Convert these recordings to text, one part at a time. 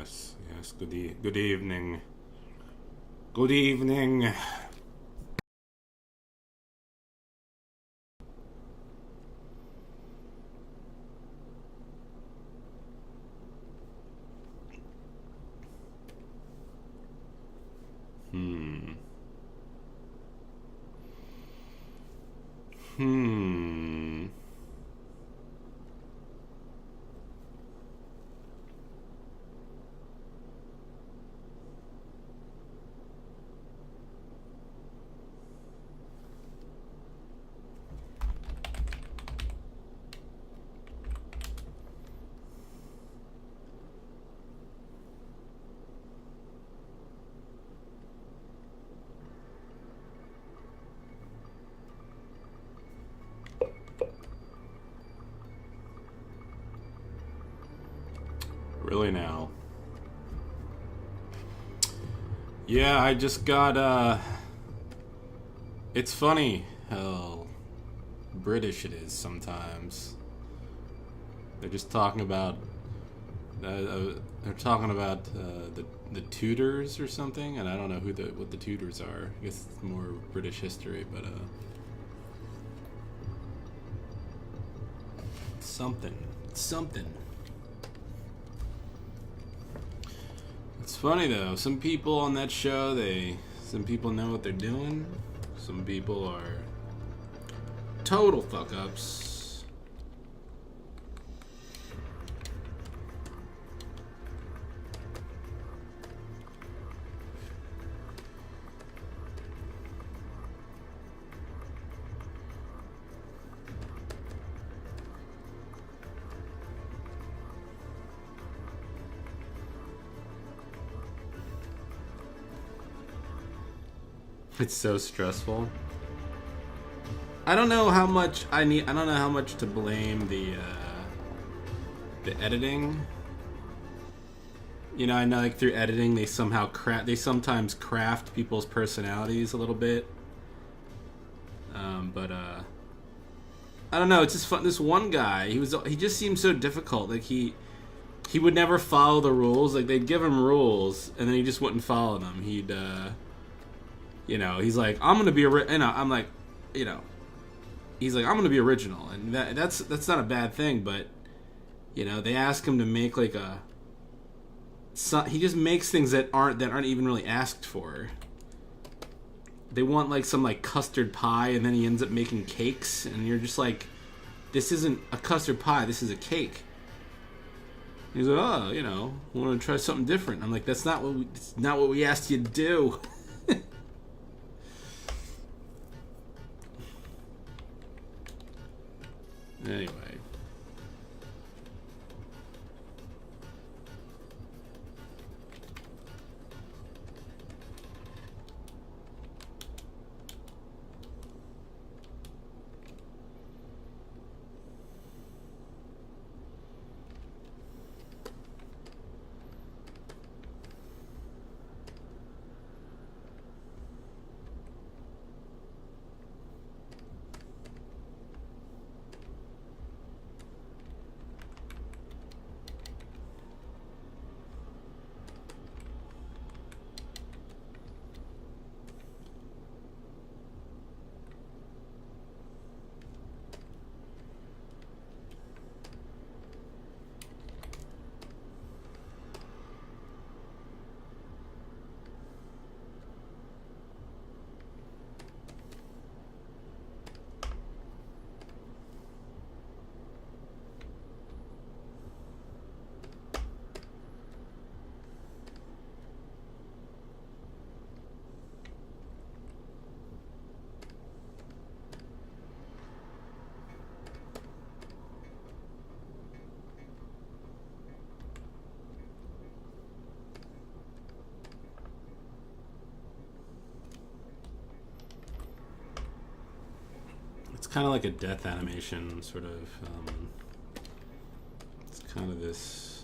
Yes, yes. Good evening. Good evening. Hmm. Hmm. Really now? Yeah, I just got it's funny how British it is sometimes. They're just talking about they're talking about the Tudors or something, and I don't know what the Tudors are. I guess it's more British history, but something, something. It's funny though. Some people on that show, some people know what they're doing. Some people are total fuck ups. It's so stressful. I don't know how much I need. I don't know how much to blame the editing. You know, I know like through editing they somehow they sometimes craft people's personalities a little bit. But I don't know. It's just fun. This one guy, he just seemed so difficult. Like he would never follow the rules. Like they'd give him rules and then he just wouldn't follow them. He'd you know, he's like, I'm gonna be I'm like, you know, he's like, I'm gonna be original, and that's not a bad thing. But you know, they ask him to make like he just makes things that aren't even really asked for. They want like some like custard pie, and then he ends up making cakes, and you're just like, this isn't a custard pie, this is a cake. He's like, oh, you know, I want to try something different. I'm like, that's not what we asked you to do. Anyway. It's kind of like a death animation, sort of. It's kind of this.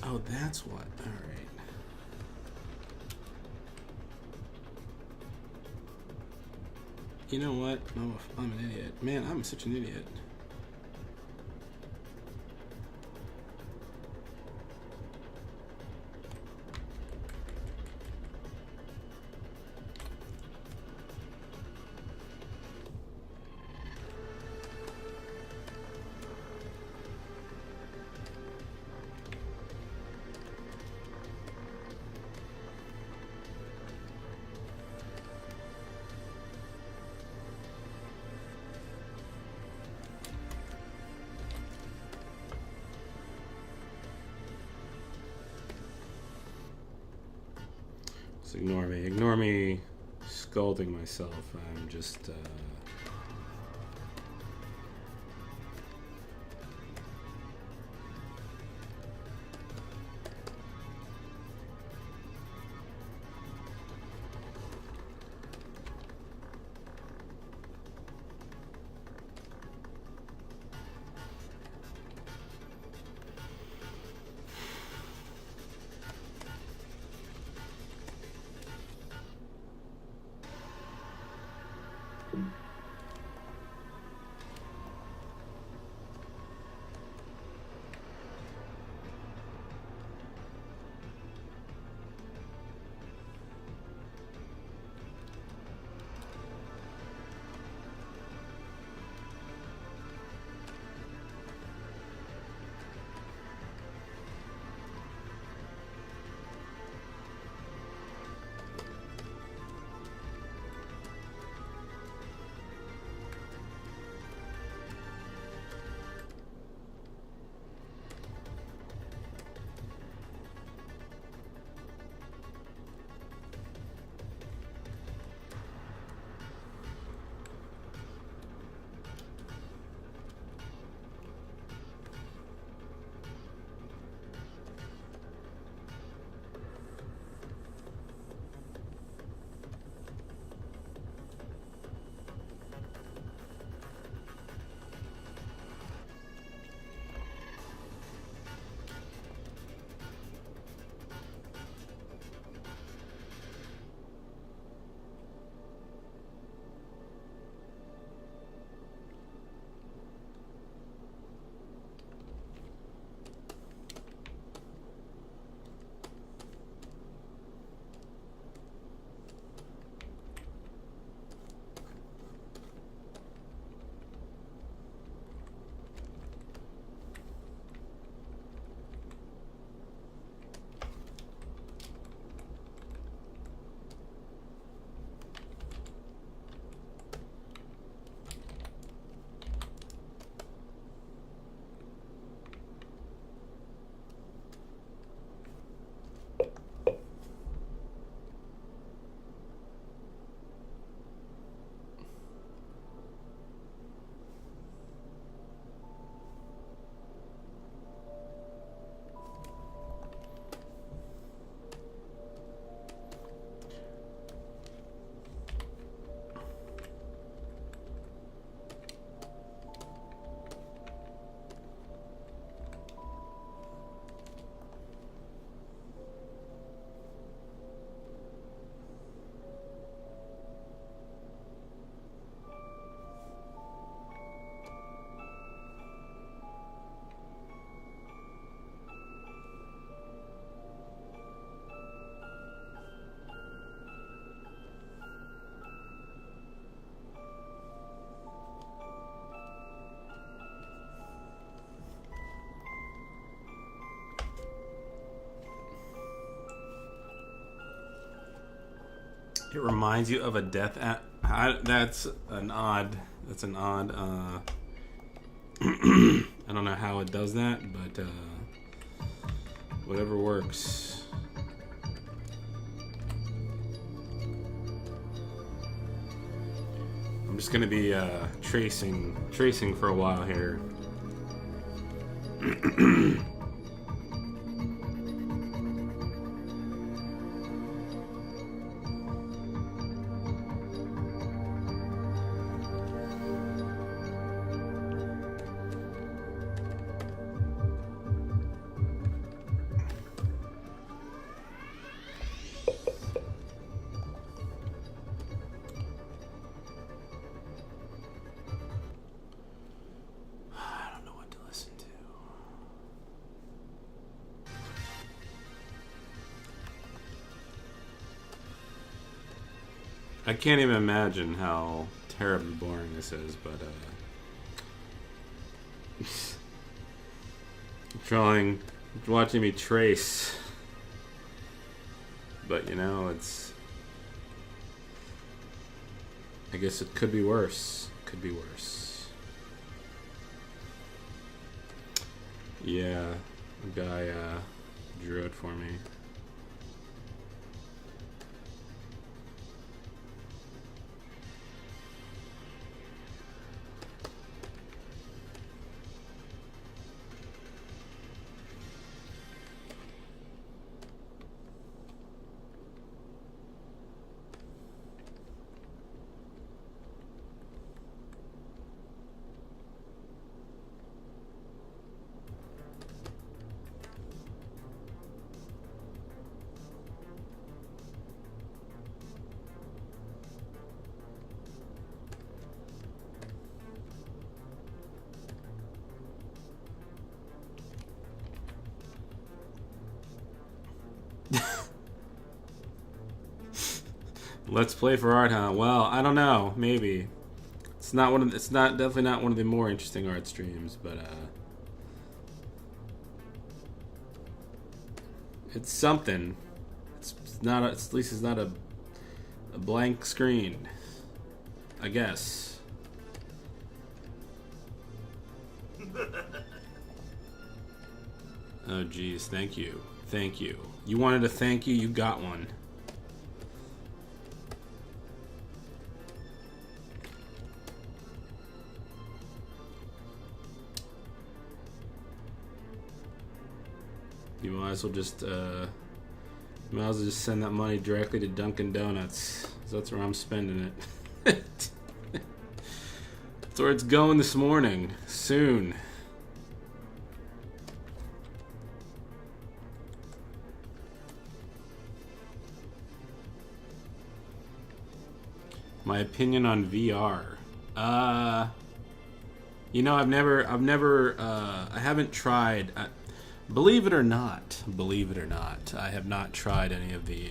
Oh, that's what. All right. You know what? Oh, I'm an idiot. Man, I'm such an idiot. Just ignore me. Ignore me scolding myself. I'm just... It reminds you of a death. That's an odd. That's an odd. I don't know how it does that, but whatever works. I'm just gonna be tracing for a while here. I can't even imagine how terribly boring this is, but drawing, watching me trace. But you know, it's. I guess it could be worse. Could be worse. Yeah, the guy drew it for me. Let's play for art, huh? Well, I don't know. Maybe it's not one of. It's not definitely not one of the more interesting art streams, but it's something. It's not. At least it's not a blank screen. I guess. Oh, geez. Thank you. Thank you. You wanted a thank you. You got one. You might as well just send that money directly to Dunkin' Donuts. That's where I'm spending it. That's where it's going this morning. Soon. My opinion on VR. You know, I haven't tried. Believe it or not, I have not tried any of the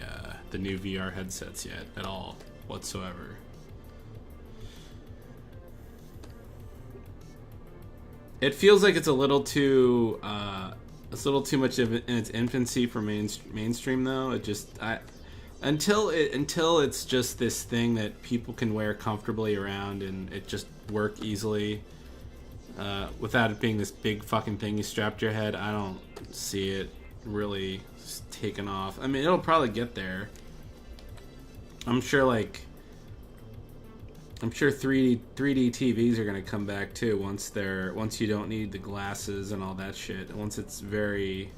new VR headsets yet at all whatsoever. It feels like it's a little too much in its infancy for mainstream though. It just until it's just this thing that people can wear comfortably around and it just work easily. Without it being this big fucking thing you strap to your head, I don't see it really taking off. I mean, it'll probably get there. I'm sure 3D TVs are gonna come back too once you don't need the glasses and all that shit. Once it's very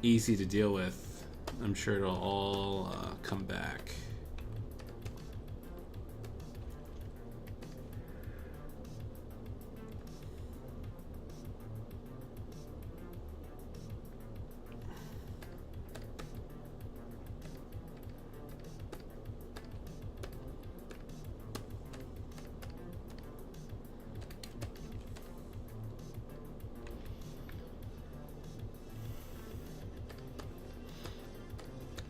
easy to deal with, I'm sure it'll all come back.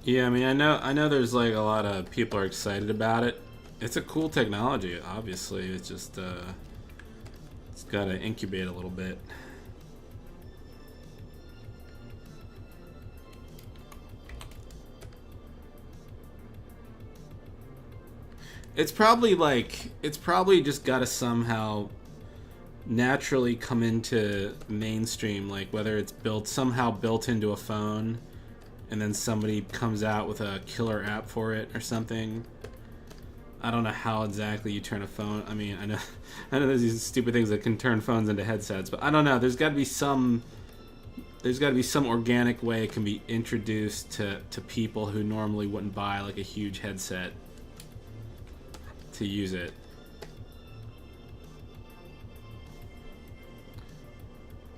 Yeah, I mean, I know there's like a lot of people are excited about it. It's a cool technology, obviously. It's just it's got to incubate a little bit. It's probably just got to somehow naturally come into mainstream, like whether it's somehow built into a phone and then somebody comes out with a killer app for it or something. I don't know how exactly you turn a phone. I mean, I know there's these stupid things that can turn phones into headsets, but I don't know. There's got to be some organic way it can be introduced to people who normally wouldn't buy like a huge headset to use it.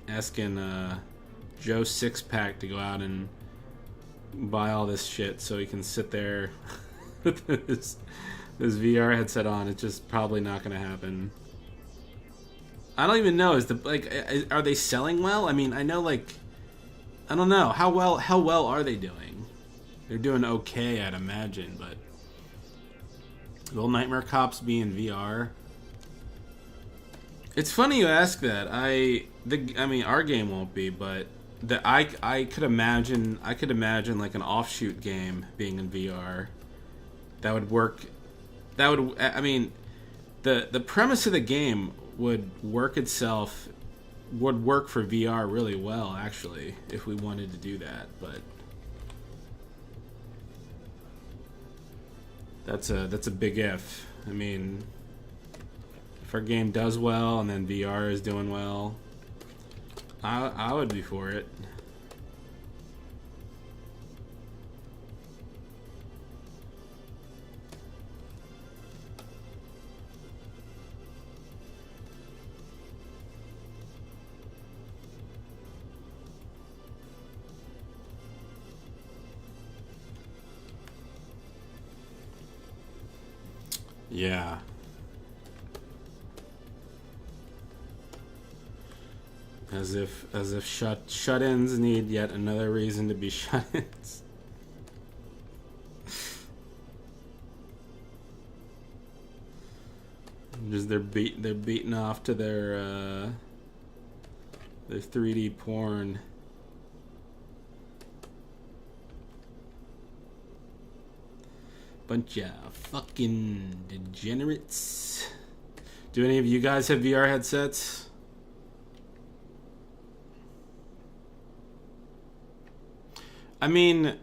Asking Joe Sixpack to go out and buy all this shit so he can sit there with this VR headset on. It's just probably not going to happen. I don't even know. Are they selling well? I mean, I know I don't know how well are they doing. They're doing okay, I'd imagine, but Will Nightmare Cops be in VR? It's funny you ask that. I mean, our game won't be, but I could imagine like an offshoot game being in VR. That would work. That would, I mean, the premise of the game would work for VR really well, actually, if we wanted to do that. But that's a big if. I mean, if our game does well and then VR is doing well, I would be for it. Yeah. As if shut-ins need yet another reason to be shut-ins. Just they're beating off to their 3D porn. Bunch of fucking degenerates. Do any of you guys have VR headsets? I mean,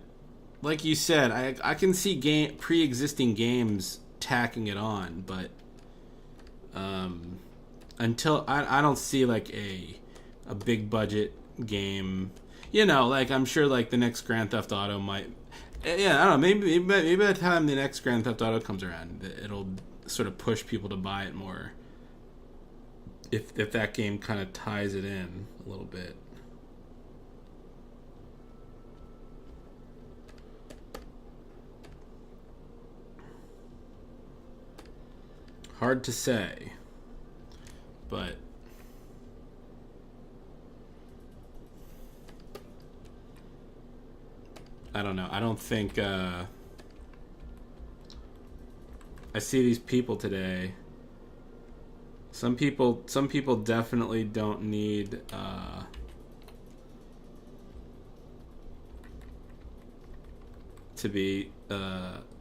like you said, I can see pre-existing games tacking it on, but until I don't see like a big budget game, you know, like I'm sure like the next Grand Theft Auto might, yeah, I don't know, maybe by the time the next Grand Theft Auto comes around, it'll sort of push people to buy it more. If that game kind of ties it in a little bit. Hard to say, but I don't know. I don't think I see these people today. Some people definitely don't need to be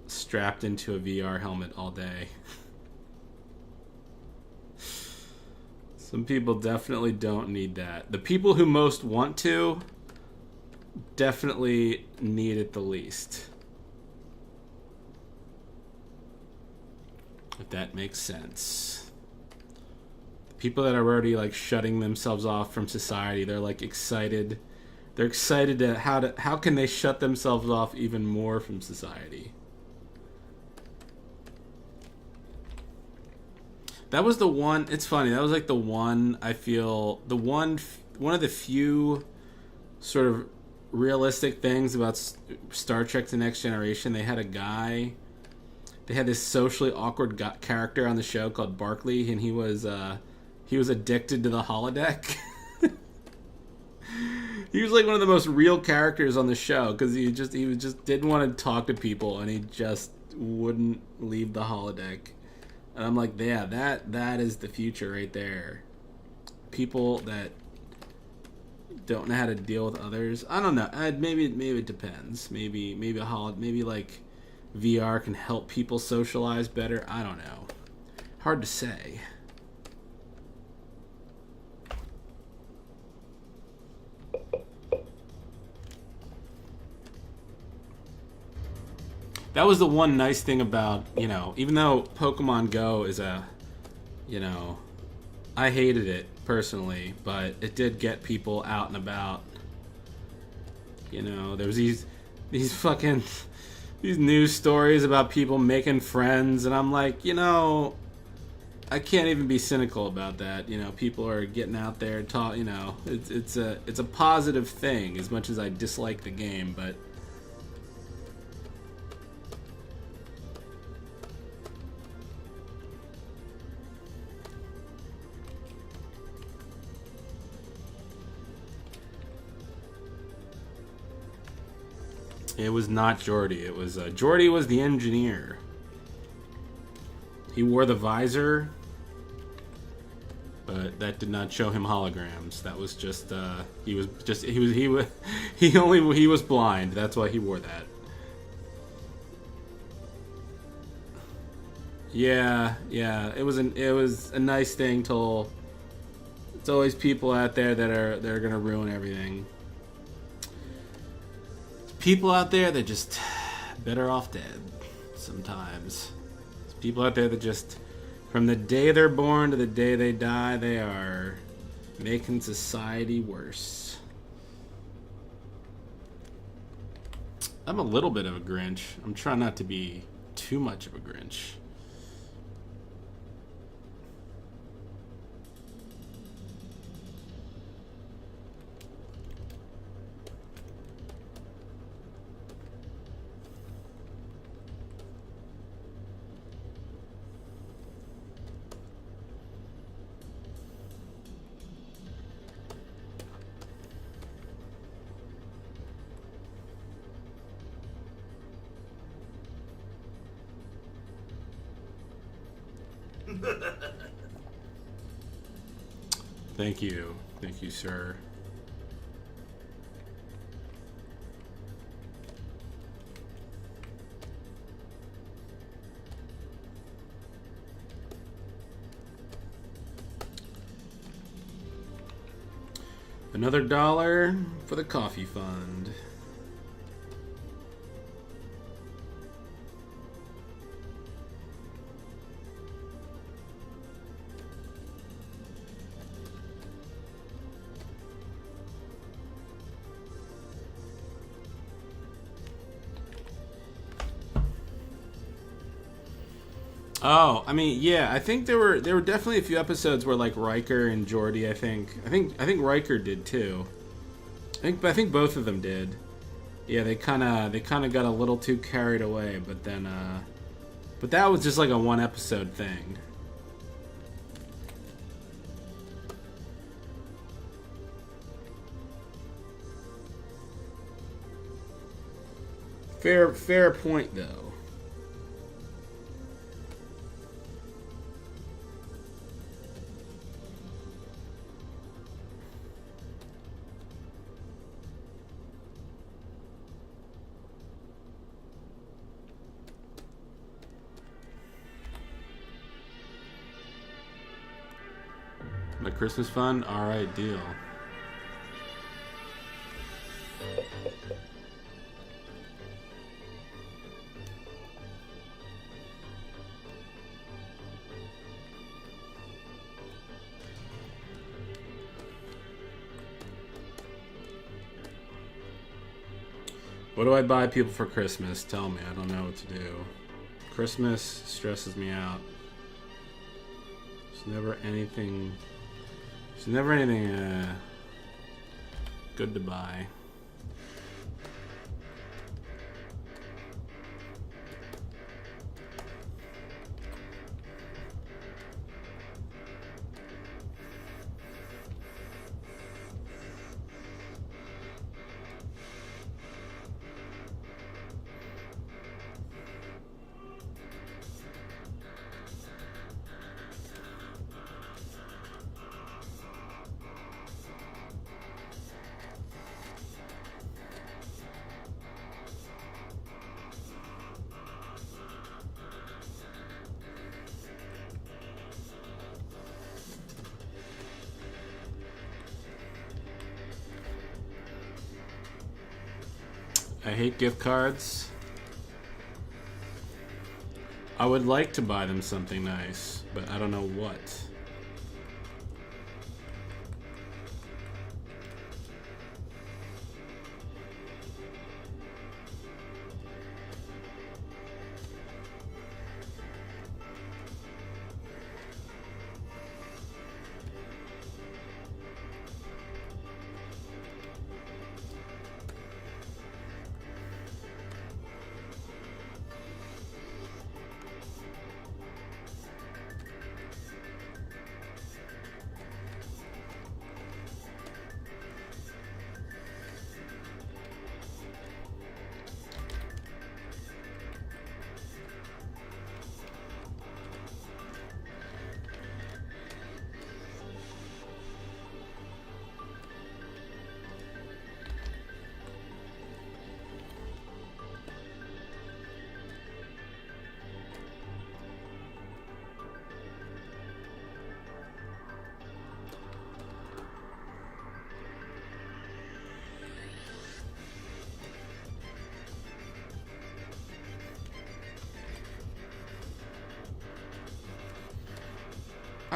strapped into a VR helmet all day. Some people definitely don't need that. The people who most want to definitely need it the least. If that makes sense. The people that are already like shutting themselves off from society, they're like excited. They're excited to how can they shut themselves off even more from society? That was the one. It's funny. That was like the one. I feel one of the few sort of realistic things about Star Trek: The Next Generation. They had a guy. They had this socially awkward character on the show called Barkley, and he was addicted to the holodeck. He was like one of the most real characters on the show because he just didn't want to talk to people, and he just wouldn't leave the holodeck. And I'm like, yeah, that is the future right there. People that don't know how to deal with others. I don't know. Maybe it depends. Maybe like VR can help people socialize better. I don't know. Hard to say. That was the one nice thing about, you know, even though Pokemon Go is I hated it personally, but it did get people out and about. You know, there was these fucking these news stories about people making friends, and I'm like, you know, I can't even be cynical about that. You know, people are getting out there and talk. You know, it's a positive thing as much as I dislike the game, but. It was not Jordy. It was Jordy was the engineer. He wore the visor, but that did not show him holograms. That was just he was blind. That's why he wore that. Yeah, it was a nice thing till it's always people out there that are gonna ruin everything. People out there that just better off dead sometimes. There's people out there that just, from the day they're born to the day they die, they are making society worse. I'm a little bit of a Grinch. I'm trying not to be too much of a Grinch. Thank you. Thank you, sir. Another $1 for the coffee fund. Oh, I mean, yeah, I think there were definitely a few episodes where like Riker and Geordi, I think Riker did too. I think both of them did. Yeah, they kind of got a little too carried away, but then but that was just like a one episode thing. Fair point though. My Christmas fund? Alright, deal. What do I buy people for Christmas? Tell me, I don't know what to do. Christmas stresses me out. There's never anything good to buy. I hate gift cards. I would like to buy them something nice, but I don't know what.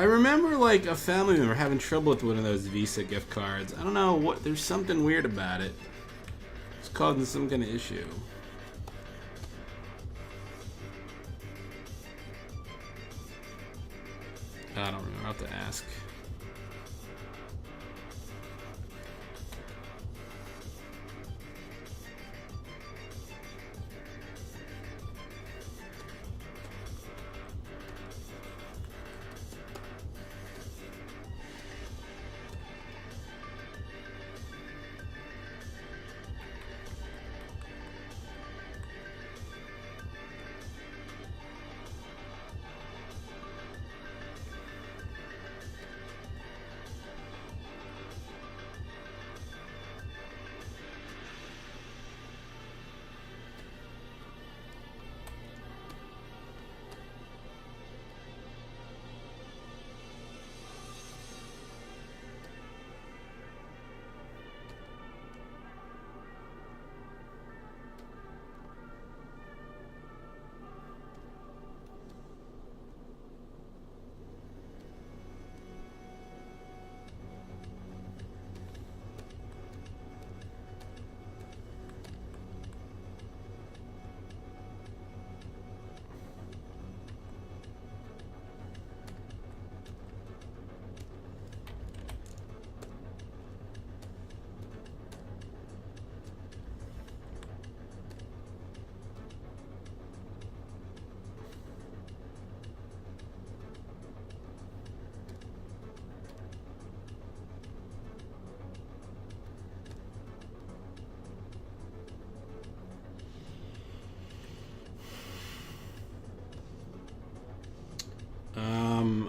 I remember like a family member having trouble with one of those Visa gift cards. I don't know what. There's something weird about it. It's causing some kind of issue. I don't remember. I'll have to ask.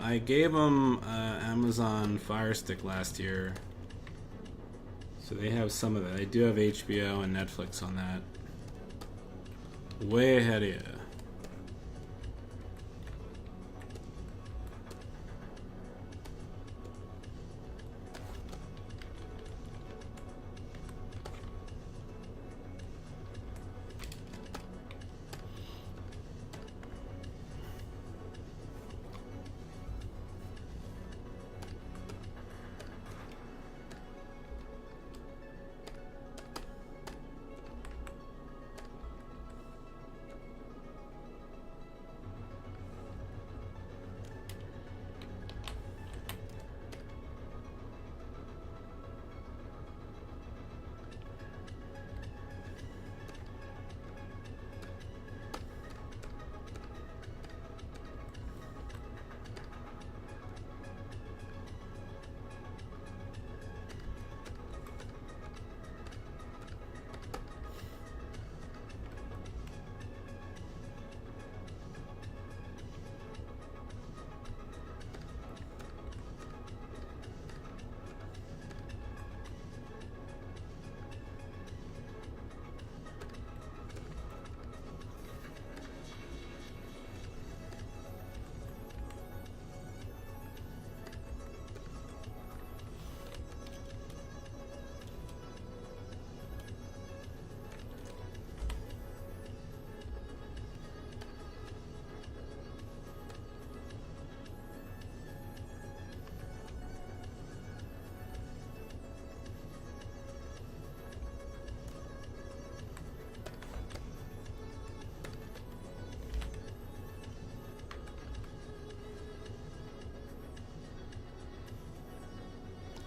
I gave them Amazon Fire Stick last year, so they have some of that. I do have HBO and Netflix on that. Way ahead of you.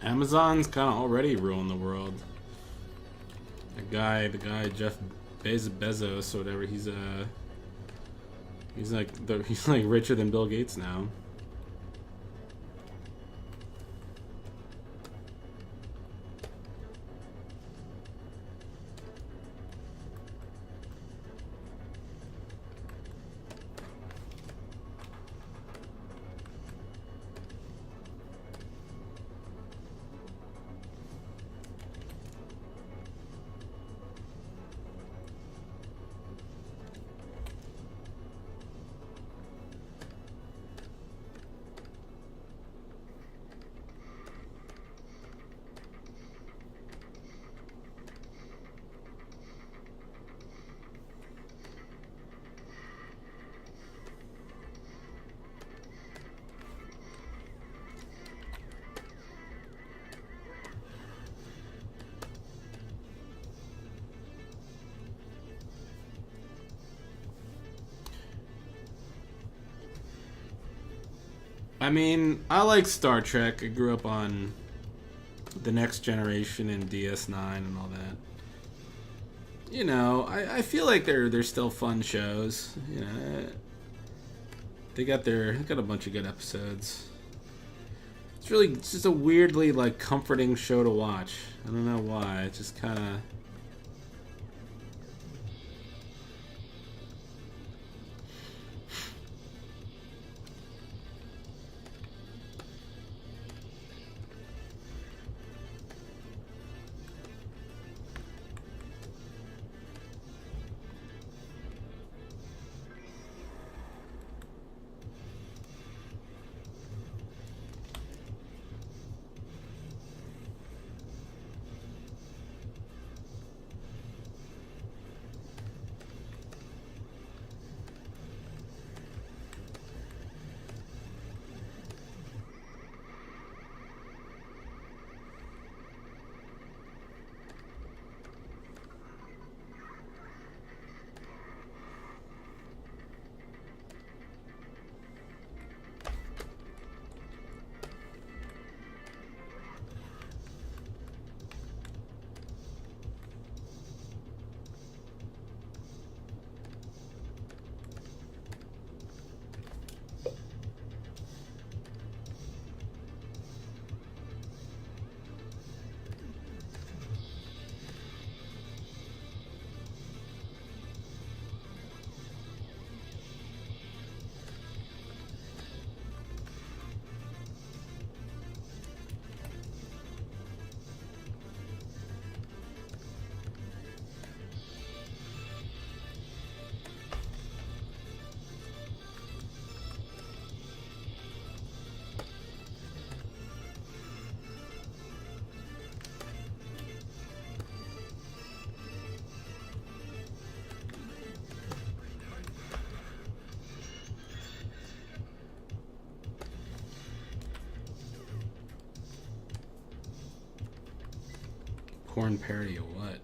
Amazon's kind of already ruined the world. The guy Jeff Bezos or whatever. He's like richer than Bill Gates now. I mean, I like Star Trek. I grew up on The Next Generation and DS9 and all that. You know, I feel like they're still fun shows. You know, they got a bunch of good episodes. It's just a weirdly like comforting show to watch. I don't know why. It just kind of. Porn parody of what?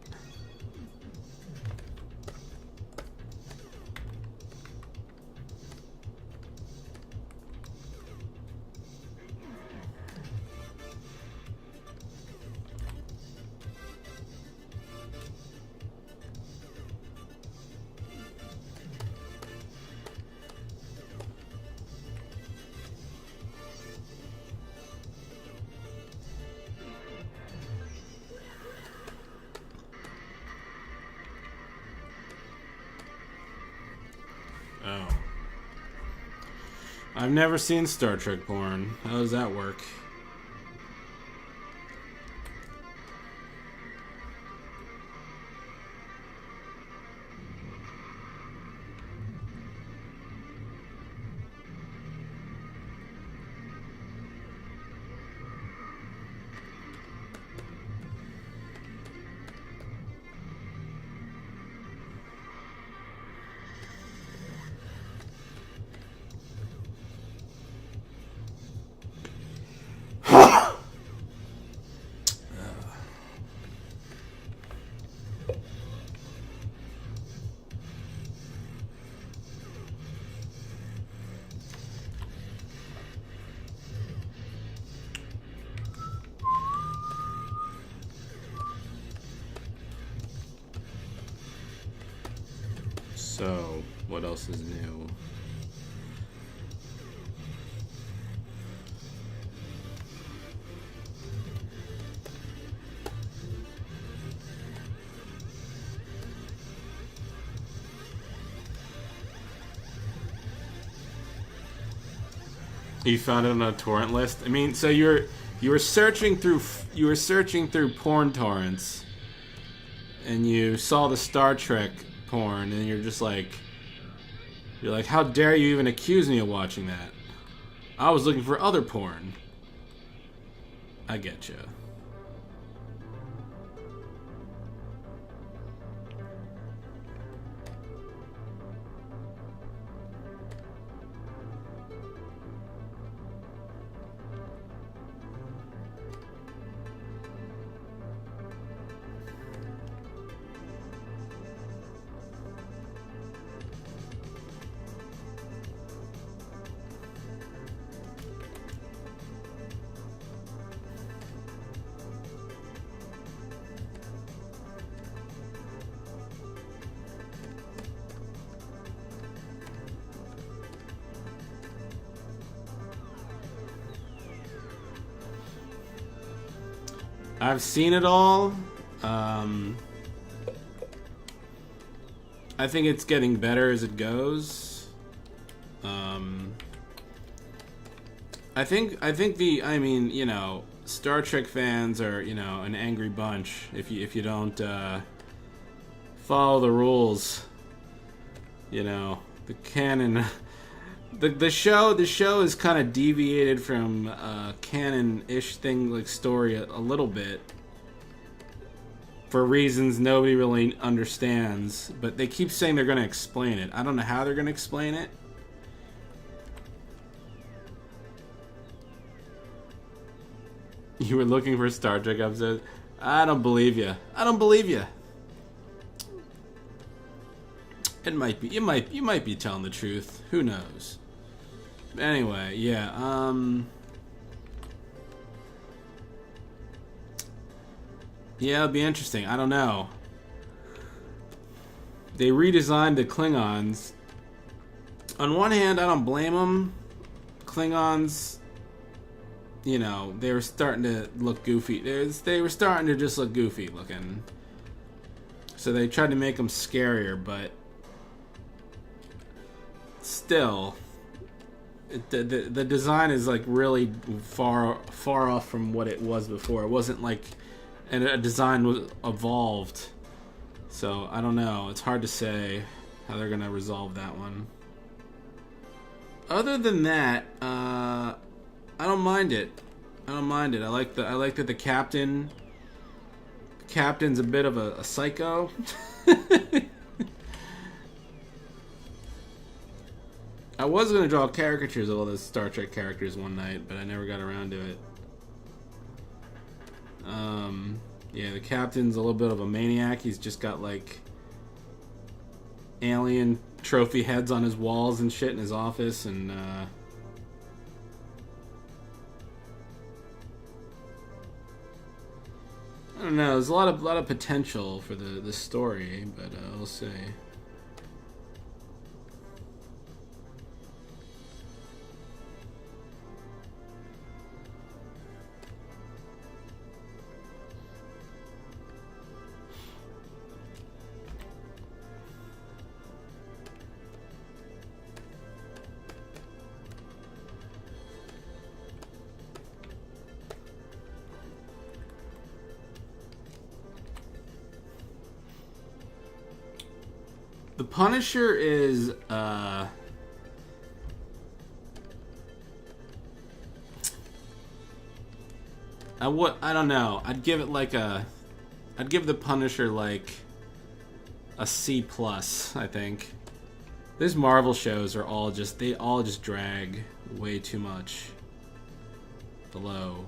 Oh. I've never seen Star Trek porn. How does that work? So, what else is new? You found it on a torrent list? I mean, so you were searching through porn torrents and you saw the Star Trek porn and you're like, how dare you even accuse me of watching that? I was looking for other porn. I get you. I've seen it all. I think it's getting better as it goes. I mean, you know, Star Trek fans are, you know, an angry bunch if you don't follow the rules. You know, the canon, the show is kind of deviated from canon-ish thing like story a little bit for reasons nobody really understands. But they keep saying they're going to explain it. I don't know how they're going to explain it. You were looking for Star Trek episodes? I don't believe you. I don't believe you. It might be. You might be telling the truth. Who knows? Anyway, yeah. Yeah, it'll be interesting. I don't know. They redesigned the Klingons. On one hand, I don't blame them. Klingons, you know, they were starting to look goofy. They were starting to just look goofy looking. So they tried to make them scarier, but still, the design is like really far off from what it was before. It wasn't like a design was evolved. So I don't know. It's hard to say how they're gonna resolve that one. Other than that, I don't mind it. I don't mind it. I like that the captain's a bit of a psycho. I was gonna draw caricatures of all those Star Trek characters one night, but I never got around to it. Yeah, the captain's a little bit of a maniac. He's just got like alien trophy heads on his walls and shit in his office, and I don't know. There's a lot of potential for the story, but we'll see. The Punisher is I don't know. I'd give the Punisher like a C plus, I think. These Marvel shows are all just drag way too much below.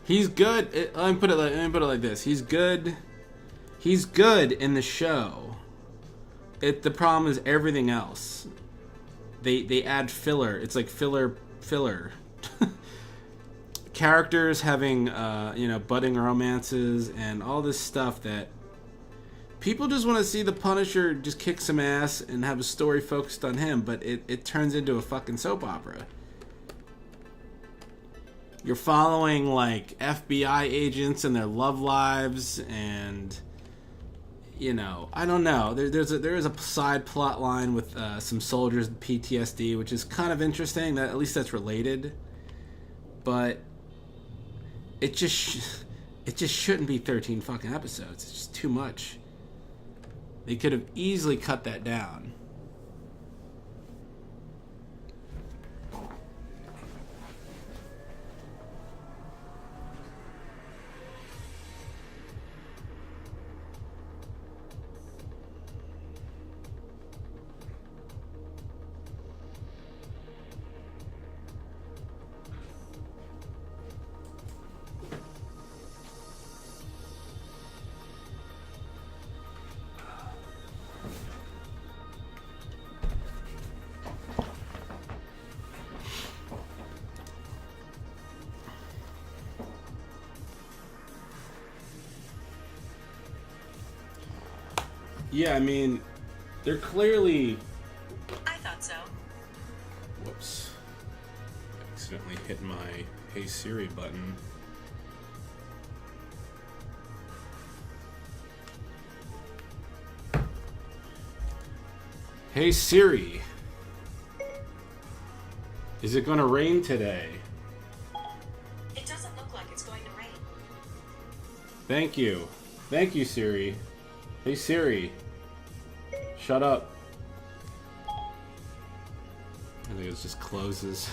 He's good. Let me put it like this. He's good. He's good in the show. The problem is everything else. They add filler. It's like filler. Characters having budding romances and all this stuff that people just want to see the Punisher just kick some ass and have a story focused on him, but it turns into a fucking soap opera. You're following like FBI agents and their love lives, and I don't know. There is a side plot line with some soldiers with PTSD, which is kind of interesting. That at least that's related, but it just shouldn't be 13 fucking episodes. It's just too much. They could have easily cut that down. Yeah, I mean, they're clearly... I thought so. Whoops. I accidentally hit my Hey Siri button. Hey Siri. Is it going to rain today? It doesn't look like it's going to rain. Thank you. Thank you, Siri. Hey Siri. Shut up. I think it just closes.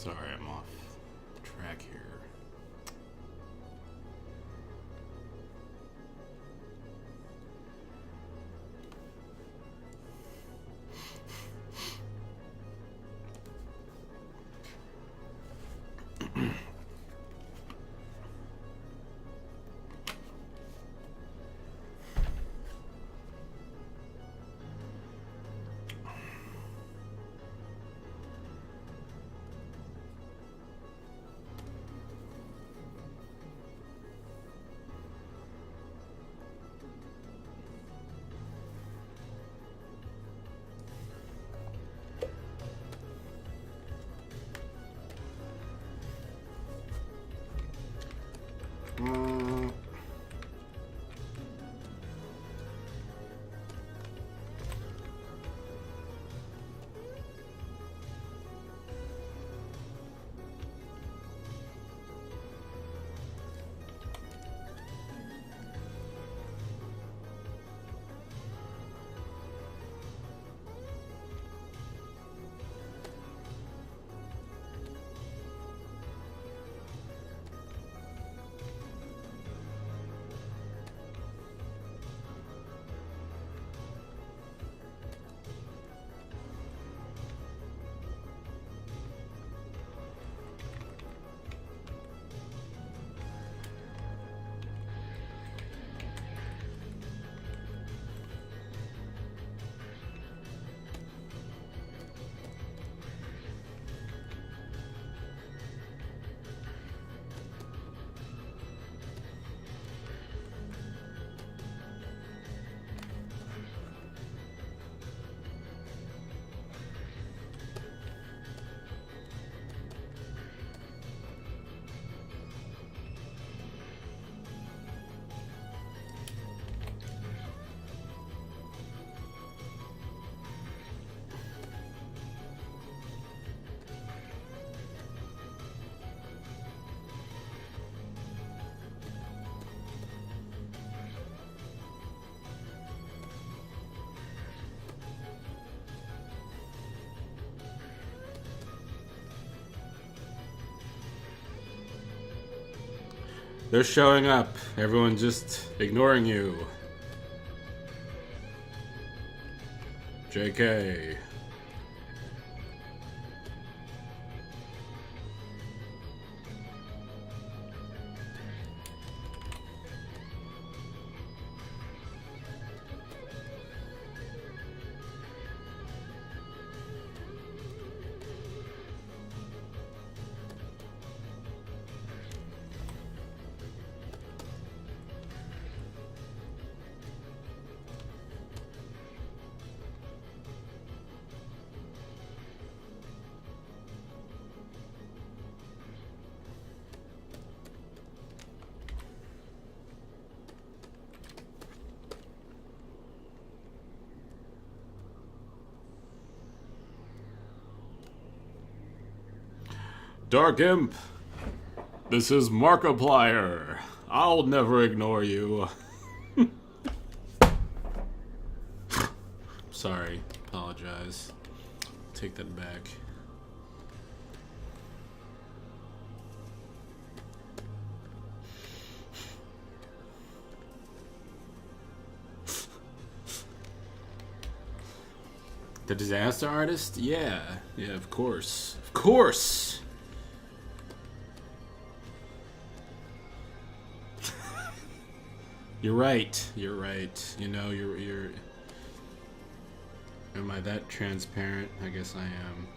Sorry, I'm off track here. They're showing up. Everyone's just ignoring you. JK. Dark Imp, this is Markiplier. I'll never ignore you. Sorry, apologize. Take that back. The disaster artist? Yeah, of course. Of course! You're right. You're right. You know, you're. Am I that transparent? I guess I am.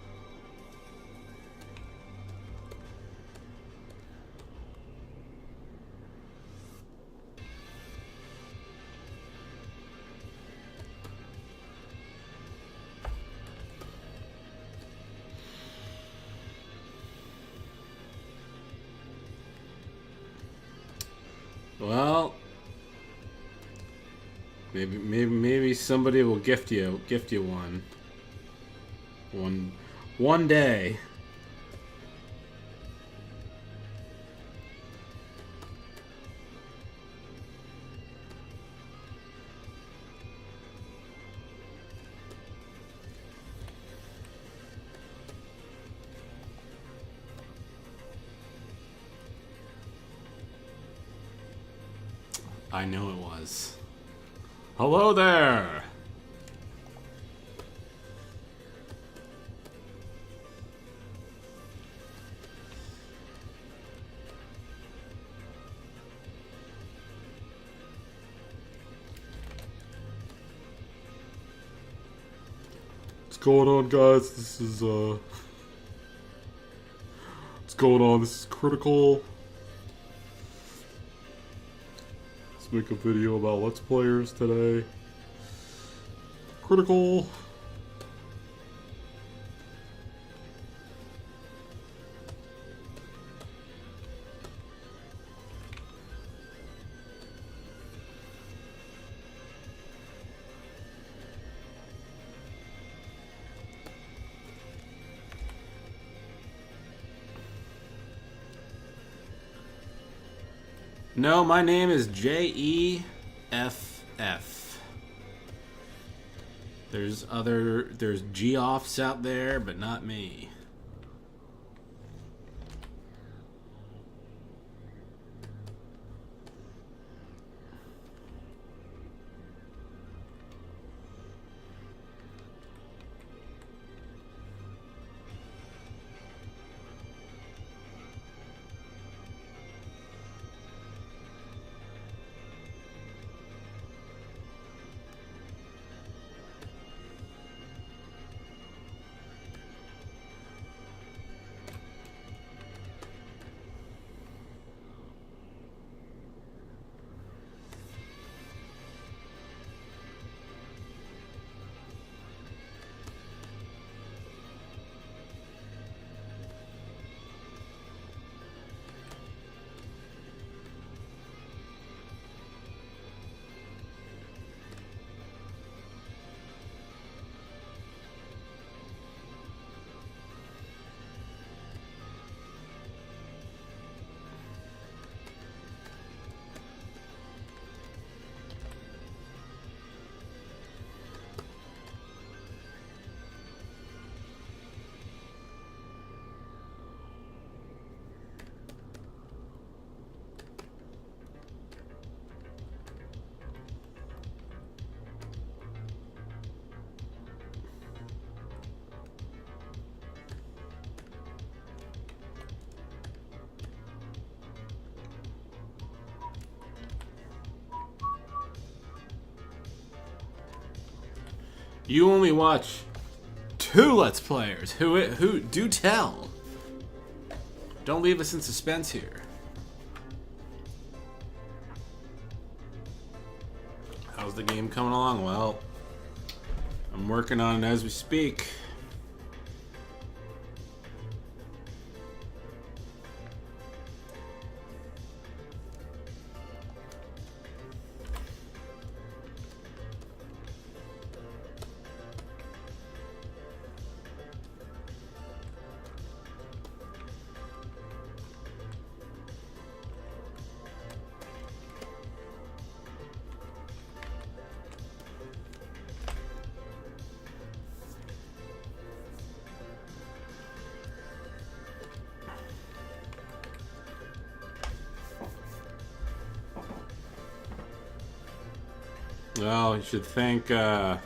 Well. Maybe somebody will gift you one day. I know it was. Hello there! What's going on, guys? This is, what's going on? This is Critical. Make a video about Let's Players today. Critical. No, my name is JEFF. There's G-offs out there, but not me. You only watch 2 Let's Players. Who do tell? Don't leave us in suspense here. How's the game coming along? Well, I'm working on it as we speak. Well, you should thank Bird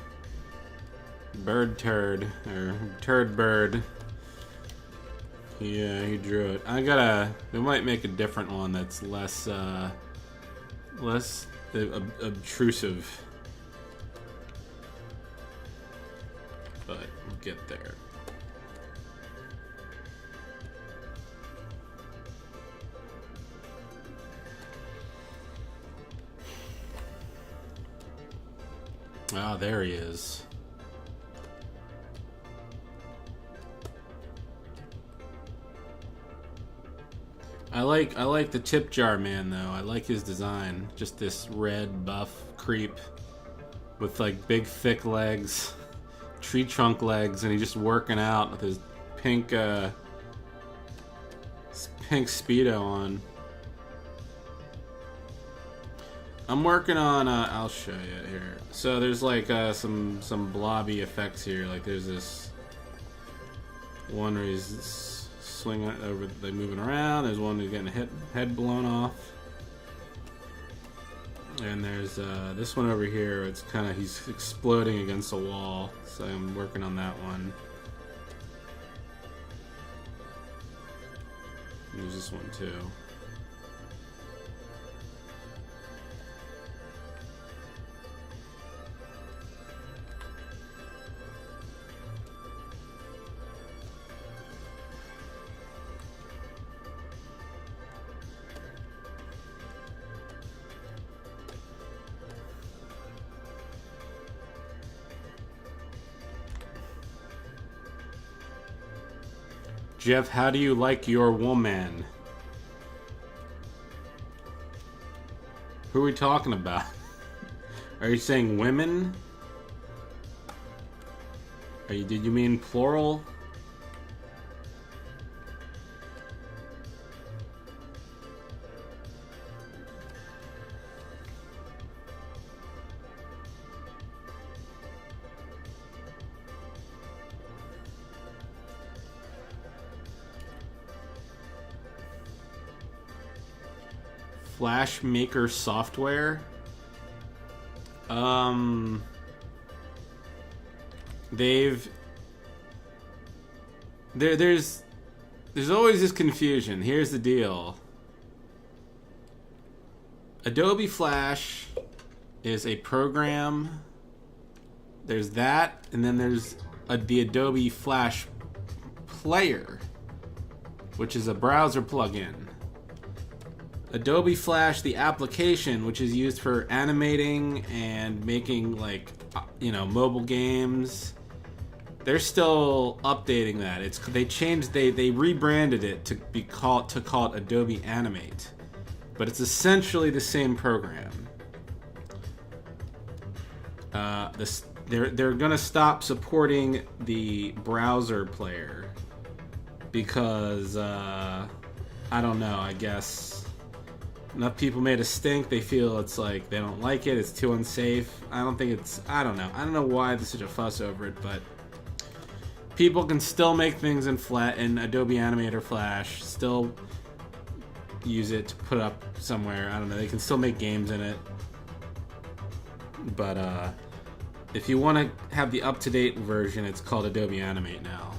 Turd, or Turd Bird. Yeah, he drew it. We might make a different one that's less obtrusive. But we'll get there. Ah, there he is. I like the tip jar man though. I like his design. Just this red buff creep with like big thick legs, tree trunk legs, and he's just working out with his pink Speedo on. I'm working on I'll show you here. So there's like some blobby effects here. Like there's this one where he's swinging over, like moving around. There's one who's getting a head blown off. And there's this one over here. It's kind of, he's exploding against a wall. So I'm working on that one. There's this one too. Jeff, how do you like your woman? Who are we talking about? Are you saying women? Did you mean plural? Flash Maker software. There's always this confusion. Here's the deal. Adobe Flash is a program. There's that, and then there's the Adobe Flash Player, which is a browser plugin. Adobe Flash, the application, which is used for animating and making, like, mobile games, they're still updating that. They rebranded it to call it Adobe Animate, but it's essentially the same program. They're gonna stop supporting the browser player because I don't know. I guess enough people made a stink. They feel it's like they don't like it. It's too unsafe. I don't know. I don't know why there's such a fuss over it, but people can still make things in Adobe Animator Flash. Still use it to put up somewhere. I don't know. They can still make games in it. But if you want to have the up-to-date version, it's called Adobe Animate now.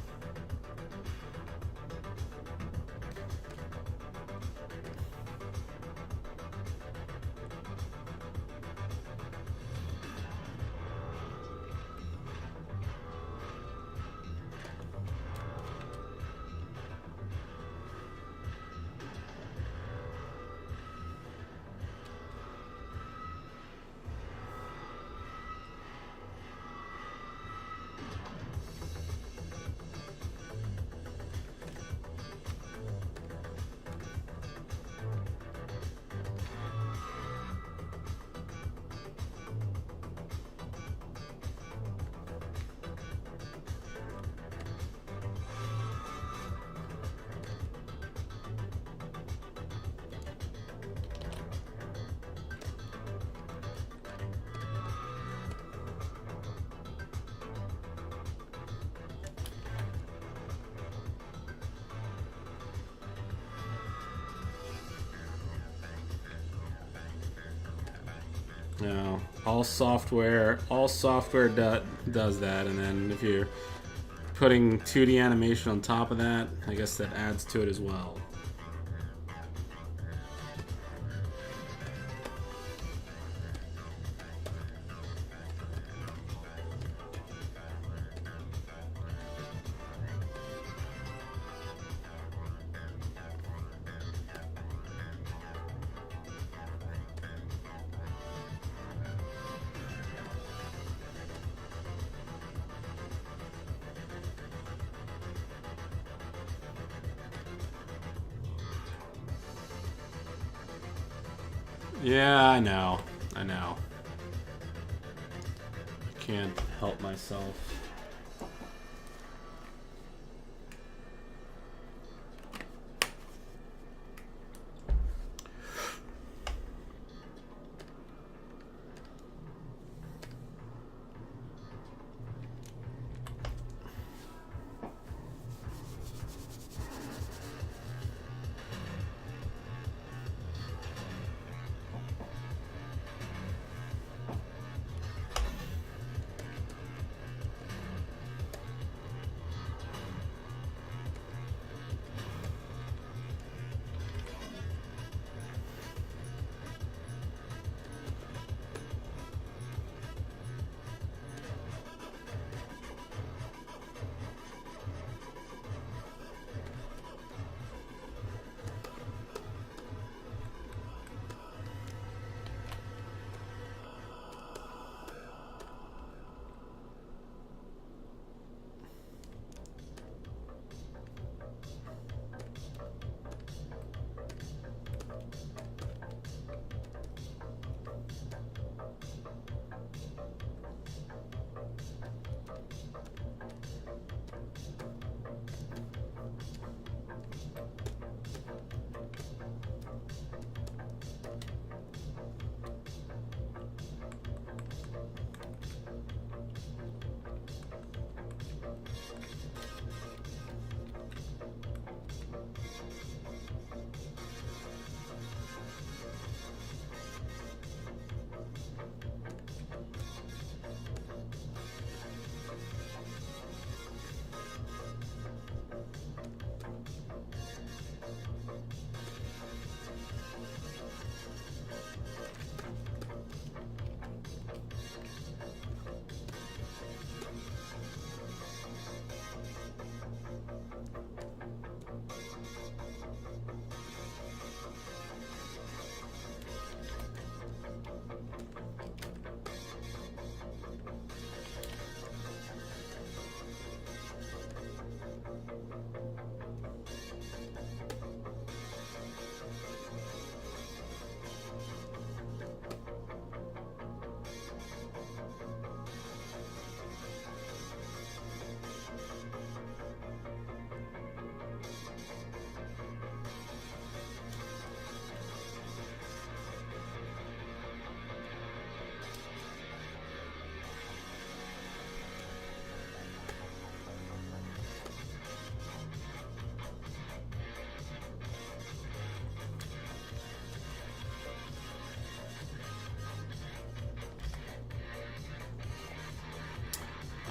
No, all software does that, and then if you're putting 2D animation on top of that, I guess that adds to it as well. Yeah, I know. I know. Can't help myself.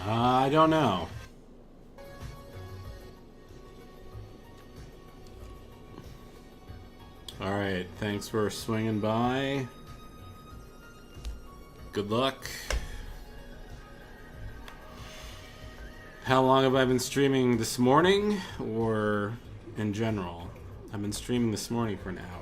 I don't know. Alright, thanks for swinging by. Good luck. How long have I been streaming this morning or in general? I've been streaming this morning for an hour.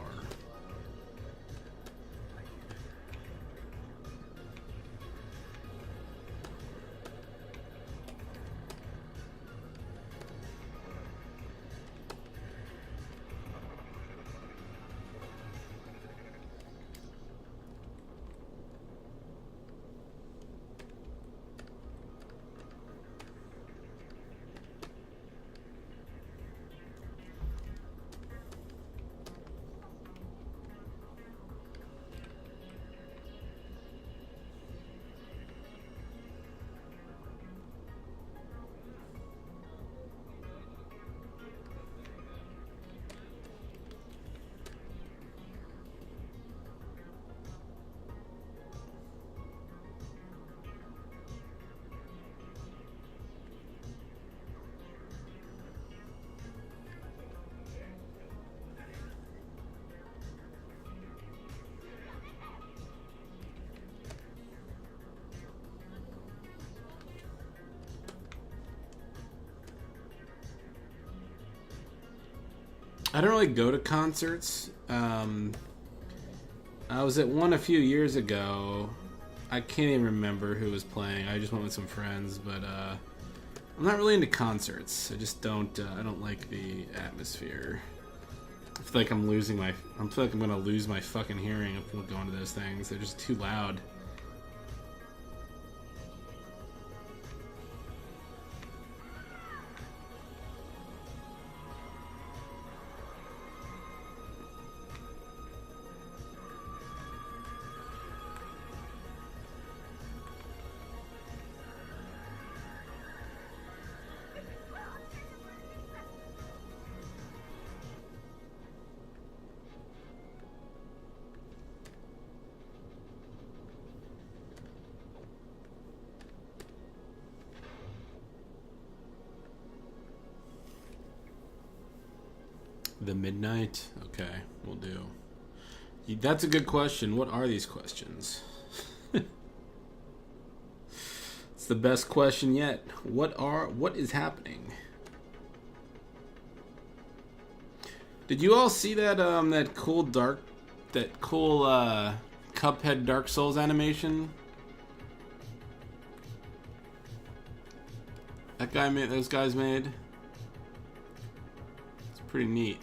I don't really go to concerts. I was at one a few years ago. I can't even remember who was playing. I just went with some friends, but I'm not really into concerts. I just don't. I don't like the atmosphere. I feel like I'm losing my. I feel like I'm gonna lose my fucking hearing if I'm going to those things. They're just too loud. The midnight? Okay, we'll do. That's a good question. What are these questions? It's the best question yet. What is happening? Did you all see that that cool Cuphead Dark Souls animation? Those guys made. It's pretty neat.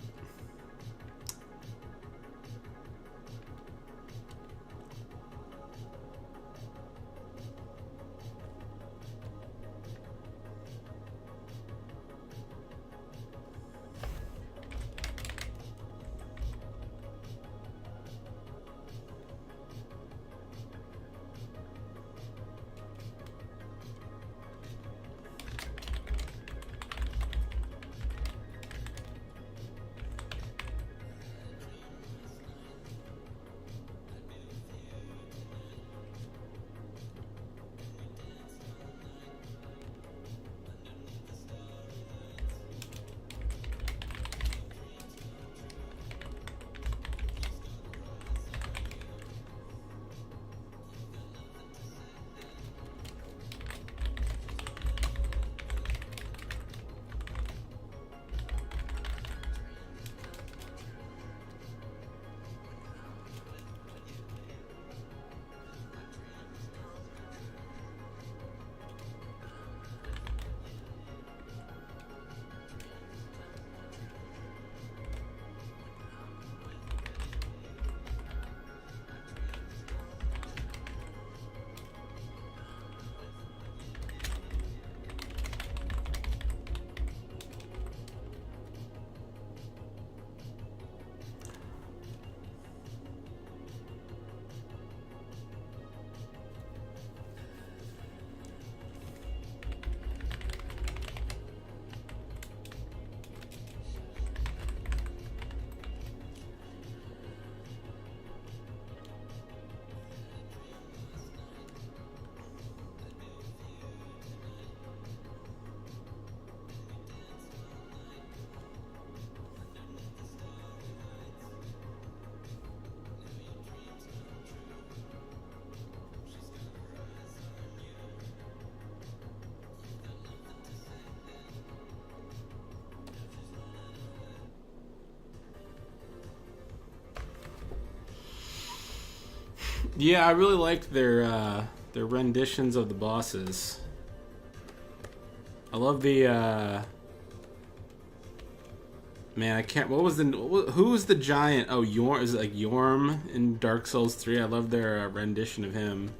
Yeah, I really like their renditions of the bosses. I love the man. I can't. Who was the giant? Oh, Yorm. Is it like Yorm in Dark Souls 3? I love their rendition of him.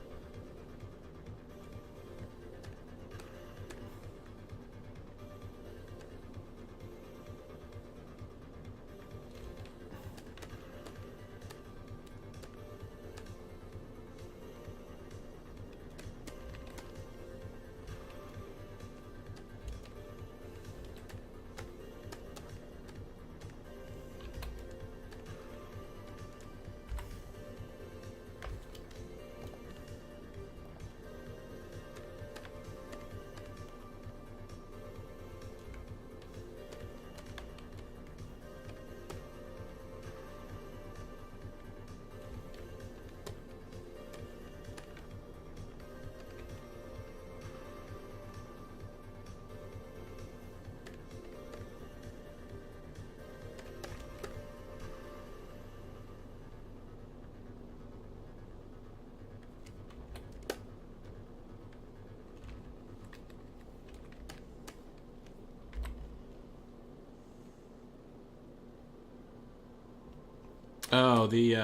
Oh, the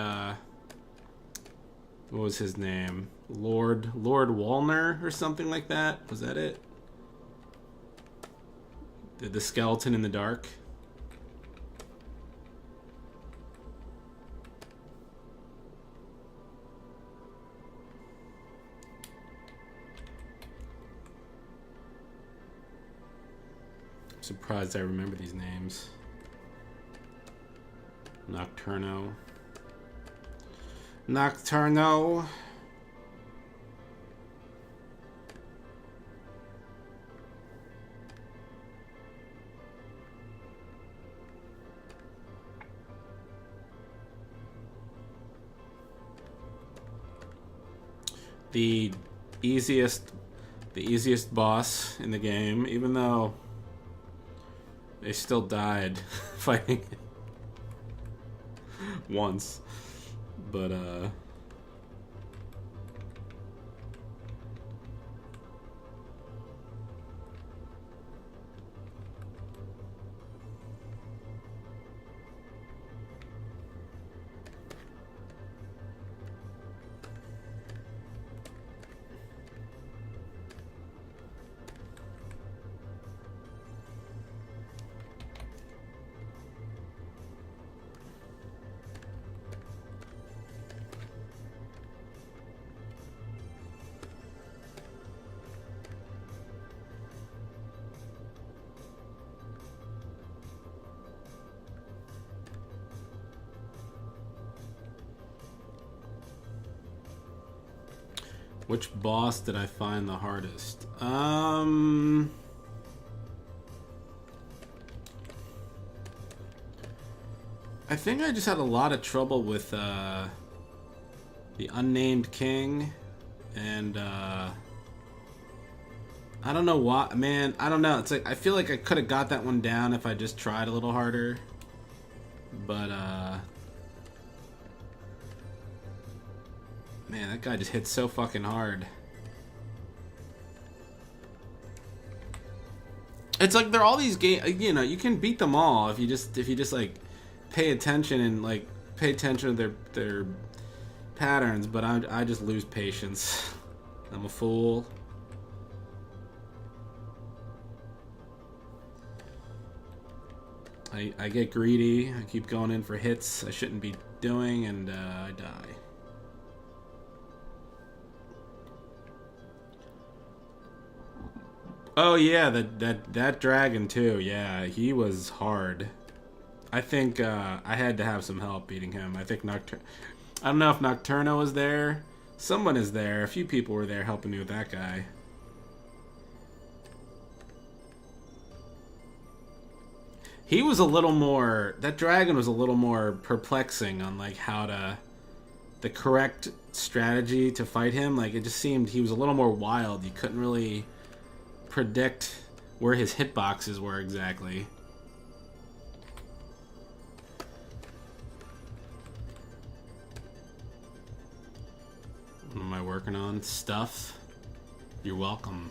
what was his name? Lord Walner or something like that. Was that it? The skeleton in the dark. I'm surprised I remember these names. Nocturno. Nocturno. The easiest boss in the game, even though they still died fighting once. But which boss did I find the hardest? I think I just had a lot of trouble with the unnamed king, and I don't know why, man. I don't know. It's like I feel like I could have got that one down if I just tried a little harder, but man, that guy just hits so fucking hard. It's like they're all these games. You know, you can beat them all if you just like pay attention and like pay attention to their patterns. But I just lose patience. I'm a fool. I get greedy. I keep going in for hits I shouldn't be doing, and I die. Oh yeah, that dragon too. Yeah, he was hard. I think I had to have some help beating him. I think I don't know if Nocturno was there. Someone is there. A few people were there helping me with that guy. He was a little more. That dragon was a little more perplexing on like the correct strategy to fight him. Like it just seemed he was a little more wild. You couldn't really predict where his hitboxes were exactly. What am I working on? Stuff? You're welcome.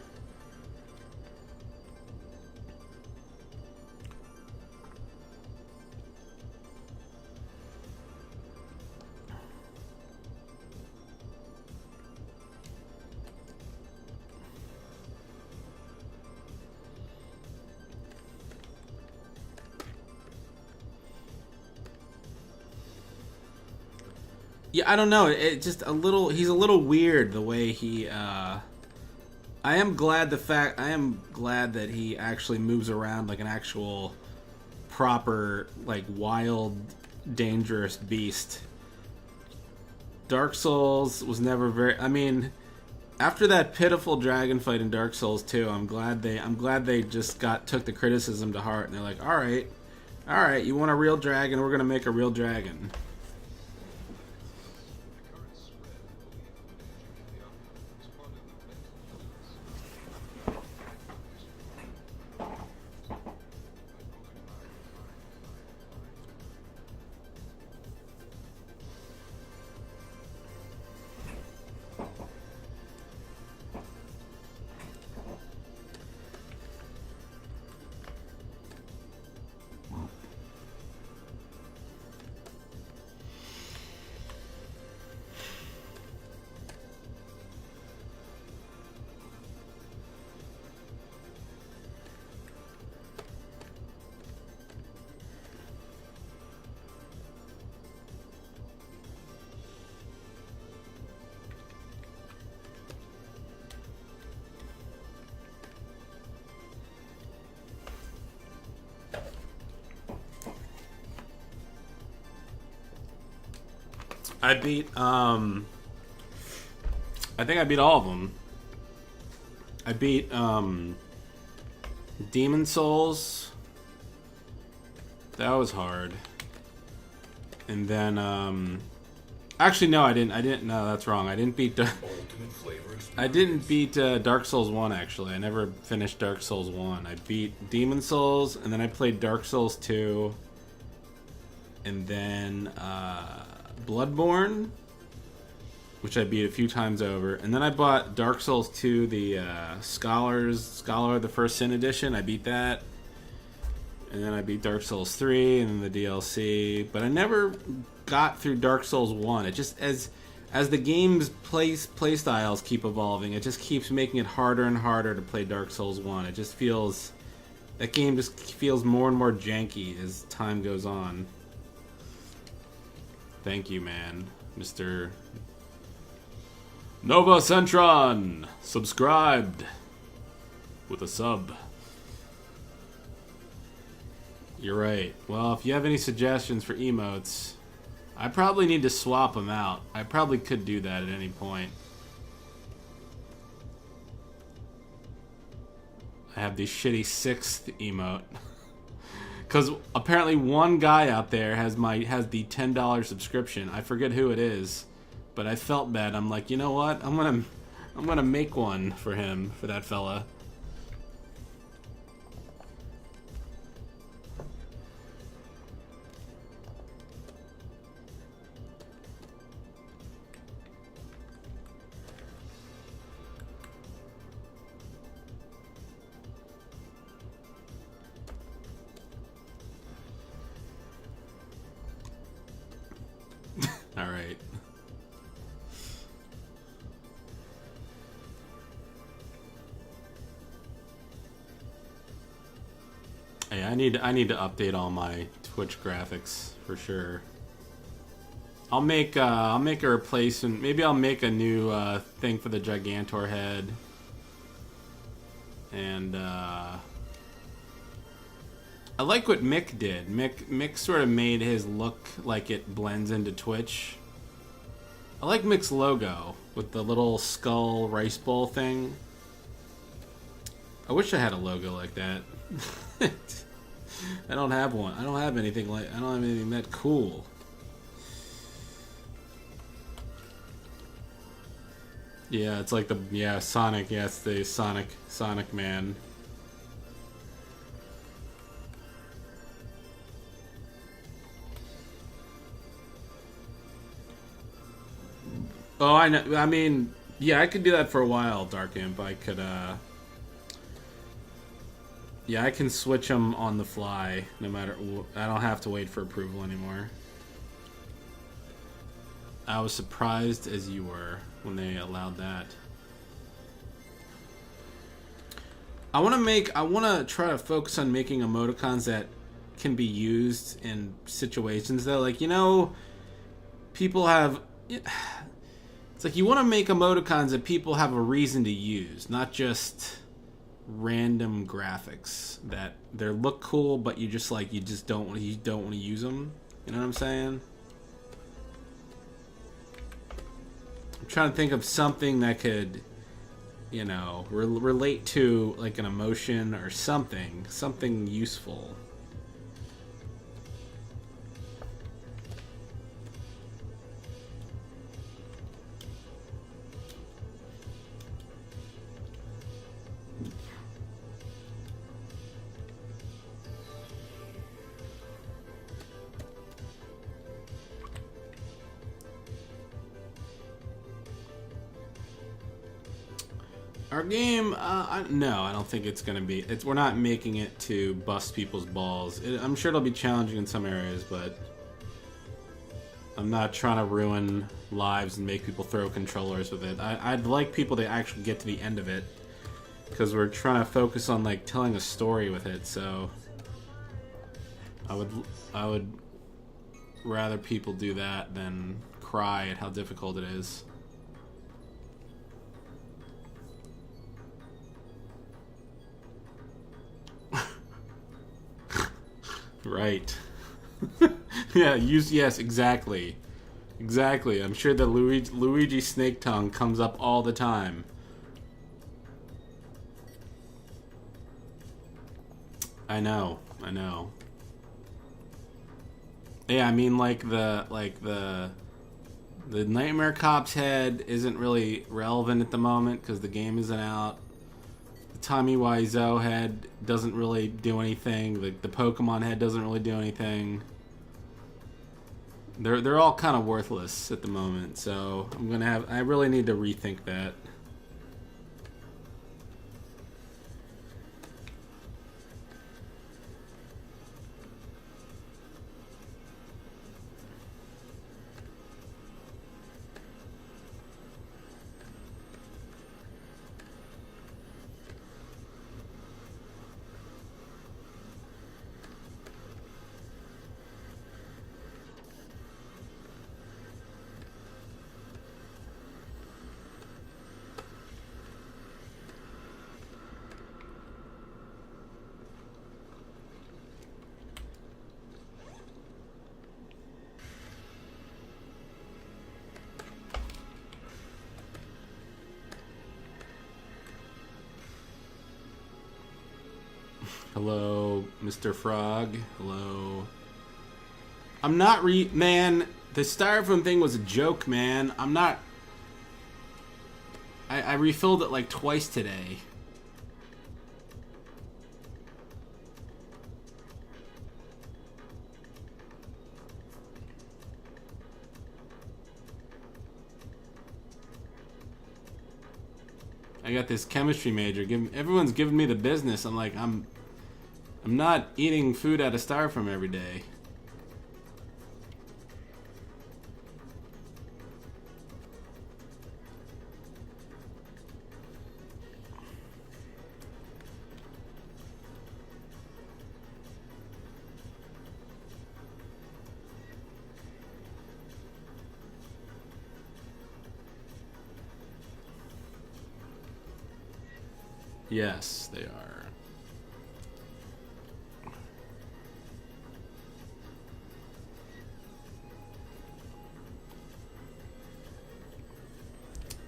Yeah, I don't know. It just a little. He's a little weird the way he. I am glad that he actually moves around like an actual, proper, like wild, dangerous beast. Dark Souls was never very. I mean, after that pitiful dragon fight in Dark Souls 2, I'm glad they just took the criticism to heart and they're like, all right, you want a real dragon? We're gonna make a real dragon. I beat, I think I beat all of them. I beat, Demon Souls. That was hard. And then, actually, no, I didn't, no, that's wrong. I didn't beat, Dark Souls 1, actually. I never finished Dark Souls 1. I beat Demon Souls, and then I played Dark Souls 2. And then, Bloodborne, which I beat a few times over. And then I bought Dark Souls 2, the Scholar of the First Sin Edition. I beat that. And then I beat Dark Souls 3 and then the DLC. But I never got through Dark Souls 1. It just, as the game's play styles keep evolving, it just keeps making it harder and harder to play Dark Souls 1. It just feels, that game just feels more and more janky as time goes on. Thank you, man. Mr. Nova Centron, subscribed with a sub. You're right. Well, if you have any suggestions for emotes, I probably need to swap them out. I probably could do that at any point. I have the shitty 6th emote. Because apparently one guy out there has the $10 subscription. I forget who it is, but I felt bad. I'm like, you know what? I'm gonna make one for him, for that fella. All right. Hey, I need to update all my Twitch graphics for sure. I'll make a replacement. Maybe I'll make a new thing for the Gigantor head. And I like what Mick did. Mick sort of made his look like it blends into Twitch. I like Mick's logo with the little skull rice bowl thing. I wish I had a logo like that. I don't have one. I don't have anything that cool. Yeah, it's like Sonic. Yeah, it's the Sonic Man. Oh, I know. I mean, yeah, I could do that for a while, Dark Imp. I could, yeah, I can switch them on the fly, no matter. I don't have to wait for approval anymore. I was surprised as you were when they allowed that. I want to try to focus on making emoticons that can be used in situations though. Like, you know, people have. It's like you want to make emoticons that people have a reason to use, not just random graphics that they look cool, but you don't want to use them. You know what I'm saying? I'm trying to think of something that could, you know, relate to like an emotion or something useful. Our game, no, I don't think it's gonna be. We're not making it to bust people's balls. I'm sure it'll be challenging in some areas, but I'm not trying to ruin lives and make people throw controllers with it. I'd like people to actually get to the end of it, because we're trying to focus on like telling a story with it. So I would rather people do that than cry at how difficult it is. Right. Yeah, yes, exactly. Exactly. I'm sure the Luigi Snake Tongue comes up all the time. I know. I know. Yeah, I mean, like the Nightmare Cop's head isn't really relevant at the moment because the game isn't out. The Tommy Wiseau head doesn't really do anything. The Pokemon head doesn't really do anything. They're all kind of worthless at the moment, so I really need to rethink that. Hello, Mr. Frog. Hello. I'm not man, the styrofoam thing was a joke, man. I'm not... I refilled it like twice today. I got this chemistry major. Everyone's giving me the business. I'm like, I'm not eating food out of styrofoam every day. Yes, they are.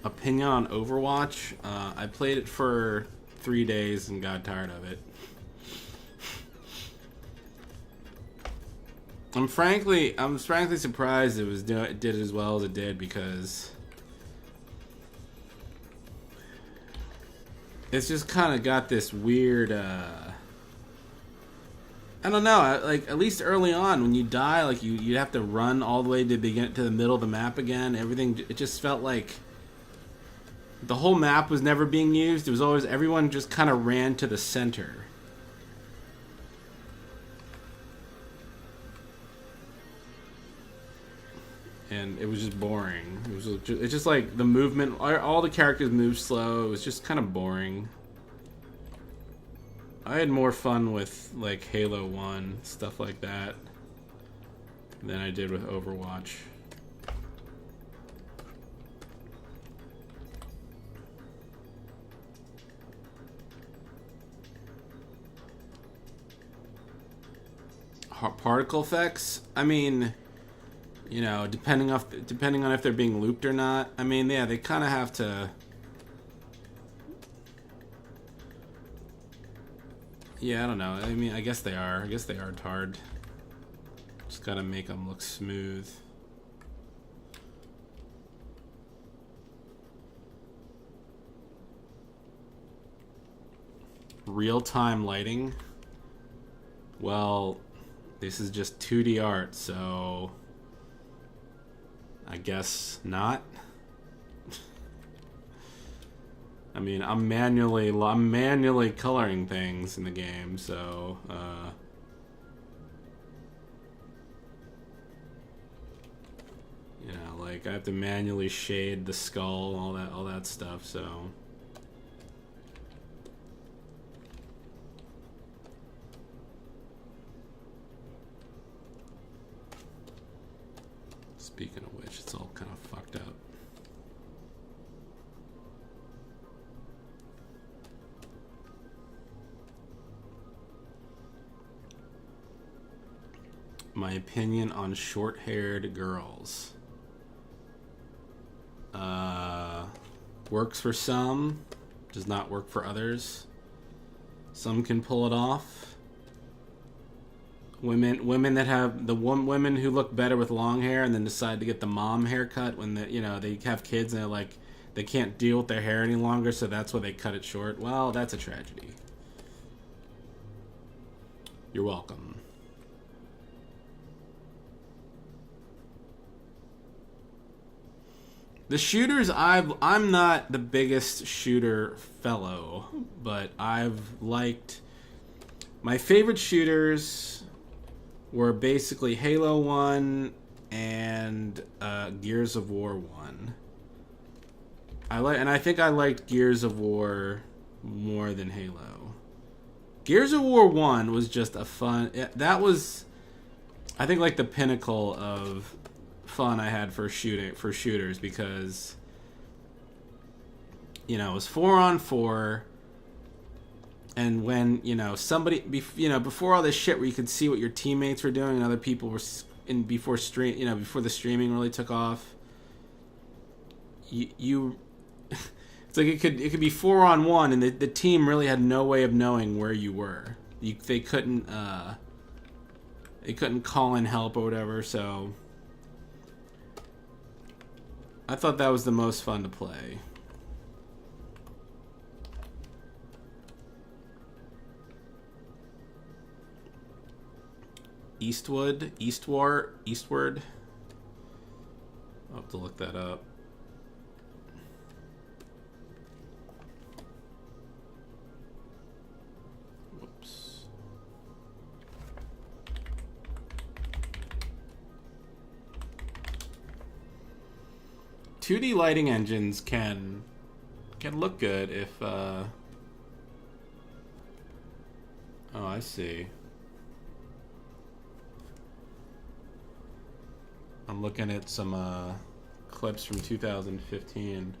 Opinion on Overwatch? I played it for 3 days and got tired of it. I'm frankly surprised it did as well as it did because it's just kind of got this weird. I don't know. Like at least early on, when you die, like you have to run all the way to the middle of the map again. Everything it just felt like the whole map was never being used. It was always everyone just kind of ran to the center. And it was just boring. It's just like the movement, all the characters moved slow. It was just kind of boring. I had more fun with like Halo 1, stuff like that, than I did with Overwatch. Particle effects? I mean, you know, depending on if they're being looped or not. I mean, yeah, they kind of have to. Yeah, I don't know. I mean, I guess they are. I guess they are hard. Just gotta make them look smooth. Real-time lighting? Well, this is just 2D art, so I guess not. I mean, I'm manually coloring things in the game, so you know, like I have to manually shade the skull, all that stuff, so speaking of which, it's all kind of fucked up. My opinion on short-haired girls. Works for some, does not work for others. Some can pull it off. Women that have women who look better with long hair and then decide to get the mom haircut when they have kids and they're like they can't deal with their hair any longer, so that's why they cut it short. Well, that's a tragedy. You're welcome. The shooters, I'm not the biggest shooter fellow, but I've liked... My favorite shooters were basically Halo 1 and Gears of War 1. I think I liked Gears of War more than Halo. Gears of War 1 was just a fun... That was, I think, like the pinnacle of fun I had for shooters, because it was 4-on-4, and when somebody before all this shit where you could see what your teammates were doing and other people were before the streaming really took off, you it's like it could be 4-on-1 and the team really had no way of knowing where you were. They couldn't call in help or whatever, so I thought that was the most fun to play. Eastward? I'll have to look that up. Whoops. .2D lighting engines can look good if oh, I see. I'm looking at some clips from 2015.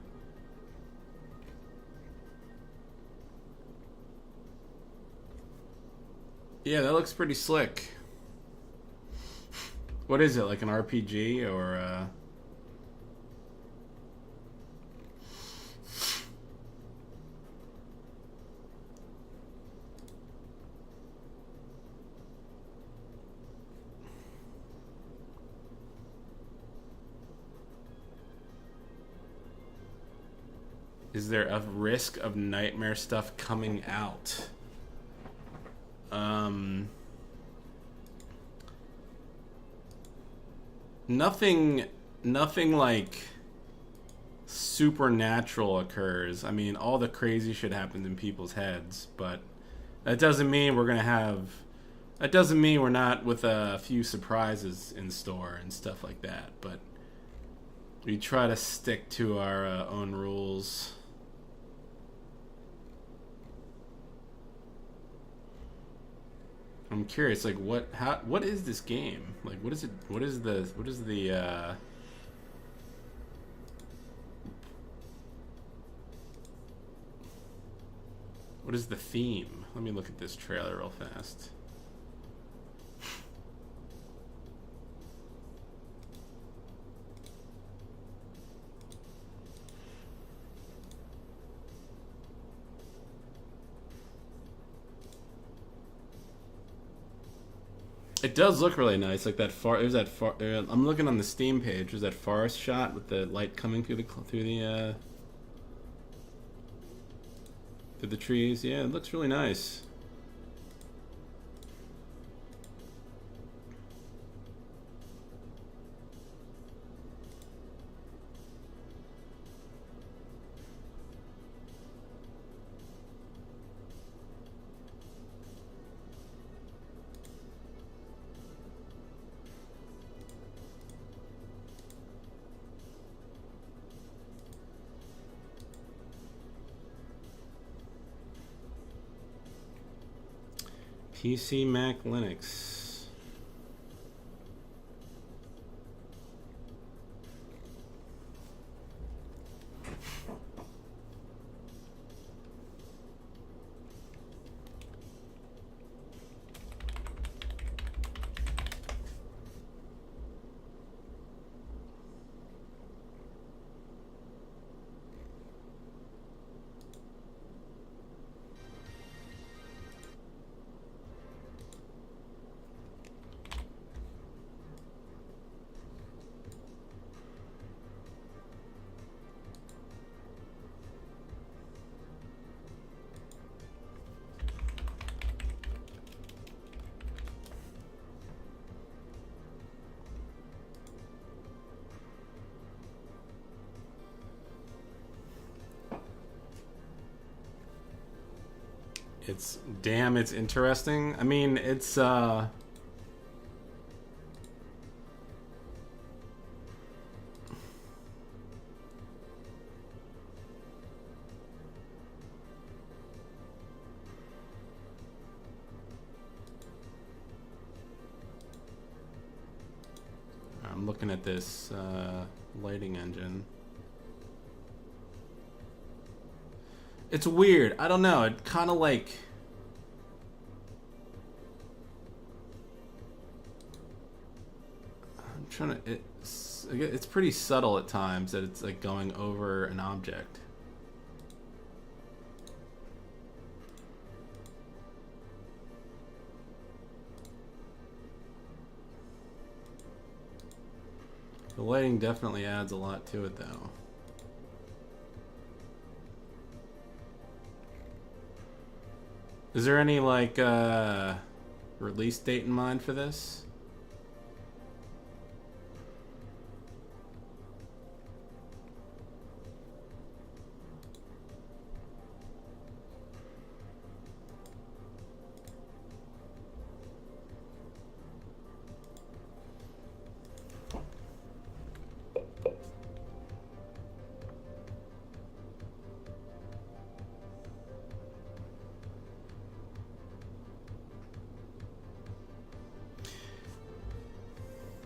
Yeah, that looks pretty slick. What is it, like an RPG or Is there a risk of Nightmare stuff coming out? Nothing like supernatural occurs. I mean, all the crazy shit happens in people's heads, but that doesn't mean we're that doesn't mean we're not with a few surprises in store and stuff like that, but we try to stick to our own rules. I'm curious, like, what is this game? Like, what is it? What is the theme? Let me look at this trailer real fast. It does look really nice, like that I'm looking on the Steam page. There's that forest shot with the light coming through the trees. Yeah, it looks really nice. PC, Mac, Linux. It's damn, it's interesting. I mean, it's I'm looking at this lighting engine. It's weird. I don't know. It kind of like I'm trying to. It's pretty subtle at times that it's like going over an object. The lighting definitely adds a lot to it, though. Is there any like release date in mind for this?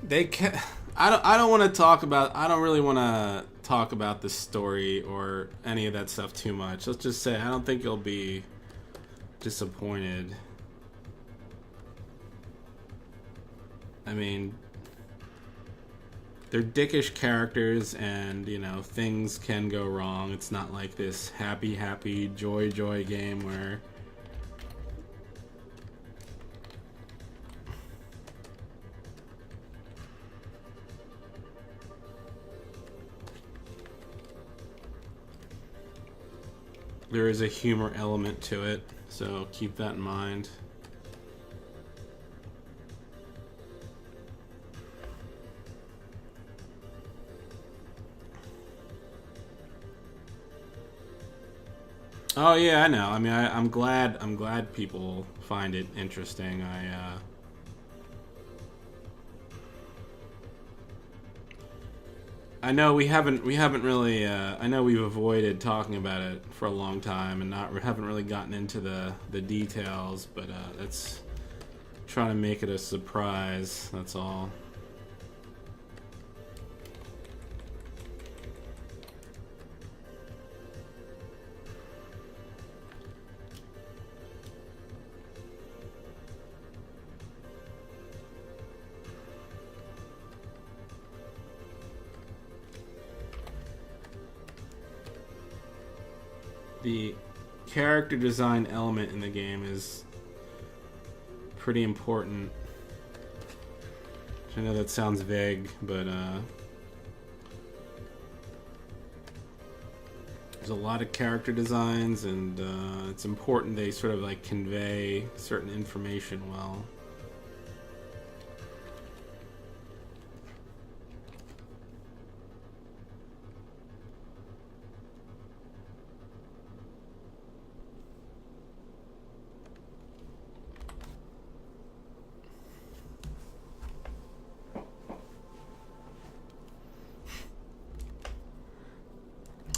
They can. I don't want to talk about. I don't really want to talk about the story or any of that stuff too much. Let's just say I don't think you'll be disappointed. I mean, they're dickish characters, and you know things can go wrong. It's not like this happy, joy game where. There is a humor element to it, so keep that in mind. Oh yeah, I know. I mean, I'm glad people find it interesting. I know we haven't really. I know we've avoided talking about it for a long time and haven't really gotten into the details, but that's trying to make it a surprise. That's all. The character design element in the game is pretty important. I know that sounds vague, but there's a lot of character designs, and it's important they sort of like convey certain information well.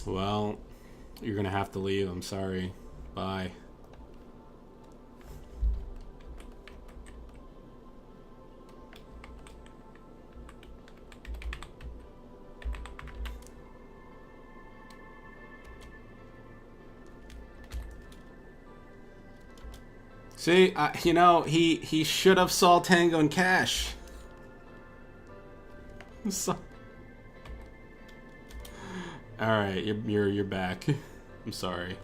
Well, you're gonna have to leave. I'm sorry. Bye. See, you know, he should have saw Tango and Cash. So all right, you're back. I'm sorry.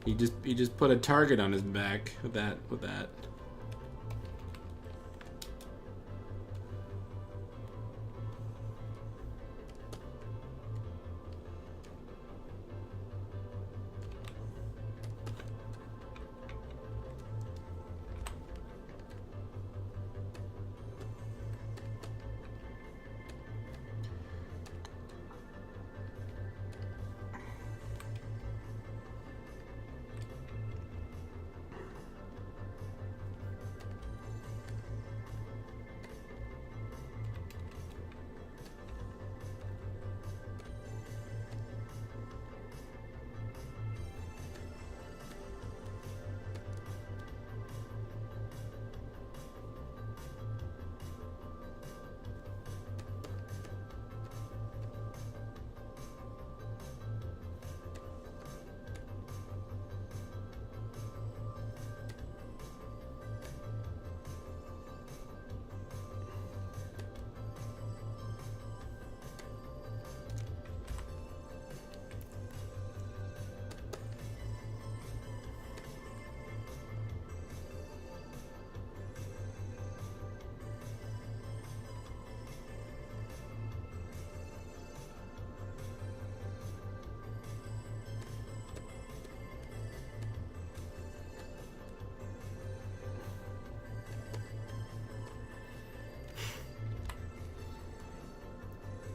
He just put a target on his back with that.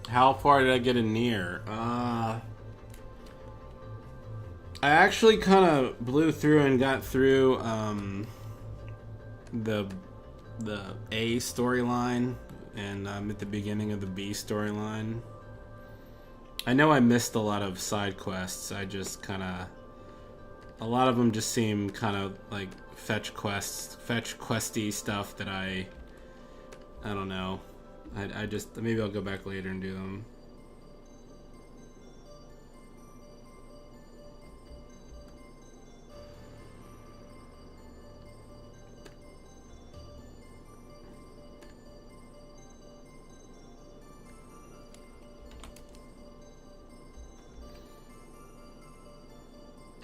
How far did I get in Nier? I actually kind of blew through and got through the A storyline, and I'm at the beginning of the B storyline. I know I missed a lot of side quests. I just kind of, a lot of them just seem kind of like fetch questy stuff that I don't know. I just, maybe I'll go back later and do them.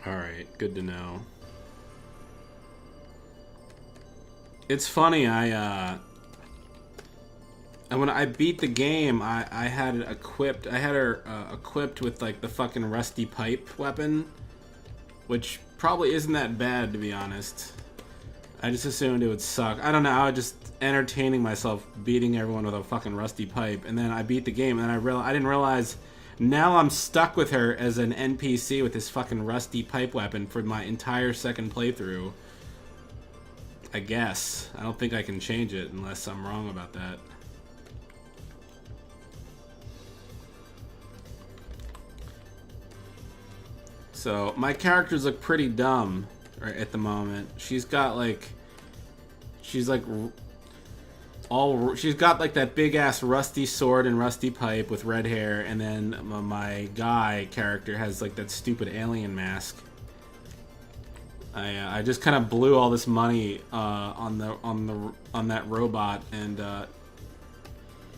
Alright, good to know. It's funny, when I beat the game, I had it equipped. I had her equipped with like the fucking rusty pipe weapon, which probably isn't that bad, to be honest. I just assumed it would suck. I don't know. I was just entertaining myself beating everyone with a fucking rusty pipe, and then I beat the game, and then I didn't realize. Now I'm stuck with her as an NPC with this fucking rusty pipe weapon for my entire second playthrough. I guess. I don't think I can change it unless I'm wrong about that. So, my characters look pretty dumb right at the moment. She's got like... She's like... She's got like that big ass rusty sword and rusty pipe with red hair, and then my guy character has like that stupid alien mask. I just kind of blew all this money on that robot, and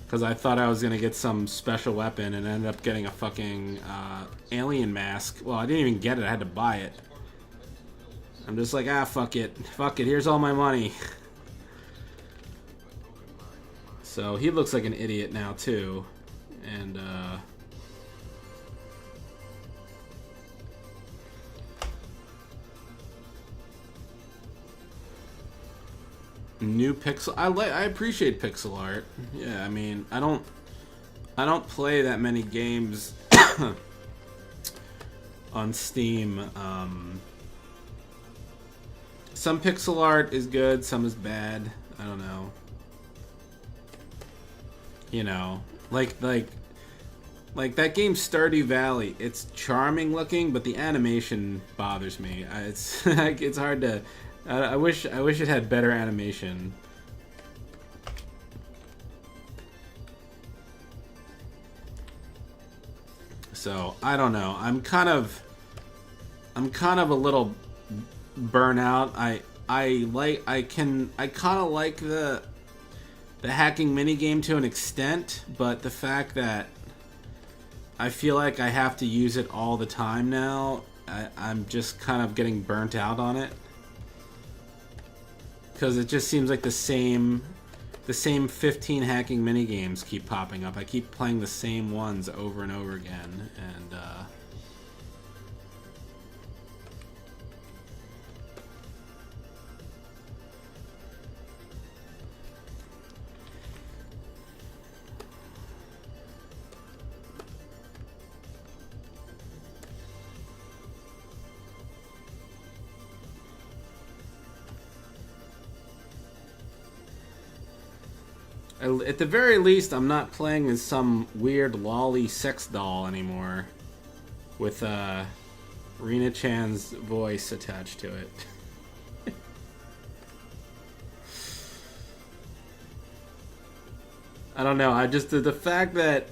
because I thought I was gonna get some special weapon, and ended up getting a fucking alien mask. Well, I didn't even get it; I had to buy it. I'm just like, fuck it, here's all my money. So he looks like an idiot now too, and new pixel. I appreciate pixel art. Yeah, I mean, I don't play that many games on Steam. Some pixel art is good, some is bad. I don't know. You know, like that game Stardew Valley. It's charming looking, but the animation bothers me. It's it's hard to. I wish it had better animation. So I don't know. I'm kind of a little burnout. I kind of like the hacking minigame to an extent, but the fact that I feel like I have to use it all the time now, I'm just kind of getting burnt out on it. Because it just seems like the same 15 hacking minigames keep popping up. I keep playing the same ones over and over again, and at the very least, I'm not playing as some weird lolly sex doll anymore with Rena Chan's voice attached to it. I don't know. I just the fact that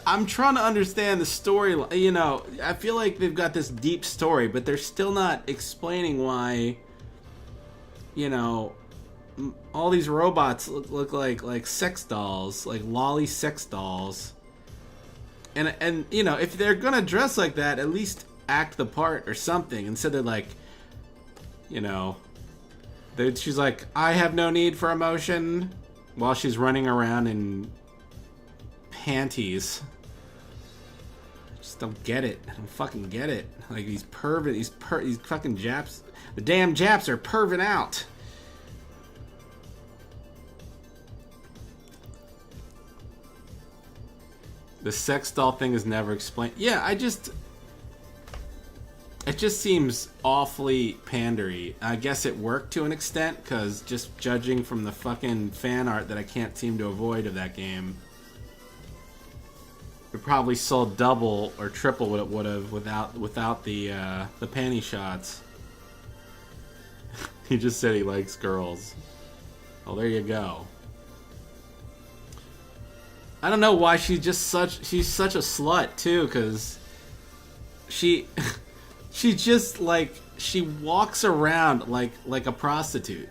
I'm trying to understand the story. You know, I feel like they've got this deep story, but they're still not explaining why. You know, all these robots look like sex dolls, like lolly sex dolls. And you know, if they're gonna dress like that, at least act the part or something, instead of like, you know, she's like, I have no need for emotion, while she's running around in panties. I just don't get it. I don't fucking get it. Like these fucking Japs. The damn Japs are perving out. The sex doll thing is never explained. Yeah, it just seems awfully pandery. I guess it worked to an extent, because just judging from the fucking fan art that I can't seem to avoid of that game, it probably sold double or triple what it would have without the panty shots. He just said he likes girls. Well, there you go. I don't know why she's such a slut too, because she just like, she walks around like a prostitute.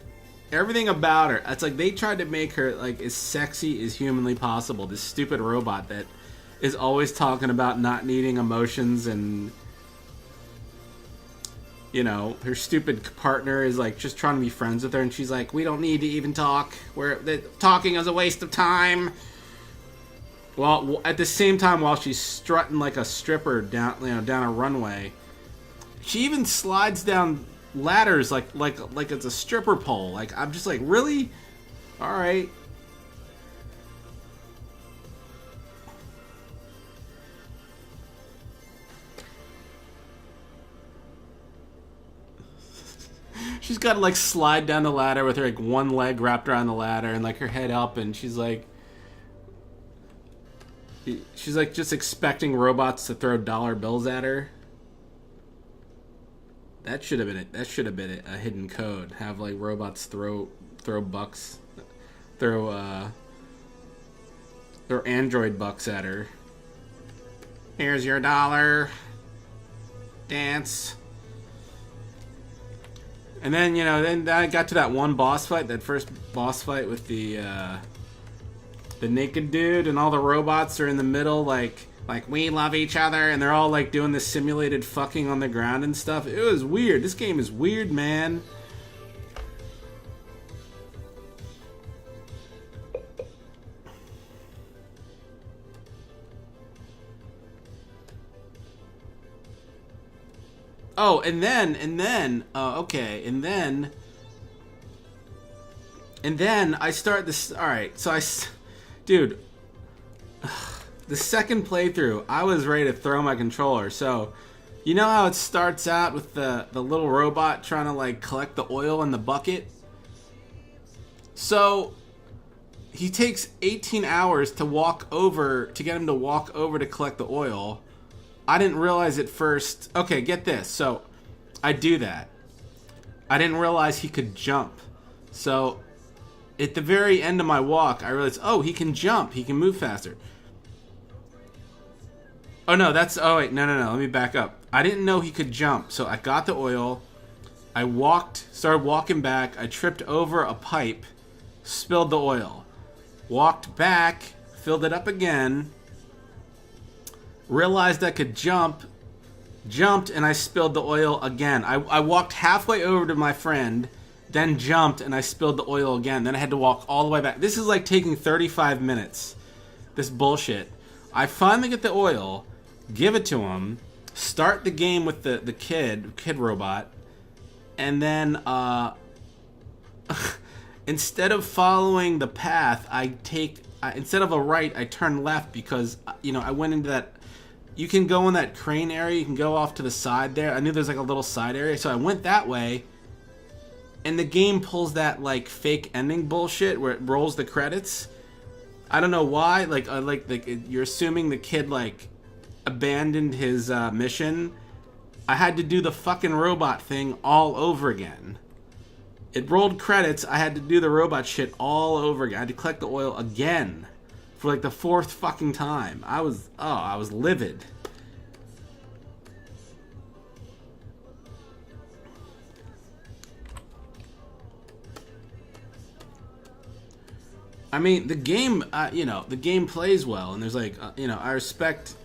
Everything about her, it's like they tried to make her like as sexy as humanly possible. This stupid robot that is always talking about not needing emotions, and you know, her stupid partner is like just trying to be friends with her, and she's like, we don't need to even talk. Talking is a waste of time. Well, at the same time, while she's strutting like a stripper down a runway, she even slides down ladders like it's a stripper pole. Like, I'm just like, really? All right. She's got to like slide down the ladder with her like one leg wrapped around the ladder and like her head up, and she's like just expecting robots to throw dollar bills at her. That should have been it. That should have been a hidden code. Have like robots throw bucks, throw android bucks at her. Here's your dollar. Dance. And then, you know, then I got to that one boss fight, that first boss fight with the naked dude, and all the robots are in the middle, like we love each other, and they're all like doing this simulated fucking on the ground and stuff. It was weird. This game is weird, man. Oh, and then I start this. All right, so dude, the second playthrough, I was ready to throw my controller. So, you know how it starts out with the little robot trying to like collect the oil in the bucket? So, he takes 18 hours to get him to walk over to collect the oil. I didn't realize at first. Okay, get this. So, I do that. I didn't realize he could jump. So, at the very end of my walk, I realized, oh, he can jump. He can move faster. Oh, no, oh, wait, no. Let me back up. I didn't know he could jump. So, I got the oil. I started walking back. I tripped over a pipe, spilled the oil. Walked back, filled it up again. Realized I could jumped, and I spilled the oil again. I walked halfway over to my friend, then jumped, and I spilled the oil again. Then I had to walk all the way back. This is like taking 35 minutes. This bullshit. I finally get the oil, give it to him, start the game with the kid robot, and then instead of following the path, instead of a right, I turn left because, you know, I went into that. You can go in that crane area. You can go off to the side there. I knew there's like a little side area, so I went that way. And the game pulls that like fake ending bullshit where it rolls the credits. I don't know why. Like you're assuming the kid like abandoned his mission. I had to do the fucking robot thing all over again. It rolled credits. I had to do the robot shit all over again. I had to collect the oil again. For like the fourth fucking time. I was livid. I mean, the game, the game plays well, and there's like, I respect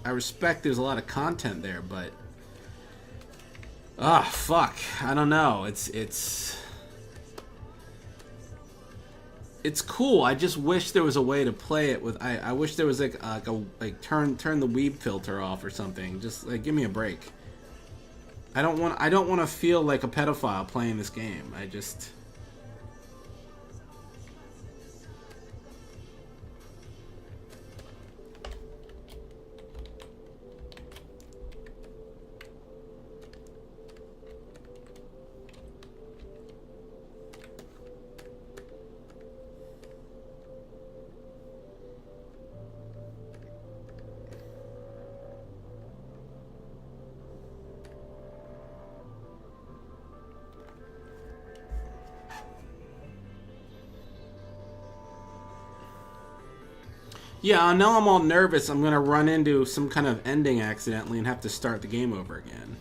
there's a lot of content there, but, fuck, I don't know, it's cool. I just wish there was a way to play it with. I wish there was like turn the weeb filter off or something. Just like give me a break. I don't want to feel like a pedophile playing this game. Yeah, now I'm all nervous. I'm gonna run into some kind of ending accidentally and have to start the game over again.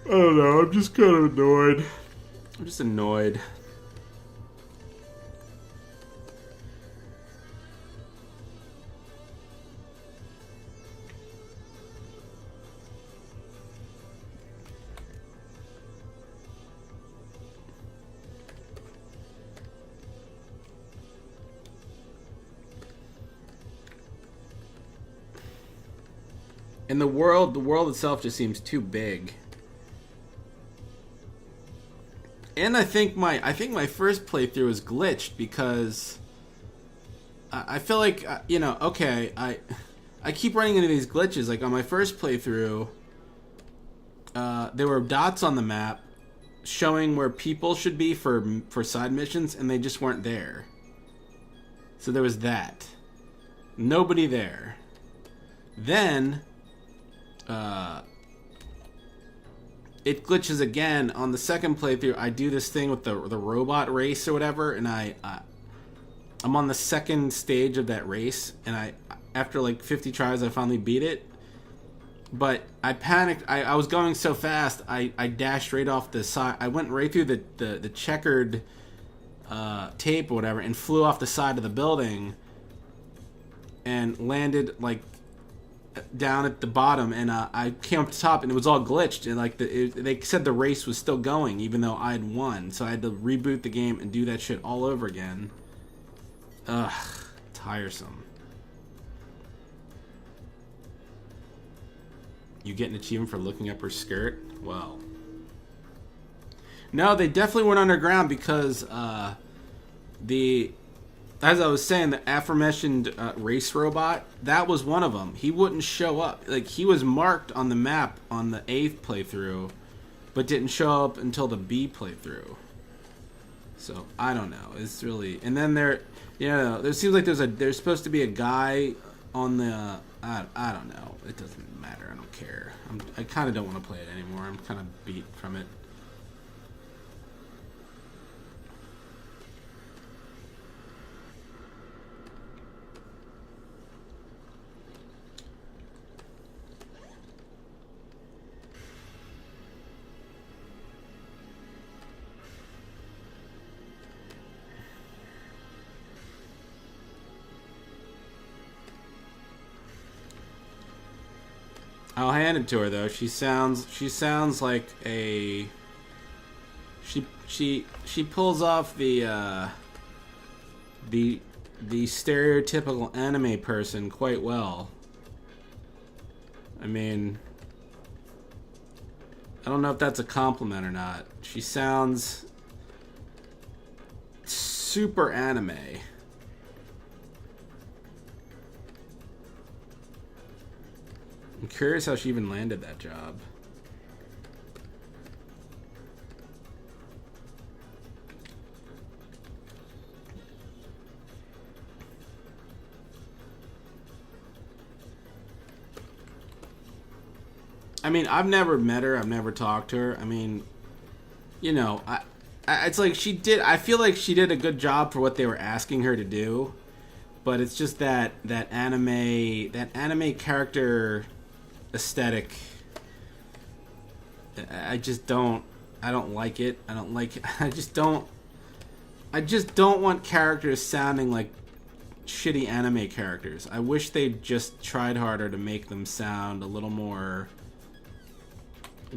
I don't know. I'm just kind of annoyed. I'm just annoyed. And the world itself just seems too big. And I think my first playthrough was glitched because I feel like you know, okay, I keep running into these glitches. Like on my first playthrough, there were dots on the map showing where people should be for side missions, and they just weren't there. So there was that. Nobody there. Then it glitches again on the second playthrough. I do this thing with the robot race or whatever, and I'm on the second stage of that race, and after like 50 tries I finally beat it. But I panicked. I was going so fast, I dashed right off the side. I went right through the checkered tape or whatever and flew off the side of the building and landed like down at the bottom, and I came up to the top and it was all glitched, and like they said the race was still going even though I had won, so I had to reboot the game and do that shit all over again. Ugh, tiresome. You get an achievement for looking up her skirt? Well, no, they definitely went underground because as I was saying, the aforementioned race robot, that was one of them. He wouldn't show up. Like, he was marked on the map on the 8th playthrough, but didn't show up until the B playthrough. So, I don't know. It's really... And then there seems like there's supposed to be a guy on the... I don't know. It doesn't matter. I don't care. I kind of don't want to play it anymore. I'm kind of beat from it. I'll hand it to her though. She sounds like a she pulls off the stereotypical anime person quite well. I mean, I don't know if that's a compliment or not. She sounds super anime. I'm curious how she even landed that job. I mean, I've never met her. I've never talked to her. I mean, you know, it's like I feel like she did a good job for what they were asking her to do, but it's just that anime character aesthetic. I don't like it. I just don't want characters sounding like shitty anime characters. I wish they just tried harder to make them sound a little more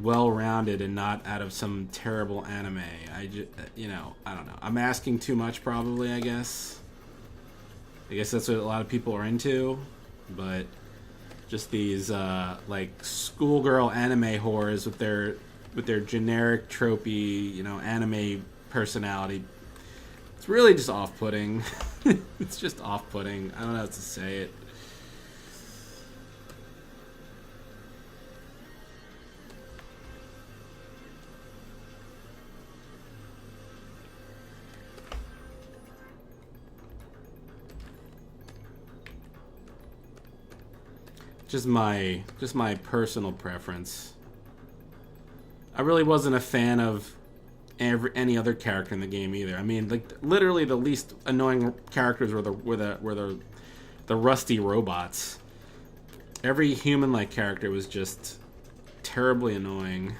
well-rounded and not out of some terrible anime. I don't know. I'm asking too much probably, I guess that's what a lot of people are into, but just these like schoolgirl anime whores with their generic tropey, anime personality. It's really just off-putting. It's just off-putting. I don't know how to say it. Just my personal preference. I really wasn't a fan of any other character in the game either. I mean, like literally the least annoying characters were the rusty robots. Every human-like character was just terribly annoying.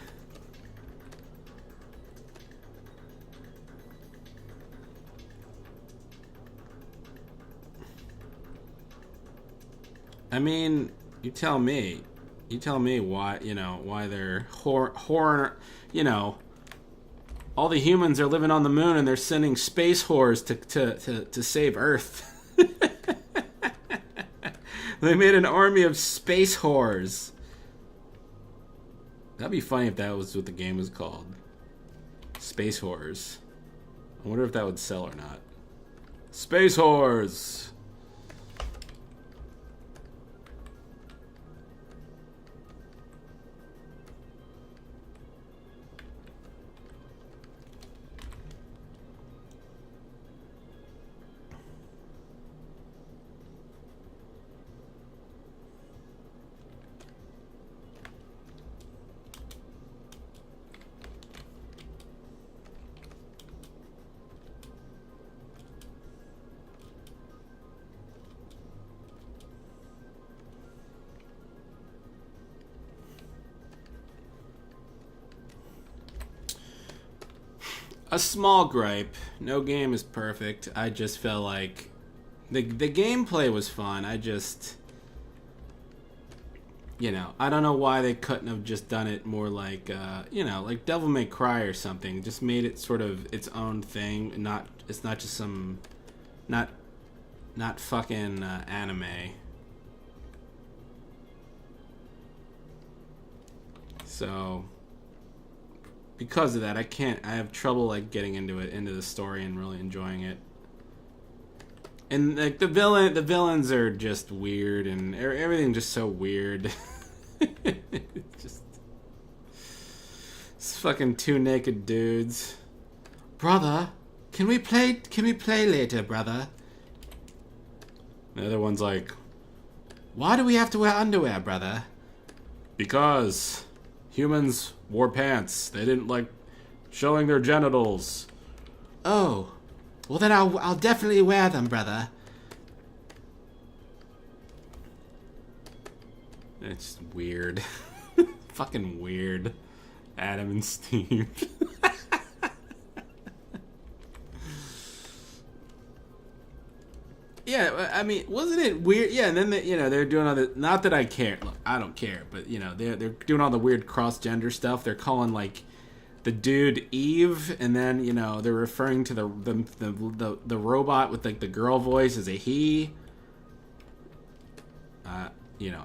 I mean, you tell me. You tell me why, why they're all the humans are living on the moon and they're sending space whores to save Earth. They made an army of space whores. That'd be funny if that was what the game was called. Space whores. I wonder if that would sell or not. Space whores. A small gripe. No game is perfect. I just felt like the gameplay was fun. I just, I don't know why they couldn't have just done it more like, like Devil May Cry or something. Just made it sort of its own thing. It's not just some, not fucking anime. So, because of that, I have trouble like getting into the story and really enjoying it. And like the villains are just weird and everything just so weird. It's fucking two naked dudes. Brother, can we play later, brother? The other one's like, why do we have to wear underwear, brother? Because humans wore pants. They didn't like showing their genitals. Oh, well then I'll definitely wear them, brother. It's weird. Fucking weird. Adam and Steve. Yeah, I mean, wasn't it weird? Yeah, and then they're doing all the. Not that I care. Look, I don't care, but they're doing all the weird cross-gender stuff. They're calling like the dude Eve, and then they're referring to the robot with like the girl voice as a he. I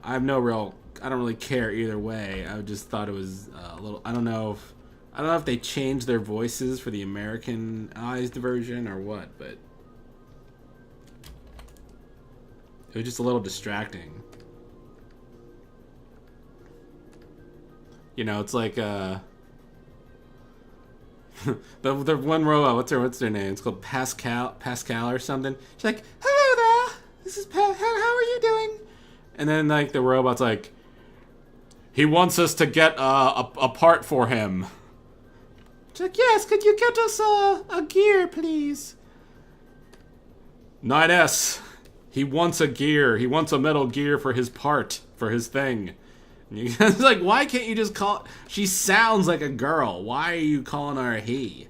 have no real. I don't really care either way. I just thought it was a little. I don't know if they changed their voices for the Americanized version or what, but. It was just a little distracting. It's like the one robot. What's their name? It's called Pascal or something. She's like, "Hello there. This is how are you doing?" And then like the robot's like, "He wants us to get a part for him." She's like, "Yes, could you get us a gear, please?" 9S. He wants a gear. He wants a metal gear for his part, for his thing. It's like, why can't you just call... She sounds like a girl. Why are you calling her a he?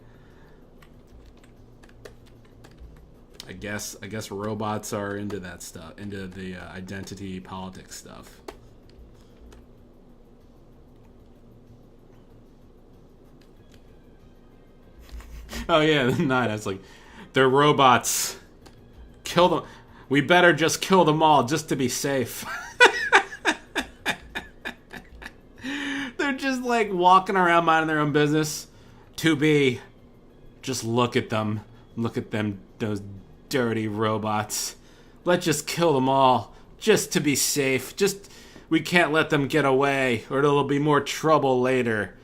I guess robots are into that stuff, into the identity politics stuff. Oh yeah, not. It's like, they're robots. Kill them. We better just kill them all just to be safe. They're just like walking around minding their own business. To be. Just look at them. Look at them, those dirty robots. Let's just kill them all just to be safe. We can't let them get away or there'll be more trouble later.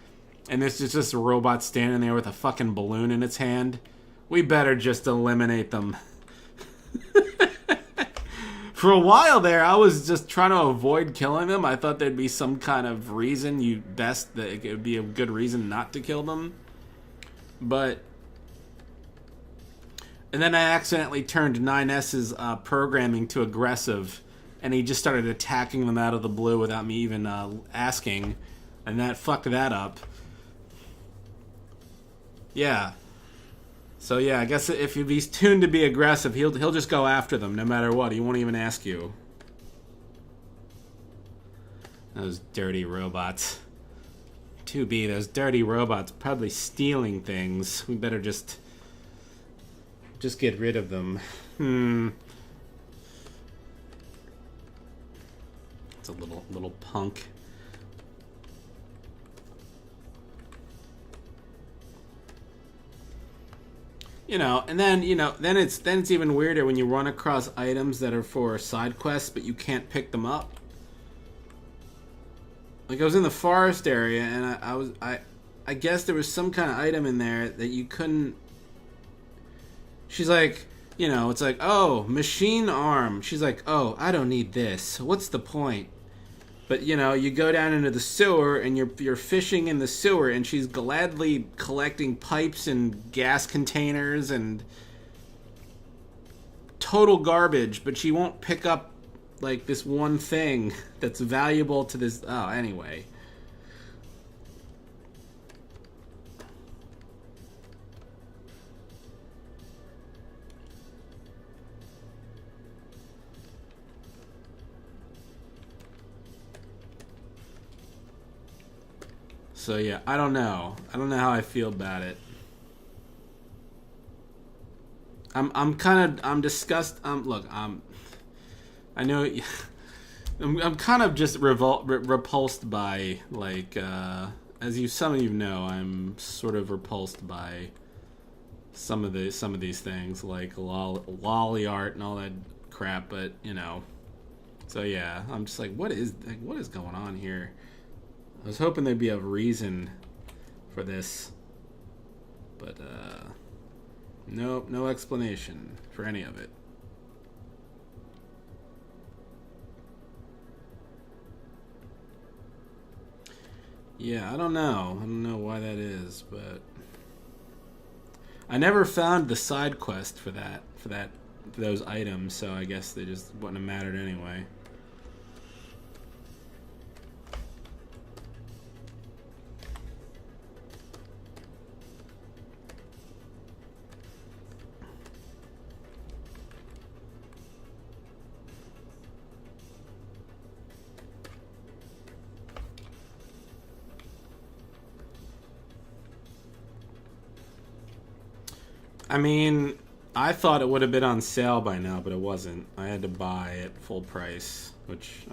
And this is just a robot standing there with a fucking balloon in its hand. We better just eliminate them. For a while there, I was just trying to avoid killing them. I thought there'd be some kind of reason that it would be a good reason not to kill them. But and then I accidentally turned 9S's programming to aggressive, and he just started attacking them out of the blue without me even asking, and that fucked that up. Yeah. So yeah, I guess if he's tuned to be aggressive, he'll just go after them no matter what. He won't even ask you. Those dirty robots. 2B, those dirty robots probably stealing things. We better just get rid of them. It's a little punk. You know, and then then it's even weirder when you run across items that are for side quests, but you can't pick them up. Like I was in the forest area, and I guess there was some kind of item in there that you couldn't. She's like, it's like, oh, machine arm. She's like, oh, I don't need this. What's the point? But you go down into the sewer and you're fishing in the sewer, and she's gladly collecting pipes and gas containers and total garbage, but she won't pick up like this one thing that's valuable to this. Oh, anyway. So yeah, I don't know how I feel about it. I'm disgusted. Look, I know. I'm kind of just repulsed by, like, some of you know, I'm sort of repulsed by some of these things, like lolly art and all that crap. But so yeah, I'm just like, what is going on here? I was hoping there'd be a reason for this, but nope, no explanation for any of it. Yeah, I don't know why that is, but I never found the side quest for those items, so I guess they just wouldn't have mattered anyway. I mean, I thought it would have been on sale by now, but it wasn't. I had to buy at full price, which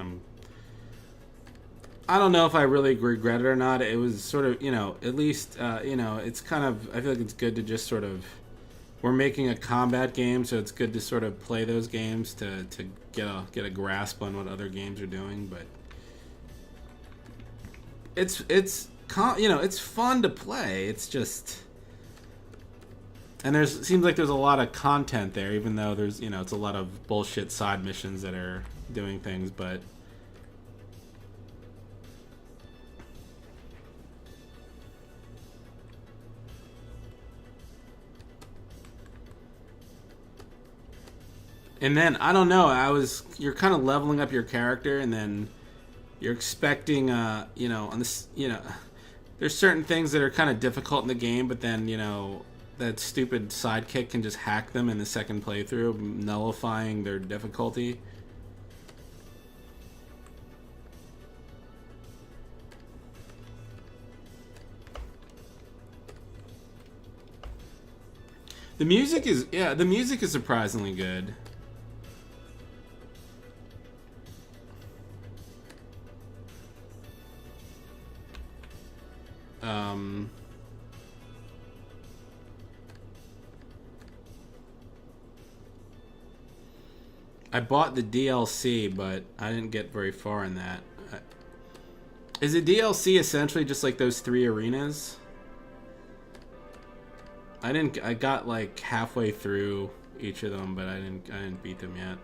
I don't know if I really regret it or not. It was sort of, at least, it's kind of, I feel like it's good to just sort of, we're making a combat game, so it's good to sort of play those games to get a grasp on what other games are doing, but it's fun to play. It's just, and seems like there's a lot of content there, even though there's, it's a lot of bullshit side missions that are doing things, but and then I don't know, you're kind of leveling up your character, and then you're expecting on this, there's certain things that are kind of difficult in the game, but then that stupid sidekick can just hack them in the second playthrough, nullifying their difficulty. The music is surprisingly good. I bought the DLC, but I didn't get very far in that. Is the DLC essentially just like those 3 arenas? I got like halfway through each of them, but I didn't beat them yet.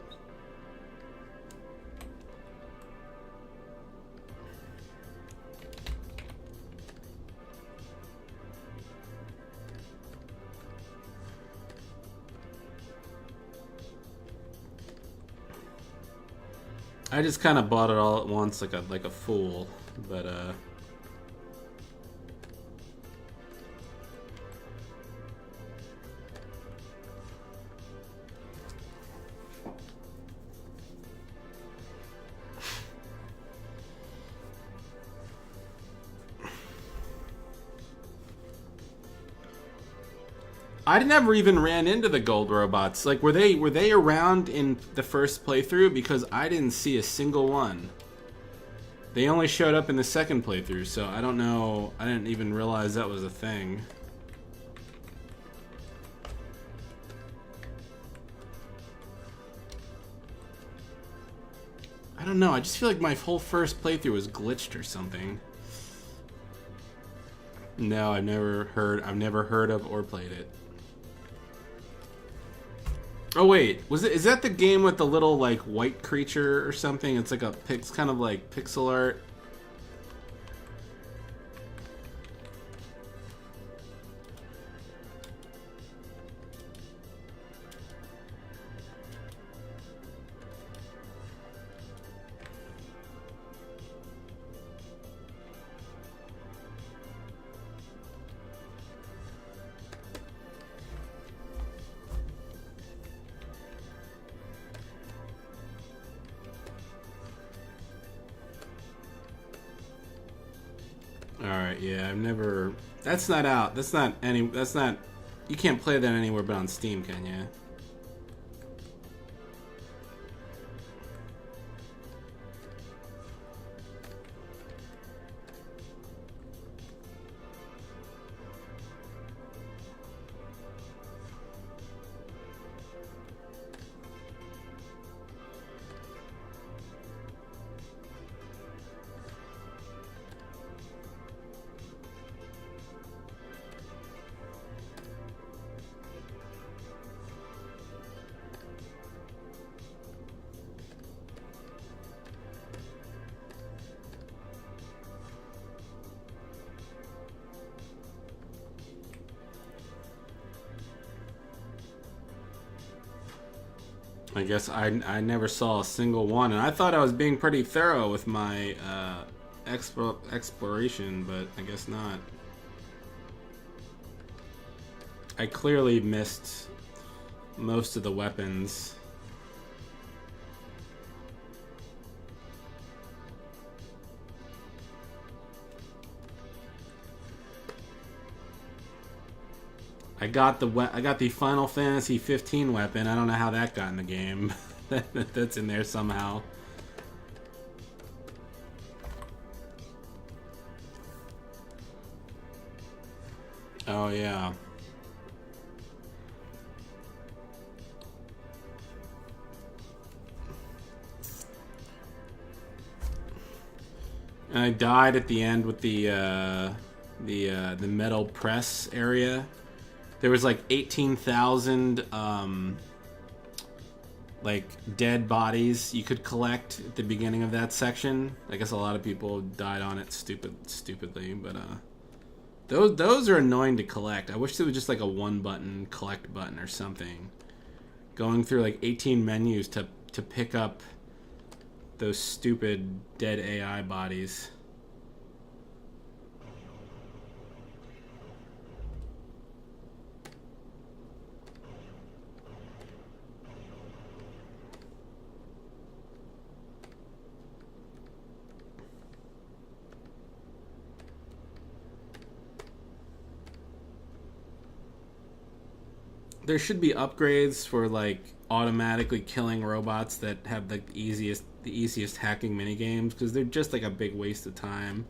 I just kind of bought it all at once, like a fool, but I never even ran into the gold robots. Like, were they around in the first playthrough? Because I didn't see a single one. They only showed up in the second playthrough, so I don't know. I didn't even realize that was a thing. I don't know. I just feel like my whole first playthrough was glitched or something. No, I've never heard of or played it. Oh wait, is that the game with the little like white creature or something? It's like it's kind of like pixel art. Alright, yeah, I've never... That's not out. That's not... You can't play that anywhere but on Steam, can you? I guess I never saw a single one, and I thought I was being pretty thorough with my exploration, but I guess not. I clearly missed most of the weapons. I got the Final Fantasy 15 weapon. I don't know how that got in the game. That's in there somehow. Oh yeah. And I died at the end with the metal press area. There was like 18,000 like dead bodies you could collect at the beginning of that section. I guess a lot of people died on it stupidly, but those are annoying to collect. I wish there was just like a one button collect button or something. Going through like 18 menus to pick up those stupid dead AI bodies. There should be upgrades for like automatically killing robots that have like the easiest hacking mini games, because they're just like a big waste of time.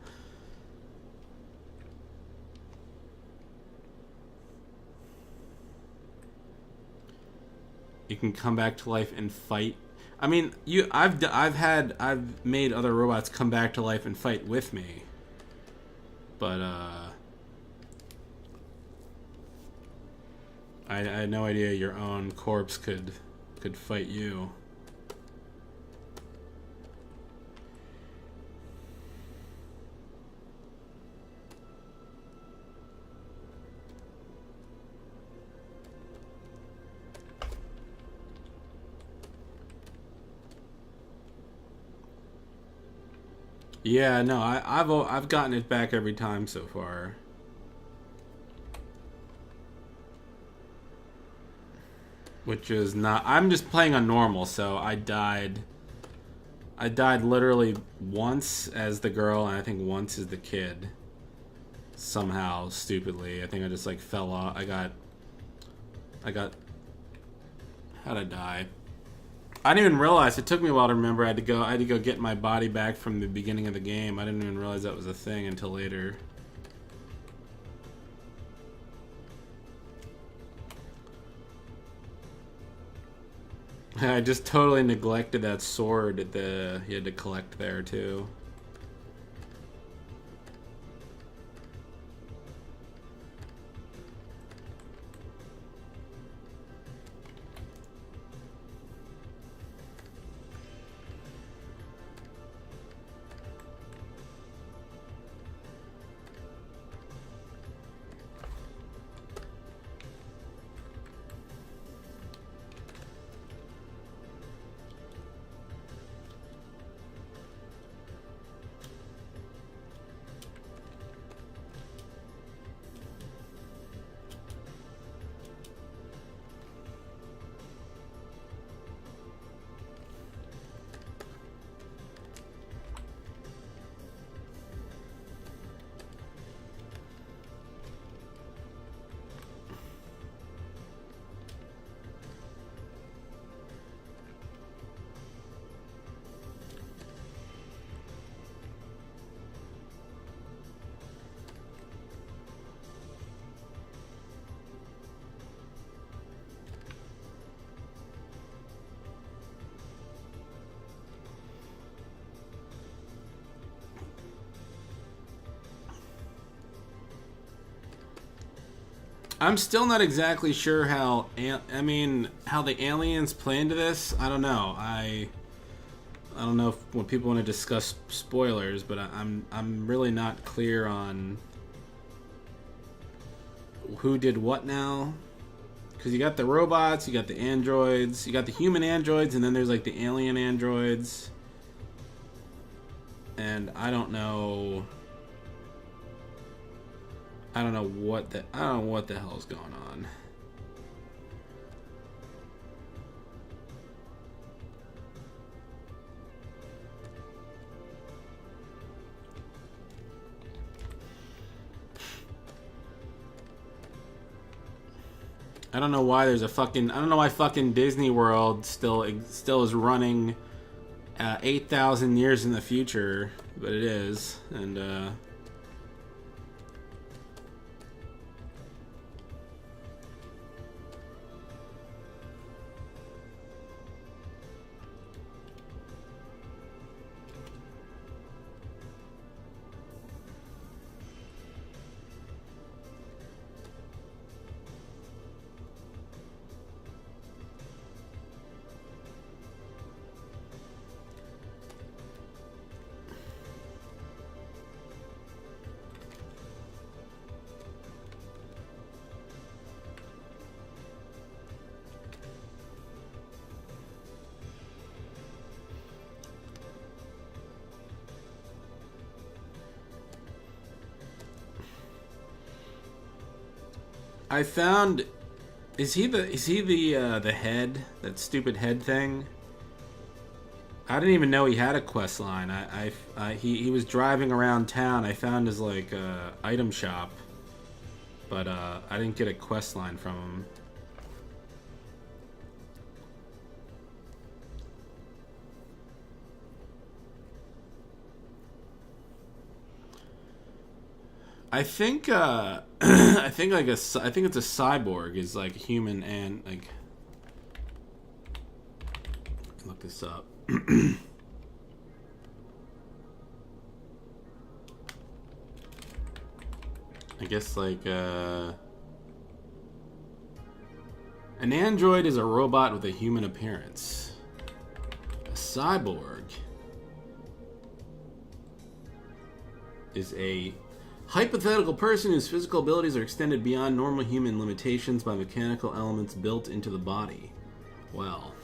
You can come back to life and fight. I mean, I've made other robots come back to life and fight with me, but I had no idea your own corpse could fight you. Yeah, no, I've gotten it back every time so far. Which is not. I'm just playing on normal, so I died. I died literally once as the girl, and I think once as the kid. Somehow, stupidly, I think I just like fell off. I got. How'd I die? I didn't even realize. It took me a while to remember. I had to go get my body back from the beginning of the game. I didn't even realize that was a thing until later. I just totally neglected that sword that you had to collect there too. I'm still not exactly sure how. How the aliens play into this. I don't know. I don't know when people want to discuss spoilers, but I'm really not clear on who did what now. Because you got the robots, you got the androids, you got the human androids, and then there's like the alien androids. And I don't know. I don't know what the hell is going on. I don't know why there's a fucking. I don't know why fucking Disney World still is running 8,000 years in the future, but it is, and I found. Is he the head? That stupid head thing? I didn't even know he had a quest line. He was driving around town. I found his like item shop, but I didn't get a quest line from him. I think I think it's a cyborg is like human and like. Look this up. I guess like an android is a robot with a human appearance. A cyborg is a hypothetical person whose physical abilities are extended beyond normal human limitations by mechanical elements built into the body. Well.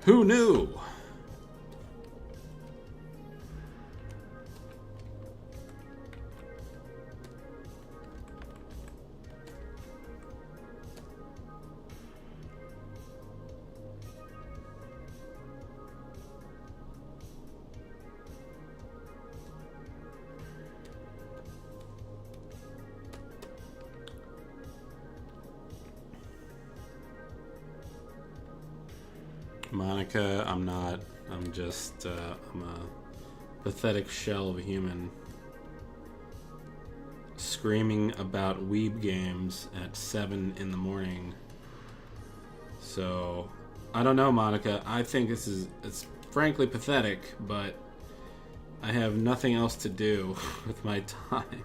Who knew? Monica, I'm not. I'm just, I'm a pathetic shell of a human. Screaming about weeb games at 7 in the morning. So, I don't know, Monica. I think it's frankly pathetic, but I have nothing else to do with my time.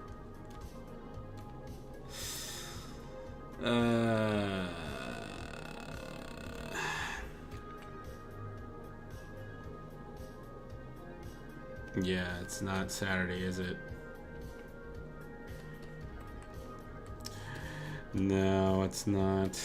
Yeah, it's not Saturday, is it? No, it's not.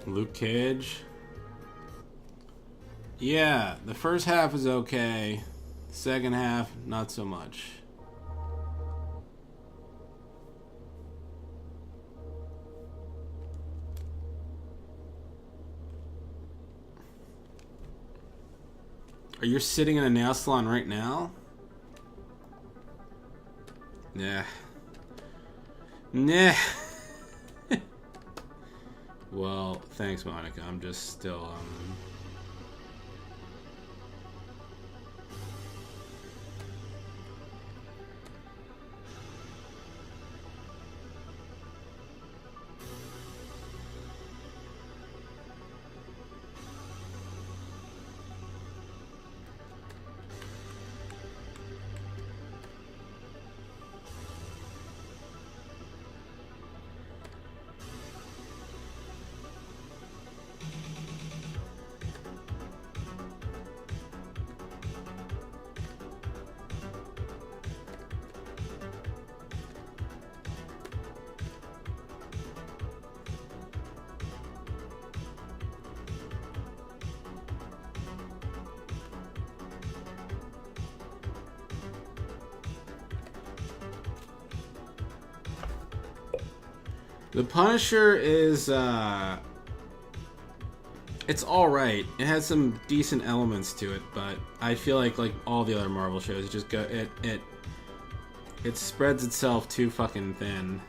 Luke Cage. Yeah, the first half is okay. Second half, not so much. Are you sitting in a nail salon right now? Nah. Nah. Well, thanks, Monica. I'm just still The Punisher is, it's alright. It has some decent elements to it, but I feel like all the other Marvel shows, just go, it spreads itself too fucking thin.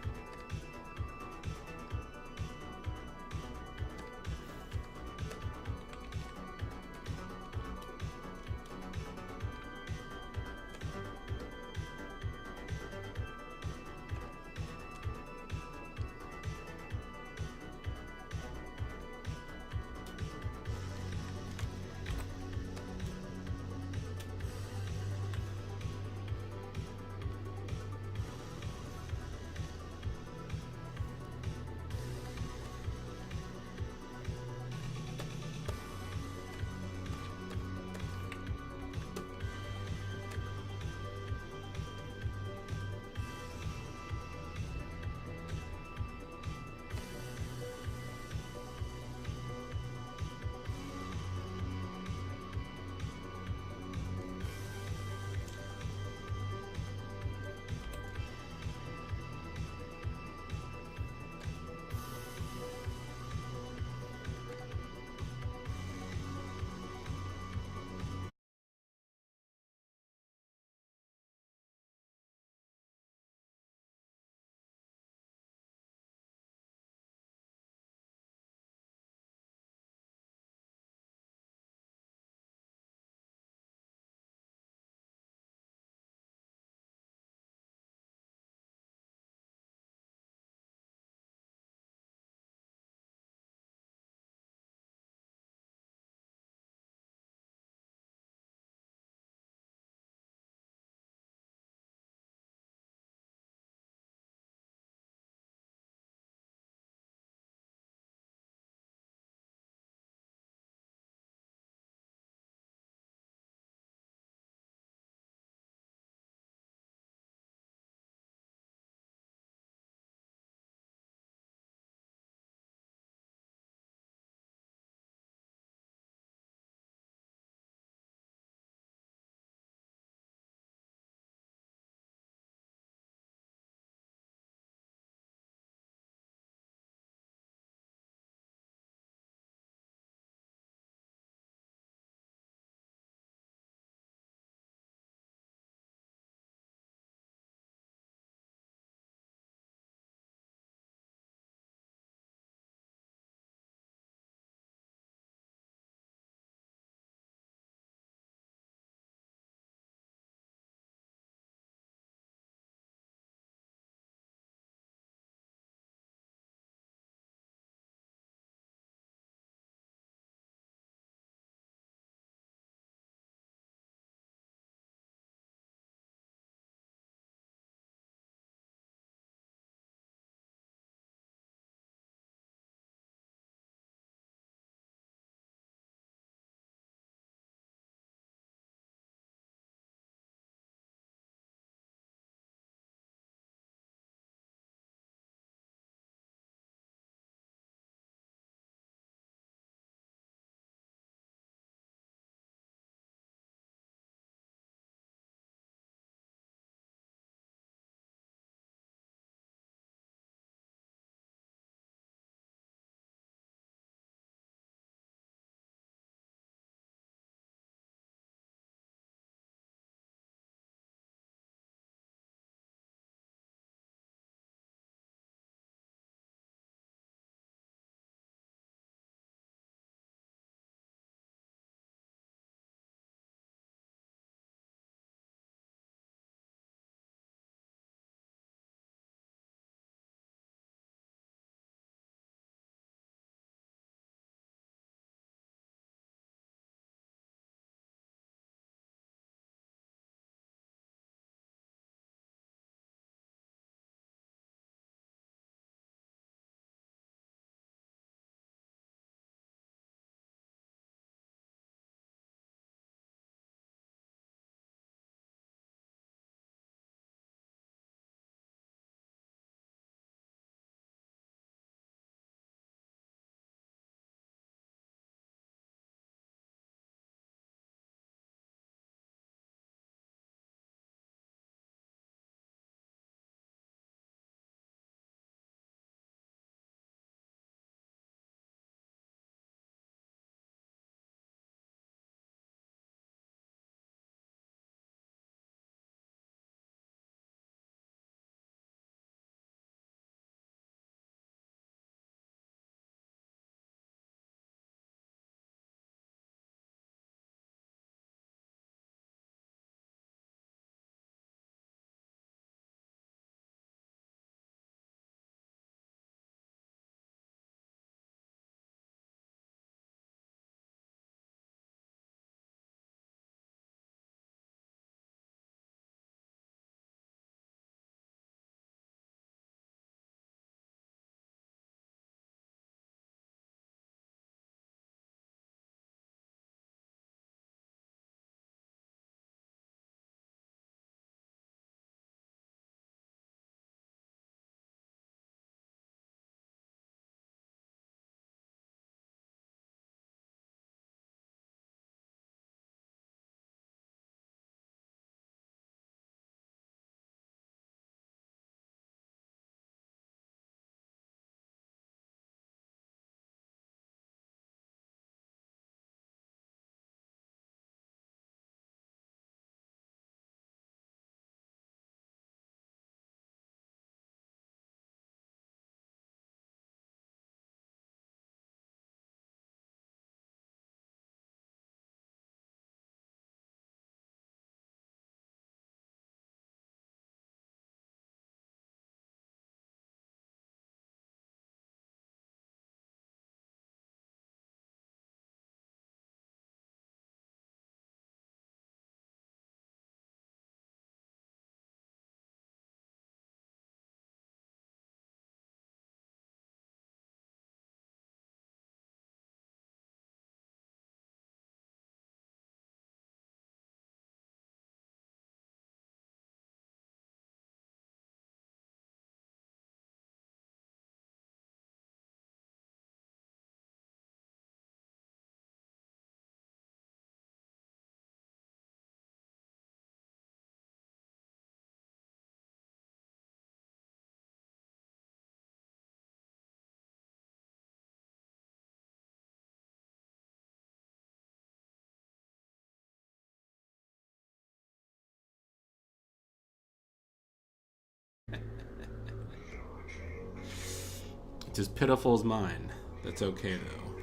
It's as pitiful as mine. That's okay, though.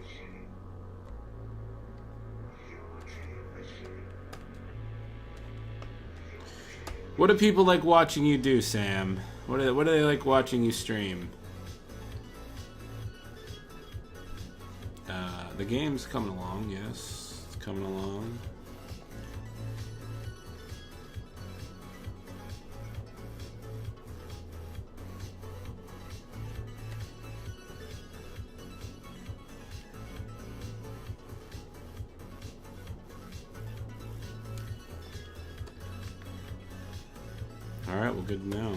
What do people like watching you do, Sam? What do they like watching you stream? The game's coming along, yes. It's coming along. Alright, well, good to know.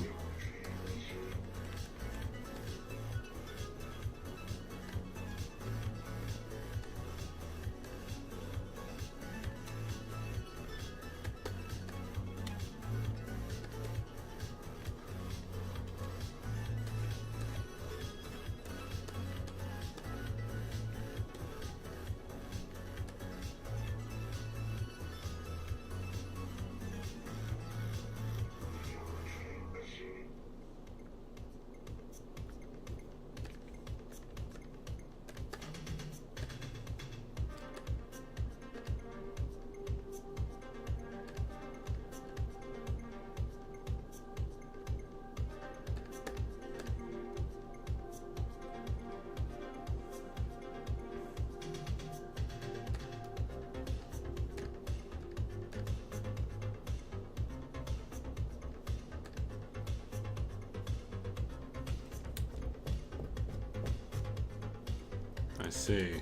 I see.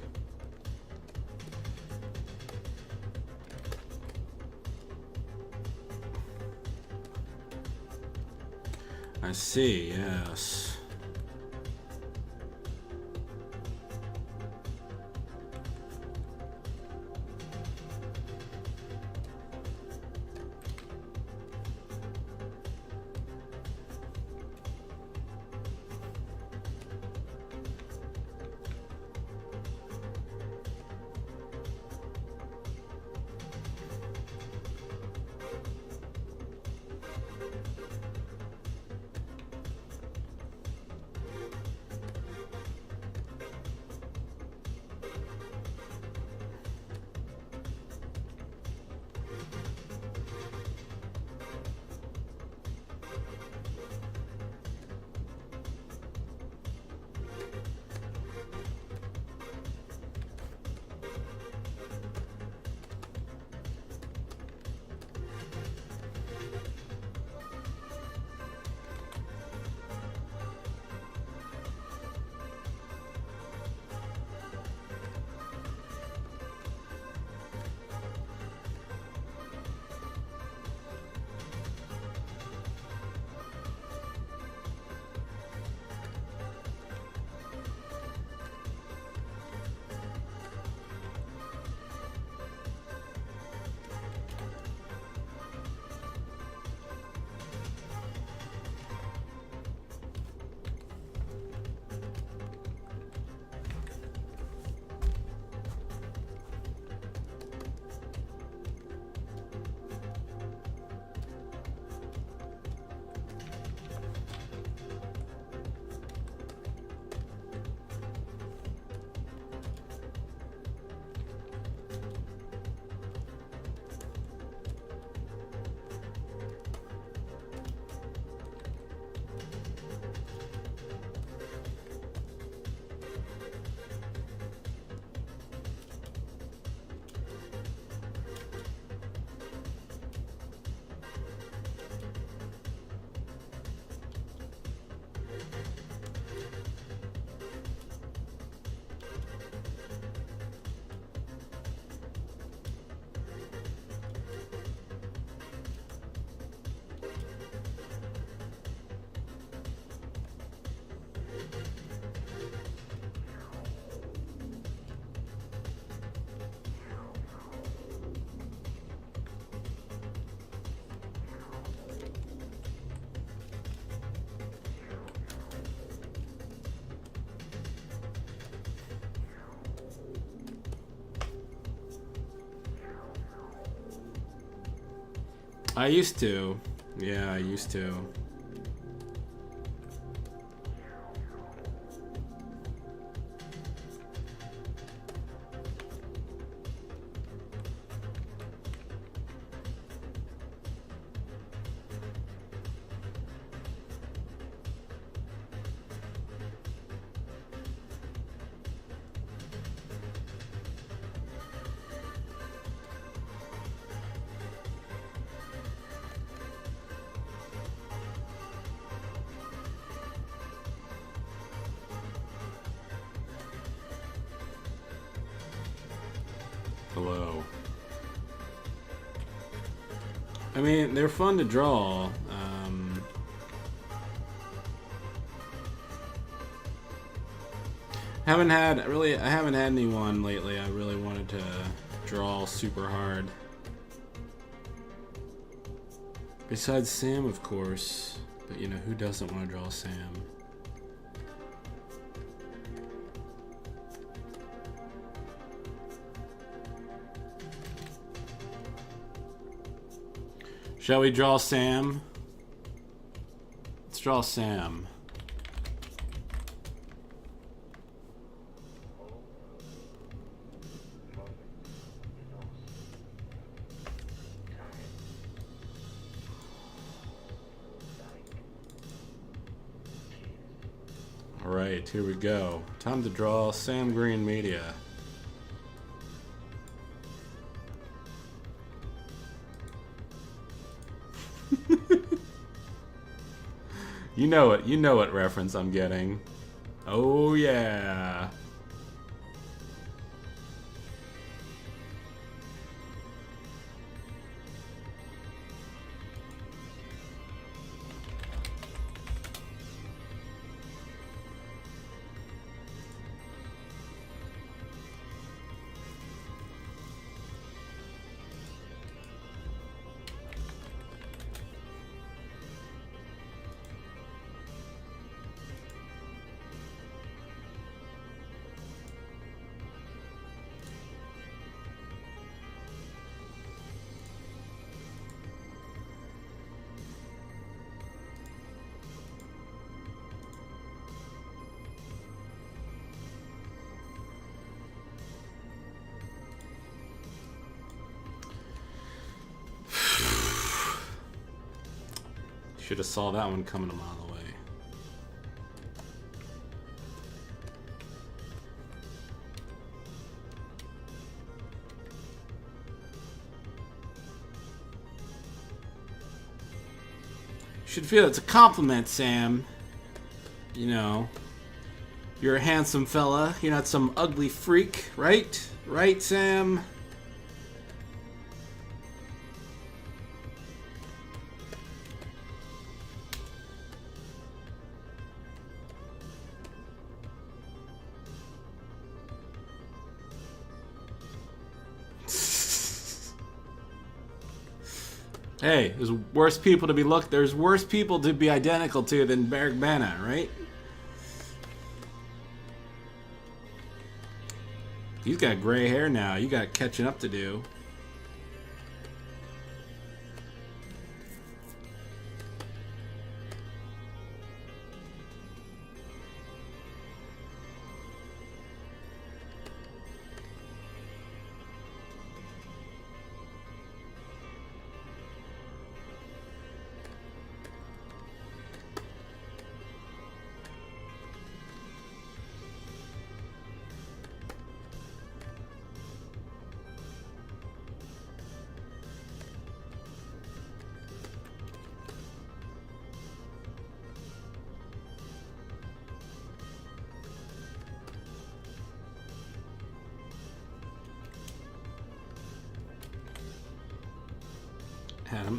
I see, yes. I used to. Yeah, I used to. Hello. I mean, they're fun to draw. I haven't had anyone lately I really wanted to draw super hard. Besides Sam, of course. But you know, who doesn't want to draw Sam? Shall we draw Sam? Let's draw Sam. Alright, here we go. Time to draw Sam Green Media. You know what reference I'm getting. Oh yeah. Should have saw that one coming a mile away. You should feel it's a compliment, Sam. You know, you're a handsome fella. You're not some ugly freak, right? Right, Sam? Hey, there's worse people to be there's worse people to be identical to than Beric Bana, right? He's got gray hair now. You got catching up to do.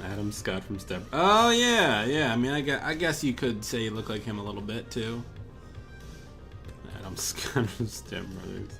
Adam Scott from Step. Oh yeah, yeah. I mean, I guess you could say you look like him a little bit too. Adam Scott from Step Brothers.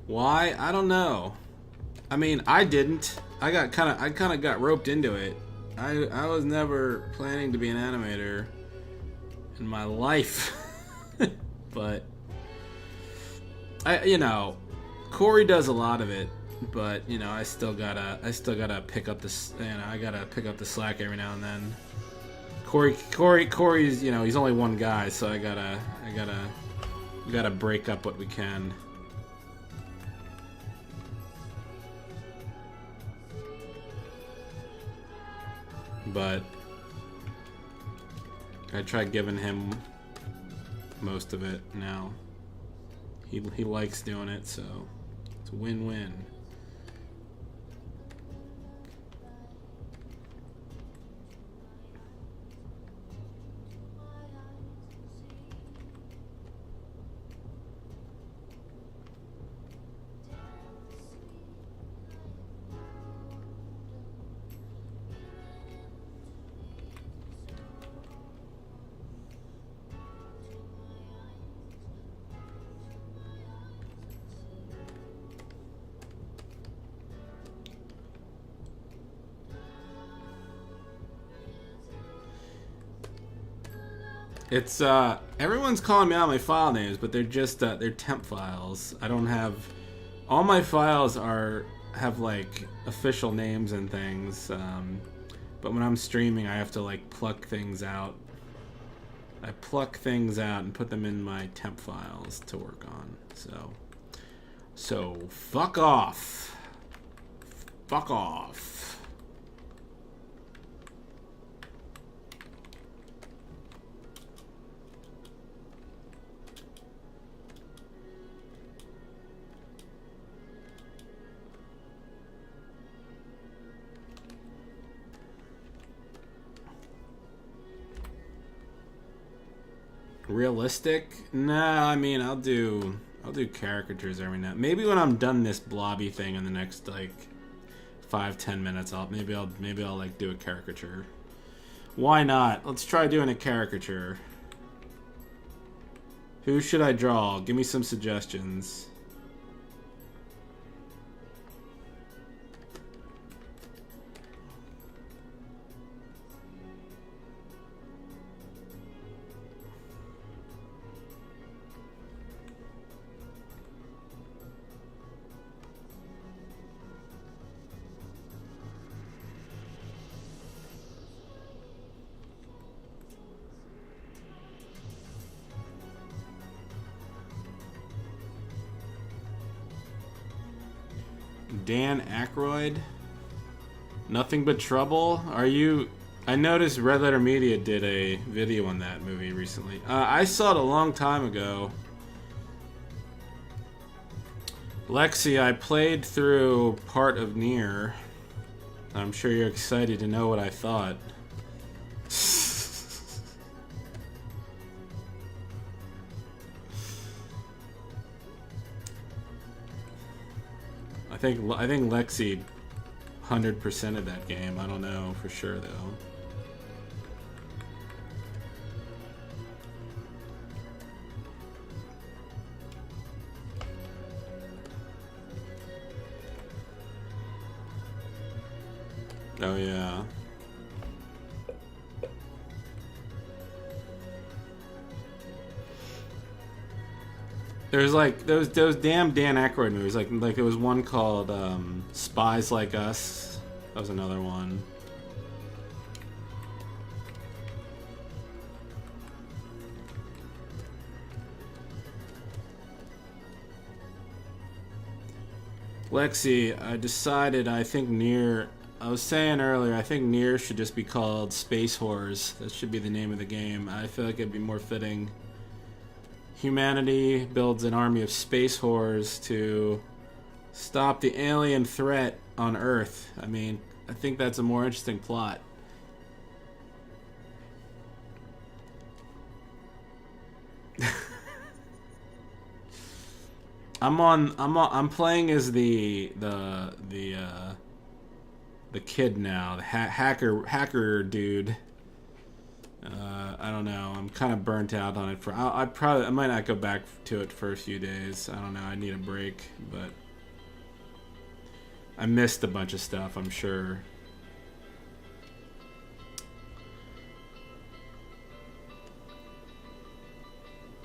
Why? I don't know. I mean, I didn't. I kind of got roped into it. I was never planning to be an animator in my life. But Corey does a lot of it, but I still gotta pick up this. I gotta pick up the slack every now and then. Corey's he's only one guy, so we gotta break up what we can. But I tried giving him most of it now. He likes doing it, so it's a win-win. It's everyone's calling me out my file names, but they're just they're temp files. I don't have all my files have like official names and things. But when I'm streaming, I have to like pluck things out. I pluck things out and put them in my temp files to work on. So fuck off. Fuck off. Realistic? Nah, I mean I'll do caricatures every now. Maybe when I'm done this blobby thing in the next like 5-10 minutes, maybe I'll like do a caricature. Why not? Let's try doing a caricature. Who should I draw? Give me some suggestions. Dan Aykroyd? Nothing But Trouble? Are you... I noticed Red Letter Media did a video on that movie recently. I saw it a long time ago. Lexi, I played through part of Nier. I'm sure you're excited to know what I thought. I think Lexi 100% of that game. I don't know for sure though. Oh yeah. There's like those damn Dan Aykroyd movies. Like there was one called Spies Like Us. That was another one. Lexi, I decided I think Nier. I was saying earlier, I think Nier should just be called Space Horrors. That should be the name of the game. I feel like it'd be more fitting. Humanity builds an army of space horrors to stop the alien threat on Earth. I mean, I think that's a more interesting plot. I'm playing as the kid now, the hacker dude. I don't know. I'm kind of burnt out on it. I might not go back to it for a few days. I don't know. I need a break, but I missed a bunch of stuff, I'm sure.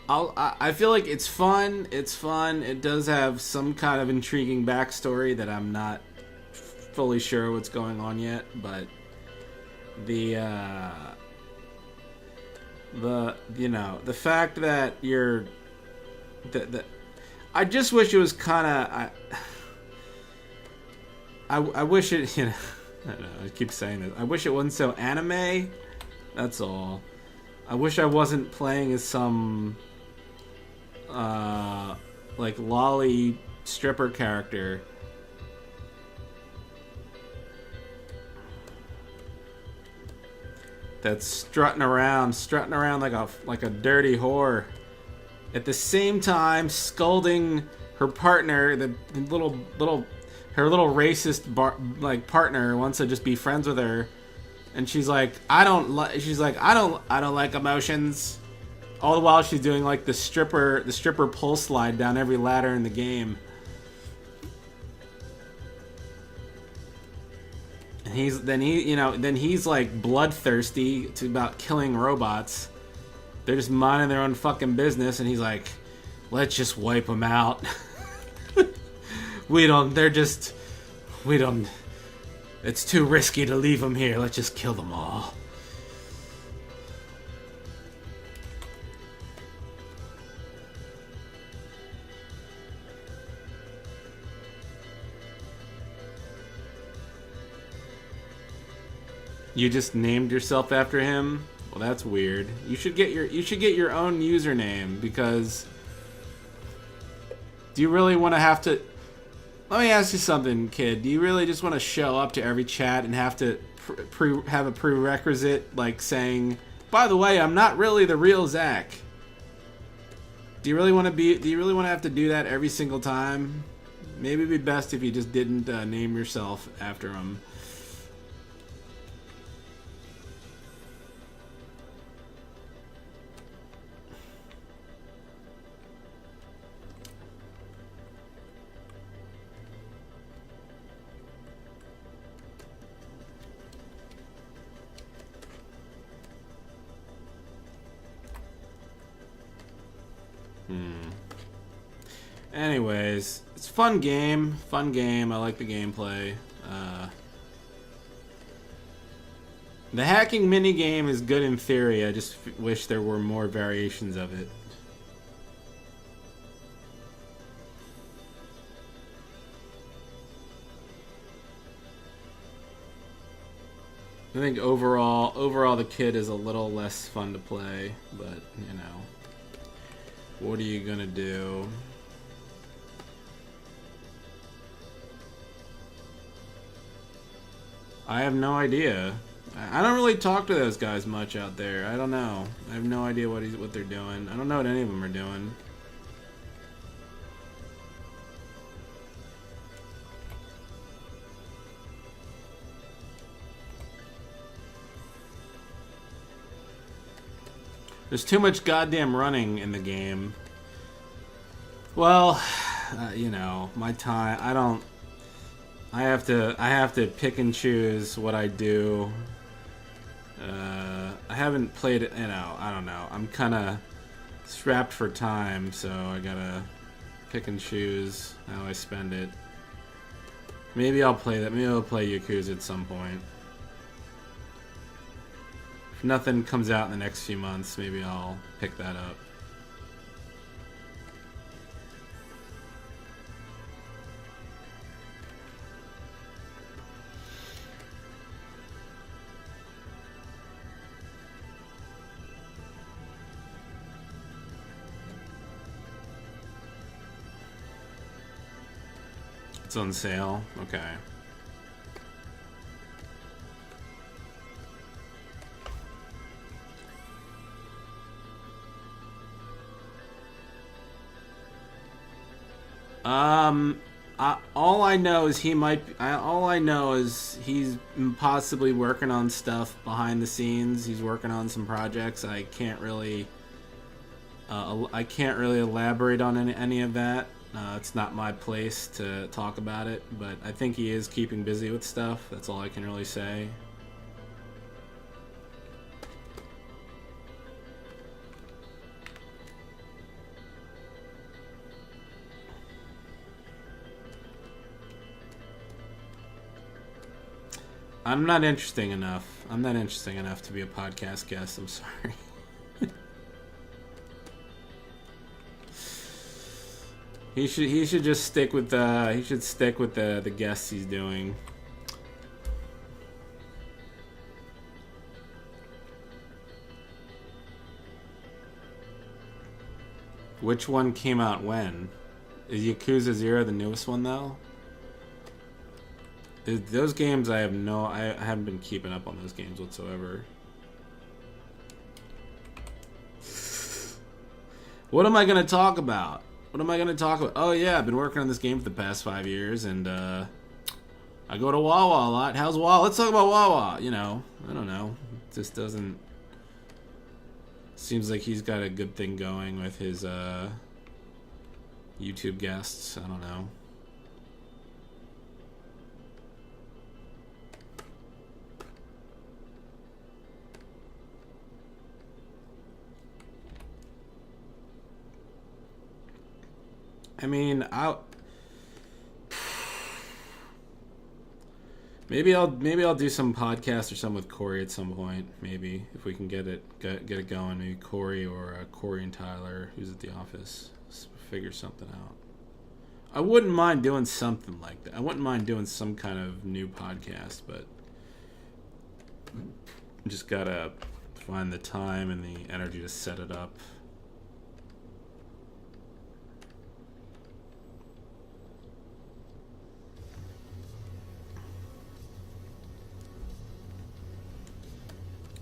I feel like it's fun. It's fun. It does have some kind of intriguing backstory that I'm not fully sure what's going on yet, but the the fact that you're that I just wish it was kind of I wish it I don't know, I keep saying this. I wish it wasn't so anime. That's all. I wish I wasn't playing as some like lolly stripper character. That's strutting around like a dirty whore. At the same time, scolding her partner, the her little racist partner wants to just be friends with her, and she's like, I don't like emotions. All the while she's doing like the stripper pole slide down every ladder in the game. And he's like bloodthirsty about killing robots. They're just minding their own fucking business, and he's like, let's just wipe them out. It's too risky to leave them here. Let's just kill them all. You just named yourself after him? Well, that's weird. You should get your own username, because do you really want to have to? Let me ask you something, kid. Do you really just want to show up to every chat and have to have a prerequisite like saying, "By the way, I'm not really the real Zach"? Do you really want to have to do that every single time? Maybe it'd be best if you just didn't name yourself after him. Anyways, it's a fun game. Fun game. I like the gameplay. The hacking minigame is good in theory. I just wish there were more variations of it. I think overall the kid is a little less fun to play, but you know, what are you gonna do? I have no idea. I don't really talk to those guys much out there. I don't know. I have no idea what they're doing. I don't know what any of them are doing. There's too much goddamn running in the game. Well, you know, my time. I have to pick and choose what I do. I haven't played it, you know, I don't know. I'm kind of strapped for time, so I gotta pick and choose how I spend it. Maybe I'll play that. Maybe I'll play Yakuza at some point. If nothing comes out in the next few months, maybe I'll pick that up. It's on sale? Okay. All I know is he might. All I know is he's possibly working on stuff behind the scenes. He's working on some projects. I can't really elaborate on any of that. It's not my place to talk about it, but I think he is keeping busy with stuff. That's all I can really say. I'm not interesting enough. I'm not interesting enough to be a podcast guest. I'm sorry. He should just stick with the guests he's doing. Which one came out when? Is Yakuza 0 the newest one though? Those games I haven't been keeping up on those games whatsoever. What am I gonna talk about? Oh yeah, I've been working on this game for the past 5 years, and I go to Wawa a lot. How's Wawa? Let's talk about Wawa. You know, I don't know. It just doesn't. Seems like he's got a good thing going with his YouTube guests. I don't know. I mean, maybe I'll do some podcast or something with Corey at some point. Maybe if we can get it going. Maybe Corey or Corey and Tyler, who's at the office, figure something out. I wouldn't mind doing something like that. I wouldn't mind doing some kind of new podcast, but just gotta find the time and the energy to set it up.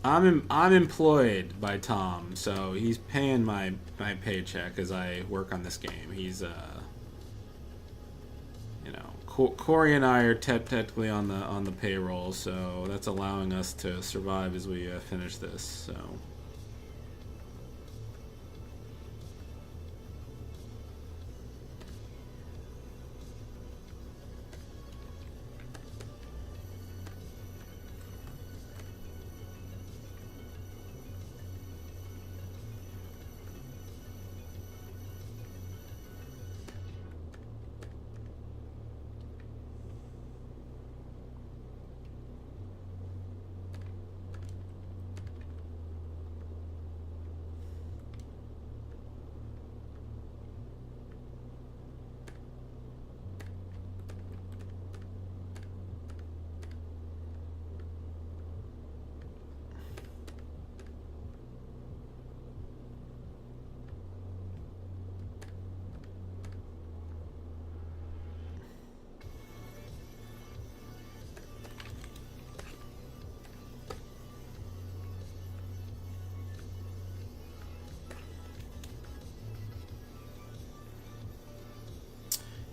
I'm employed by Tom, so he's paying my paycheck as I work on this game. He's Corey and I are technically on the payroll, so that's allowing us to survive as we finish this. So.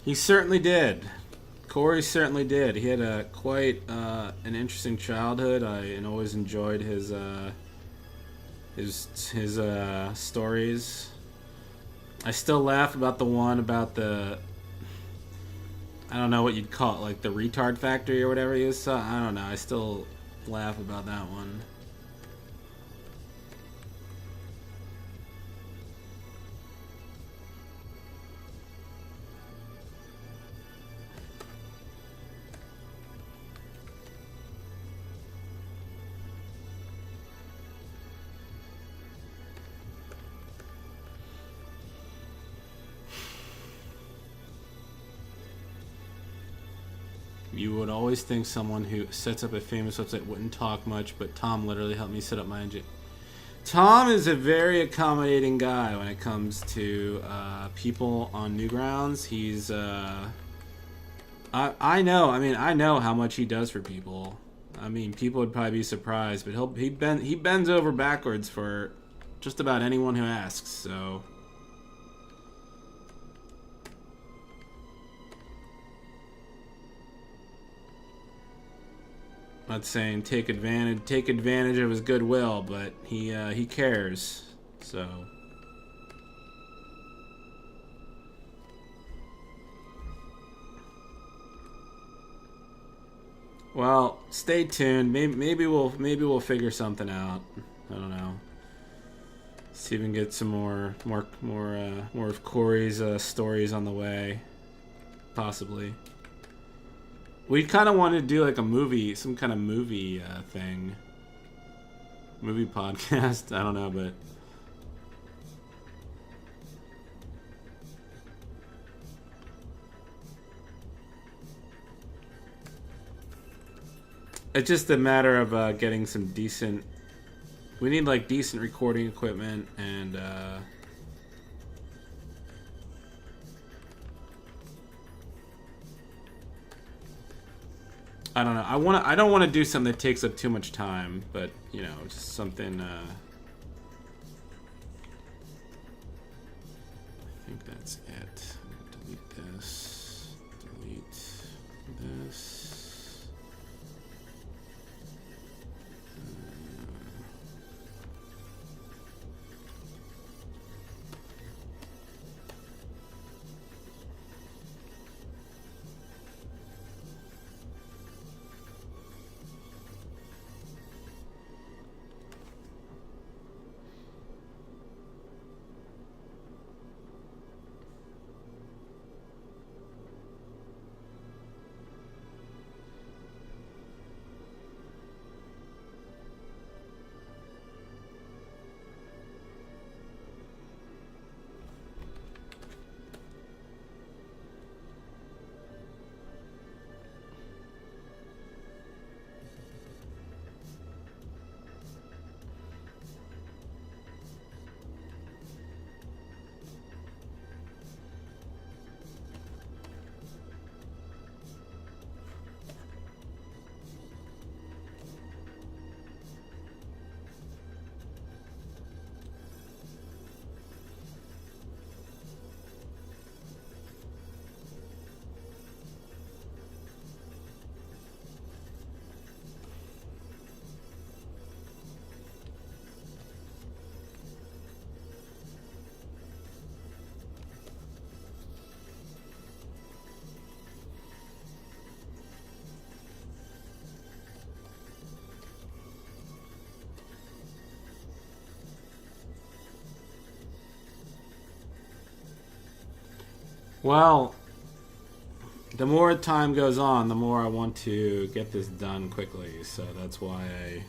He certainly did. Corey certainly did. He had a quite an interesting childhood. I always enjoyed his stories. I still laugh about the one about the, I don't know what you'd call it, like the retard factory or whatever he was. I don't know. I still laugh about that one. You would always think someone who sets up a famous website wouldn't talk much, but Tom literally helped me set up my engine. Tom is a very accommodating guy when it comes to people on Newgrounds. He's I know. I mean, I know how much he does for people. I mean, people would probably be surprised, but he bends over backwards for just about anyone who asks. So. Not saying take advantage of his goodwill, but he cares. So. Well, stay tuned. Maybe we'll figure something out. I don't know. See if we can get some more of Corey's stories on the way. Possibly. We kind of wanted to do like a movie, some kind of movie thing. Movie podcast. I don't know, but. It's just a matter of getting some decent. We need like decent recording equipment and. I don't know. I don't want to do something that takes up too much time, but you know, just something. I think that's it. Delete this. Delete this. Well, the more time goes on, the more I want to get this done quickly. So that's why I.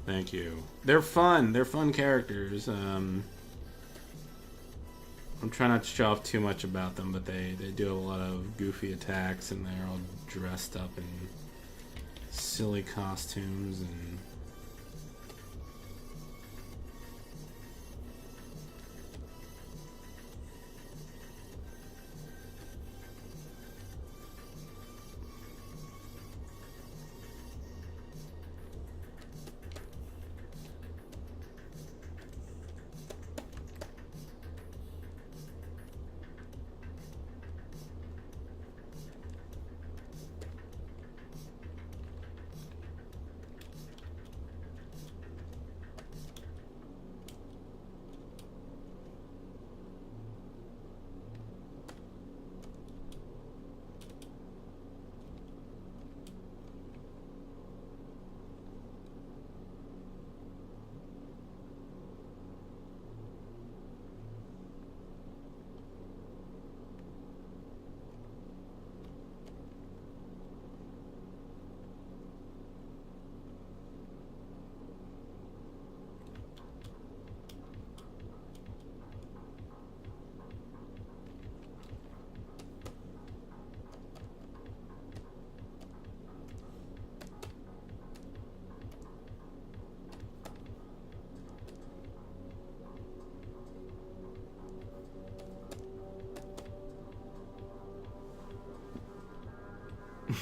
Thank you. They're fun. They're fun characters. I'm trying not to show off too much about them, but they do have a lot of goofy attacks, and they're all dressed up in silly costumes and.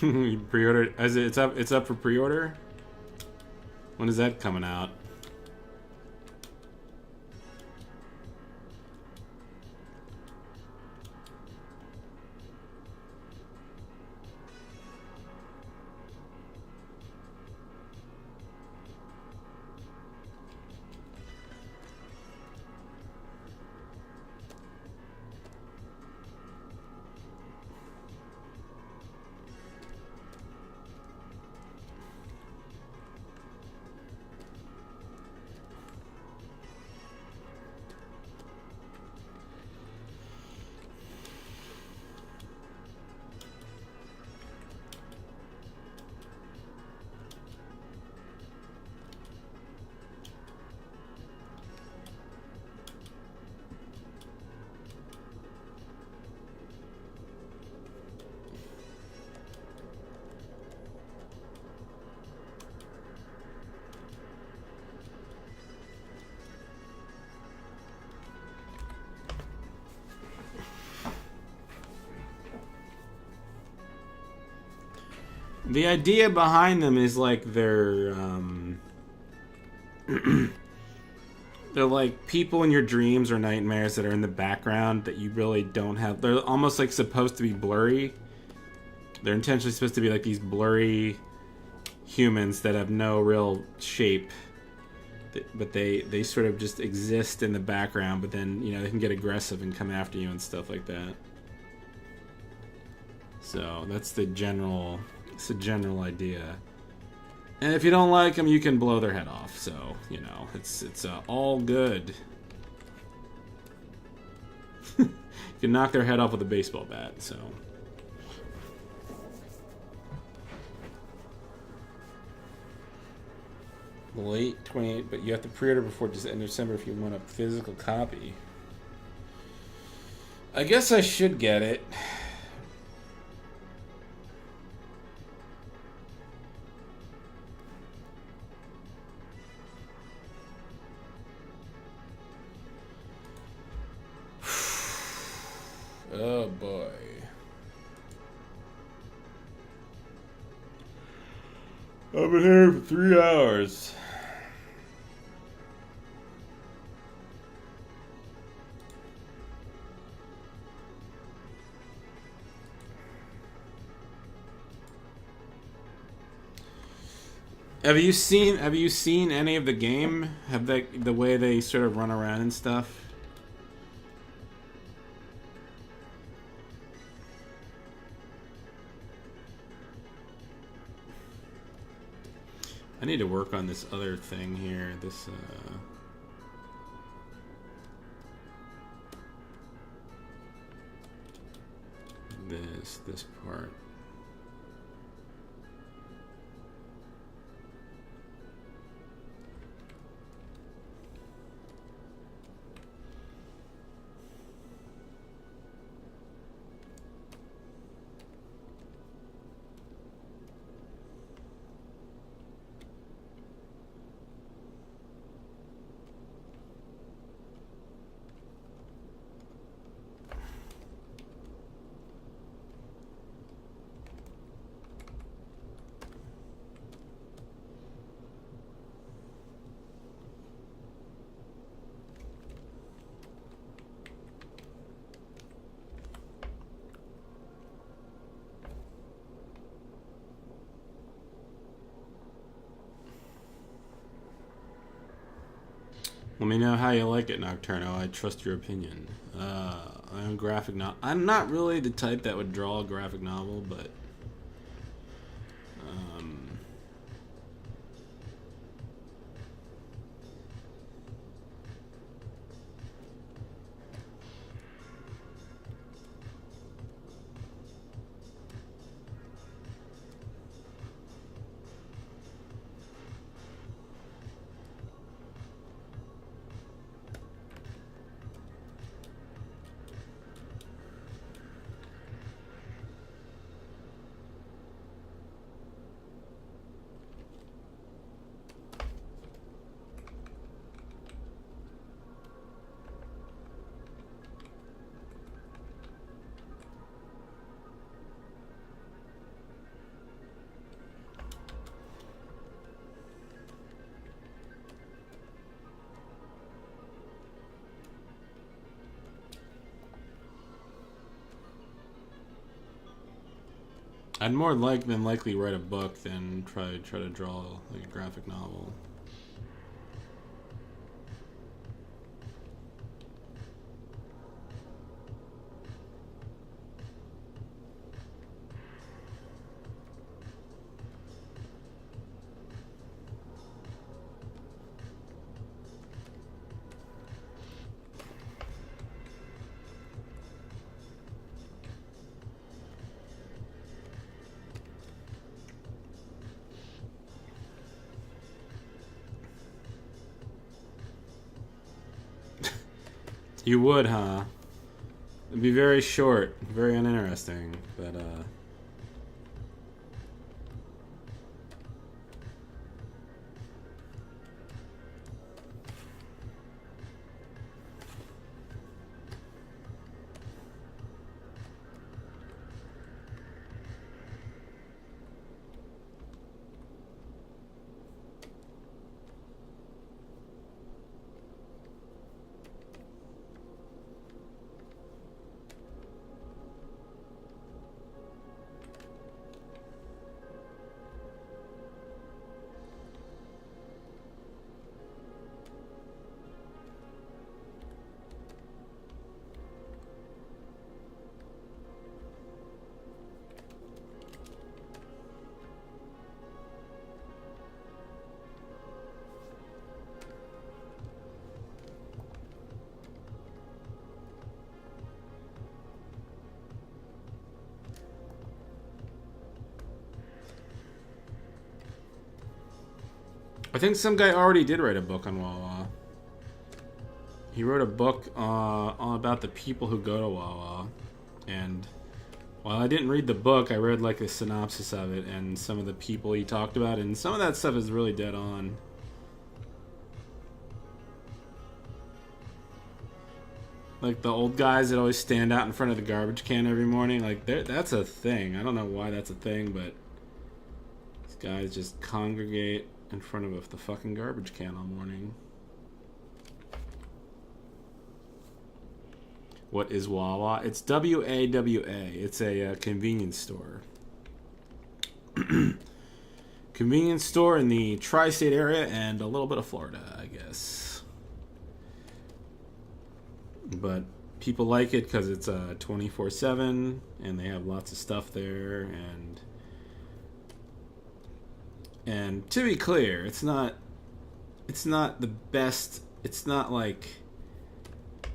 You pre-ordered? It's up. It's up for pre-order. When is that coming out? The idea behind them is like they're they're like people in your dreams or nightmares that are in the background that you really don't have. They're almost like supposed to be blurry. They're intentionally supposed to be like these blurry humans that have no real shape, but they sort of just exist in the background. But then they can get aggressive and come after you and stuff like that. So that's the general. It's a general idea. And if you don't like them, you can blow their head off. So, it's all good. You can knock their head off with a baseball bat, so. Late 28, but you have to pre-order before December if you want a physical copy. I guess I should get it. Oh boy. I've been here for 3 hours. Have you seen any of the game? Have the way they sort of run around and stuff? I need to work on this other thing here. This part. Let me know how you like it, Nocturno. I trust your opinion. I'm graphic novel. I'm not really the type that would draw a graphic novel, but I'd more than likely write a book than try to draw like a graphic novel. You would, huh? It'd be very short, very uninteresting, but I think some guy already did write a book on Wawa. He wrote a book all about the people who go to Wawa, and while I didn't read the book, I read like a synopsis of it and some of the people he talked about, and some of that stuff is really dead on. Like the old guys that always stand out in front of the garbage can every morning, like that's a thing. I don't know why that's a thing, but these guys just congregate in front of the fucking garbage can all morning. What is Wawa? It's WAWA. It's a convenience store. Convenience store in the tri-state area and a little bit of Florida, I guess. But people like it because it's 24/7 and they have lots of stuff there, and to be clear, it's not the best. It's not like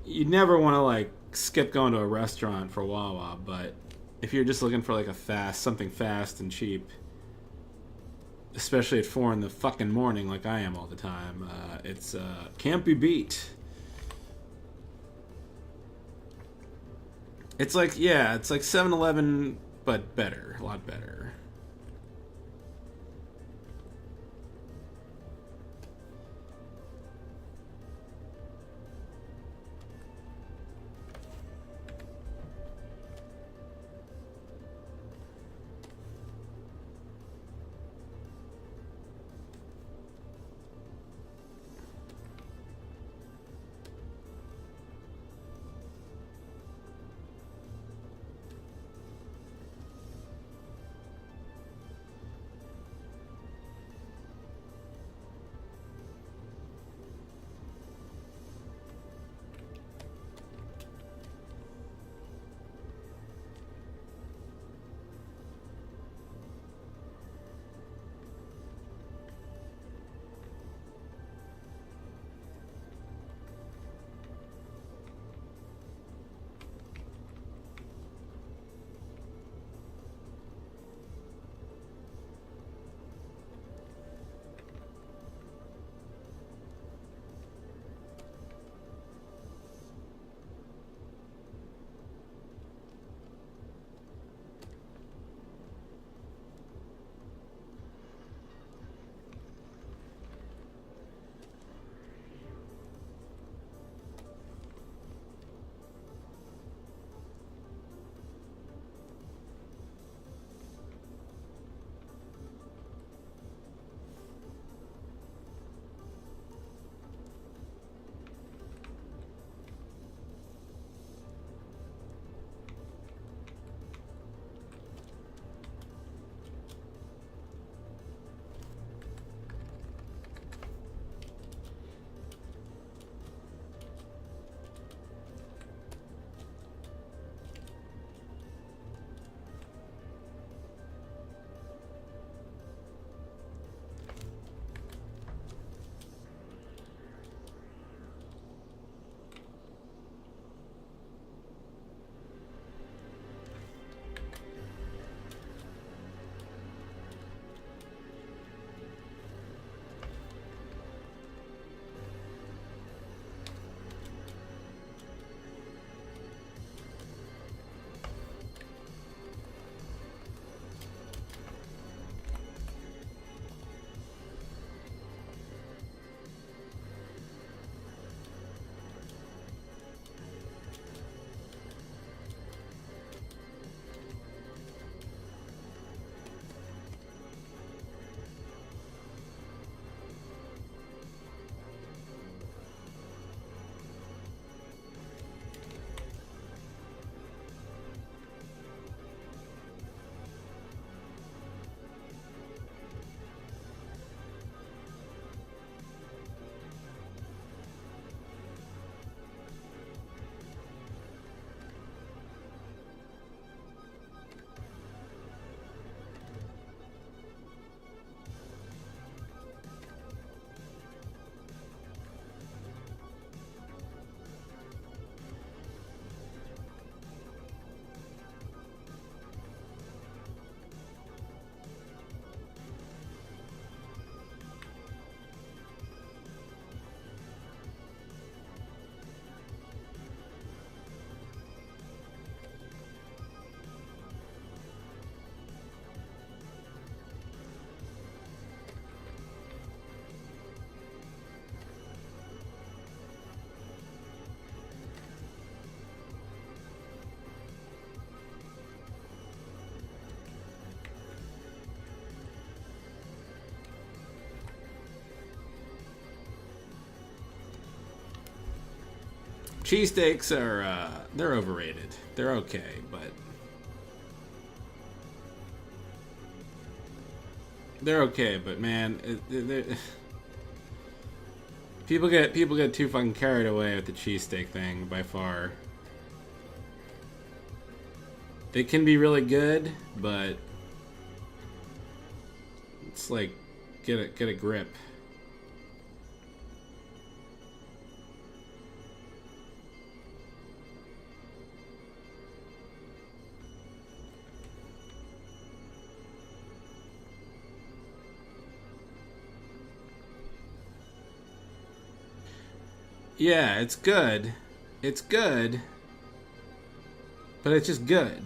you'd never want to like skip going to a restaurant for Wawa, but if you're just looking for like something fast and cheap, especially at 4 in the fucking morning like I am all the time, it's can't be beat. It's like, yeah, it's like 7-Eleven, but better, a lot better. Cheesesteaks are, they're overrated. They're okay, but... They're okay, but man, people get too fucking carried away with the cheesesteak thing by far. They can be really good, but it's like get a grip. Yeah, it's good. It's good. But it's just good.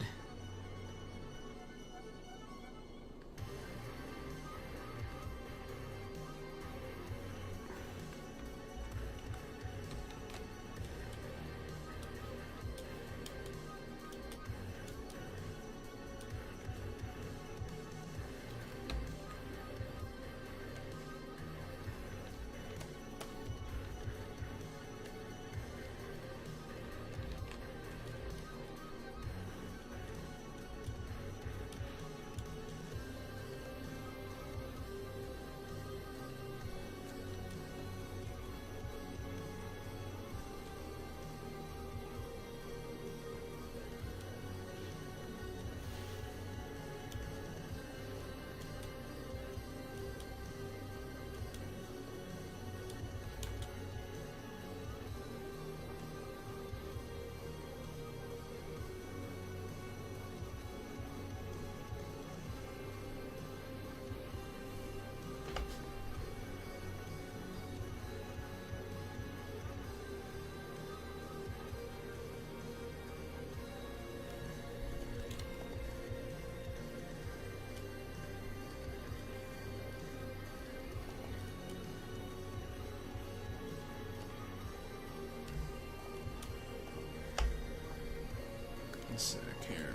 A sec here.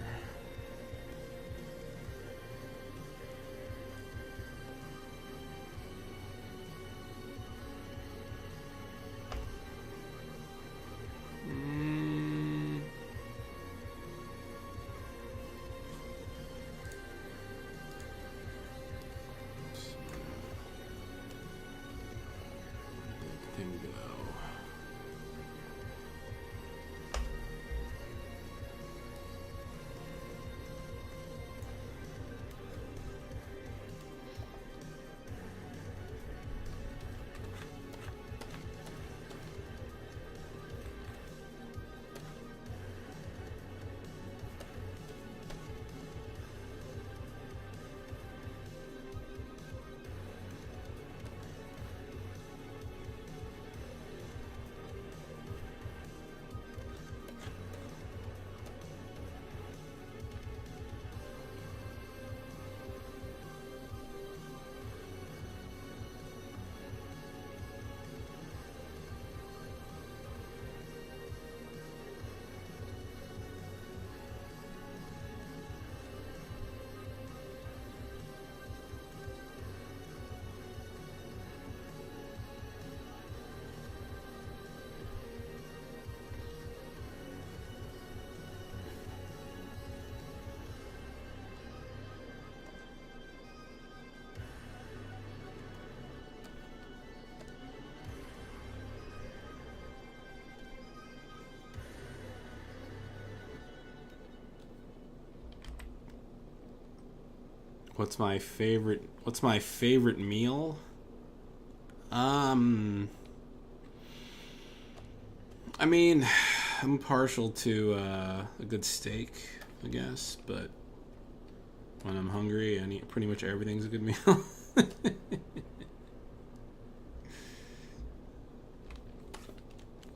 Thing go. What's my favorite meal? I mean, I'm partial to a good steak, I guess, but when I'm hungry, I eat pretty much everything's a good meal.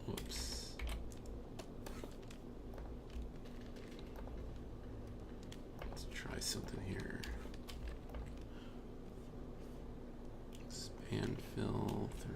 Whoops. Let's try something here. Expand fill 3.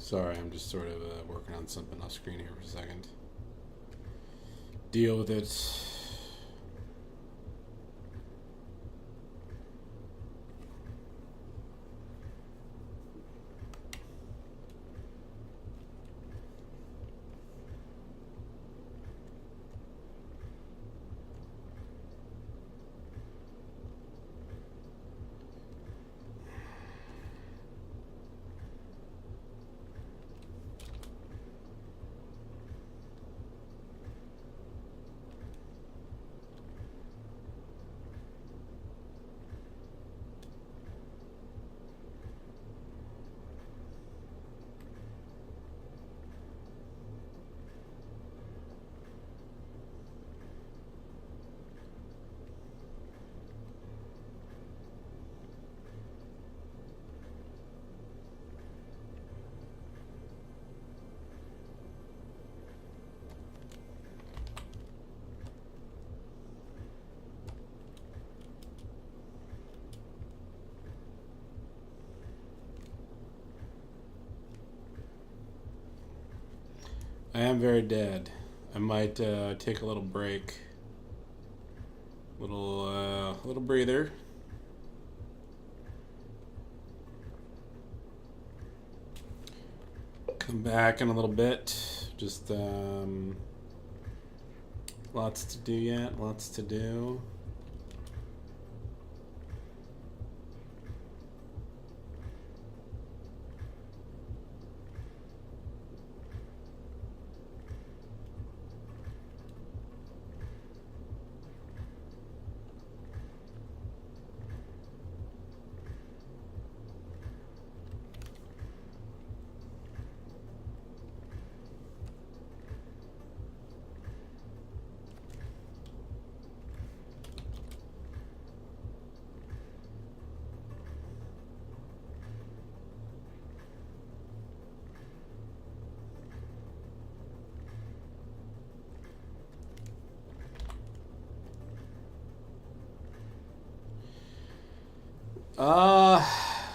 Sorry, I'm just sort of working on something off screen here for a second. Deal with it. I am very dead. I might take a little break. Little breather. Come back in a little bit. Just lots to do yet. Lots to do.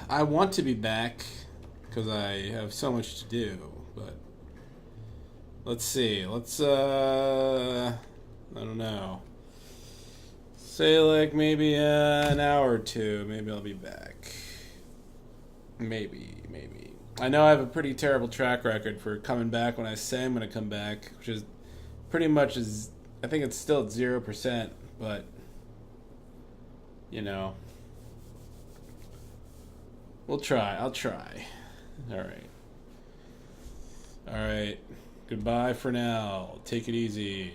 I want to be back because I have so much to do, but let's see. Let's I don't know. Say like maybe an hour or two. Maybe I'll be back. Maybe. I know I have a pretty terrible track record for coming back when I say I'm going to come back, which is pretty much I think it's still at 0%, but you know. We'll try. I'll try. All right. Goodbye for now. Take it easy.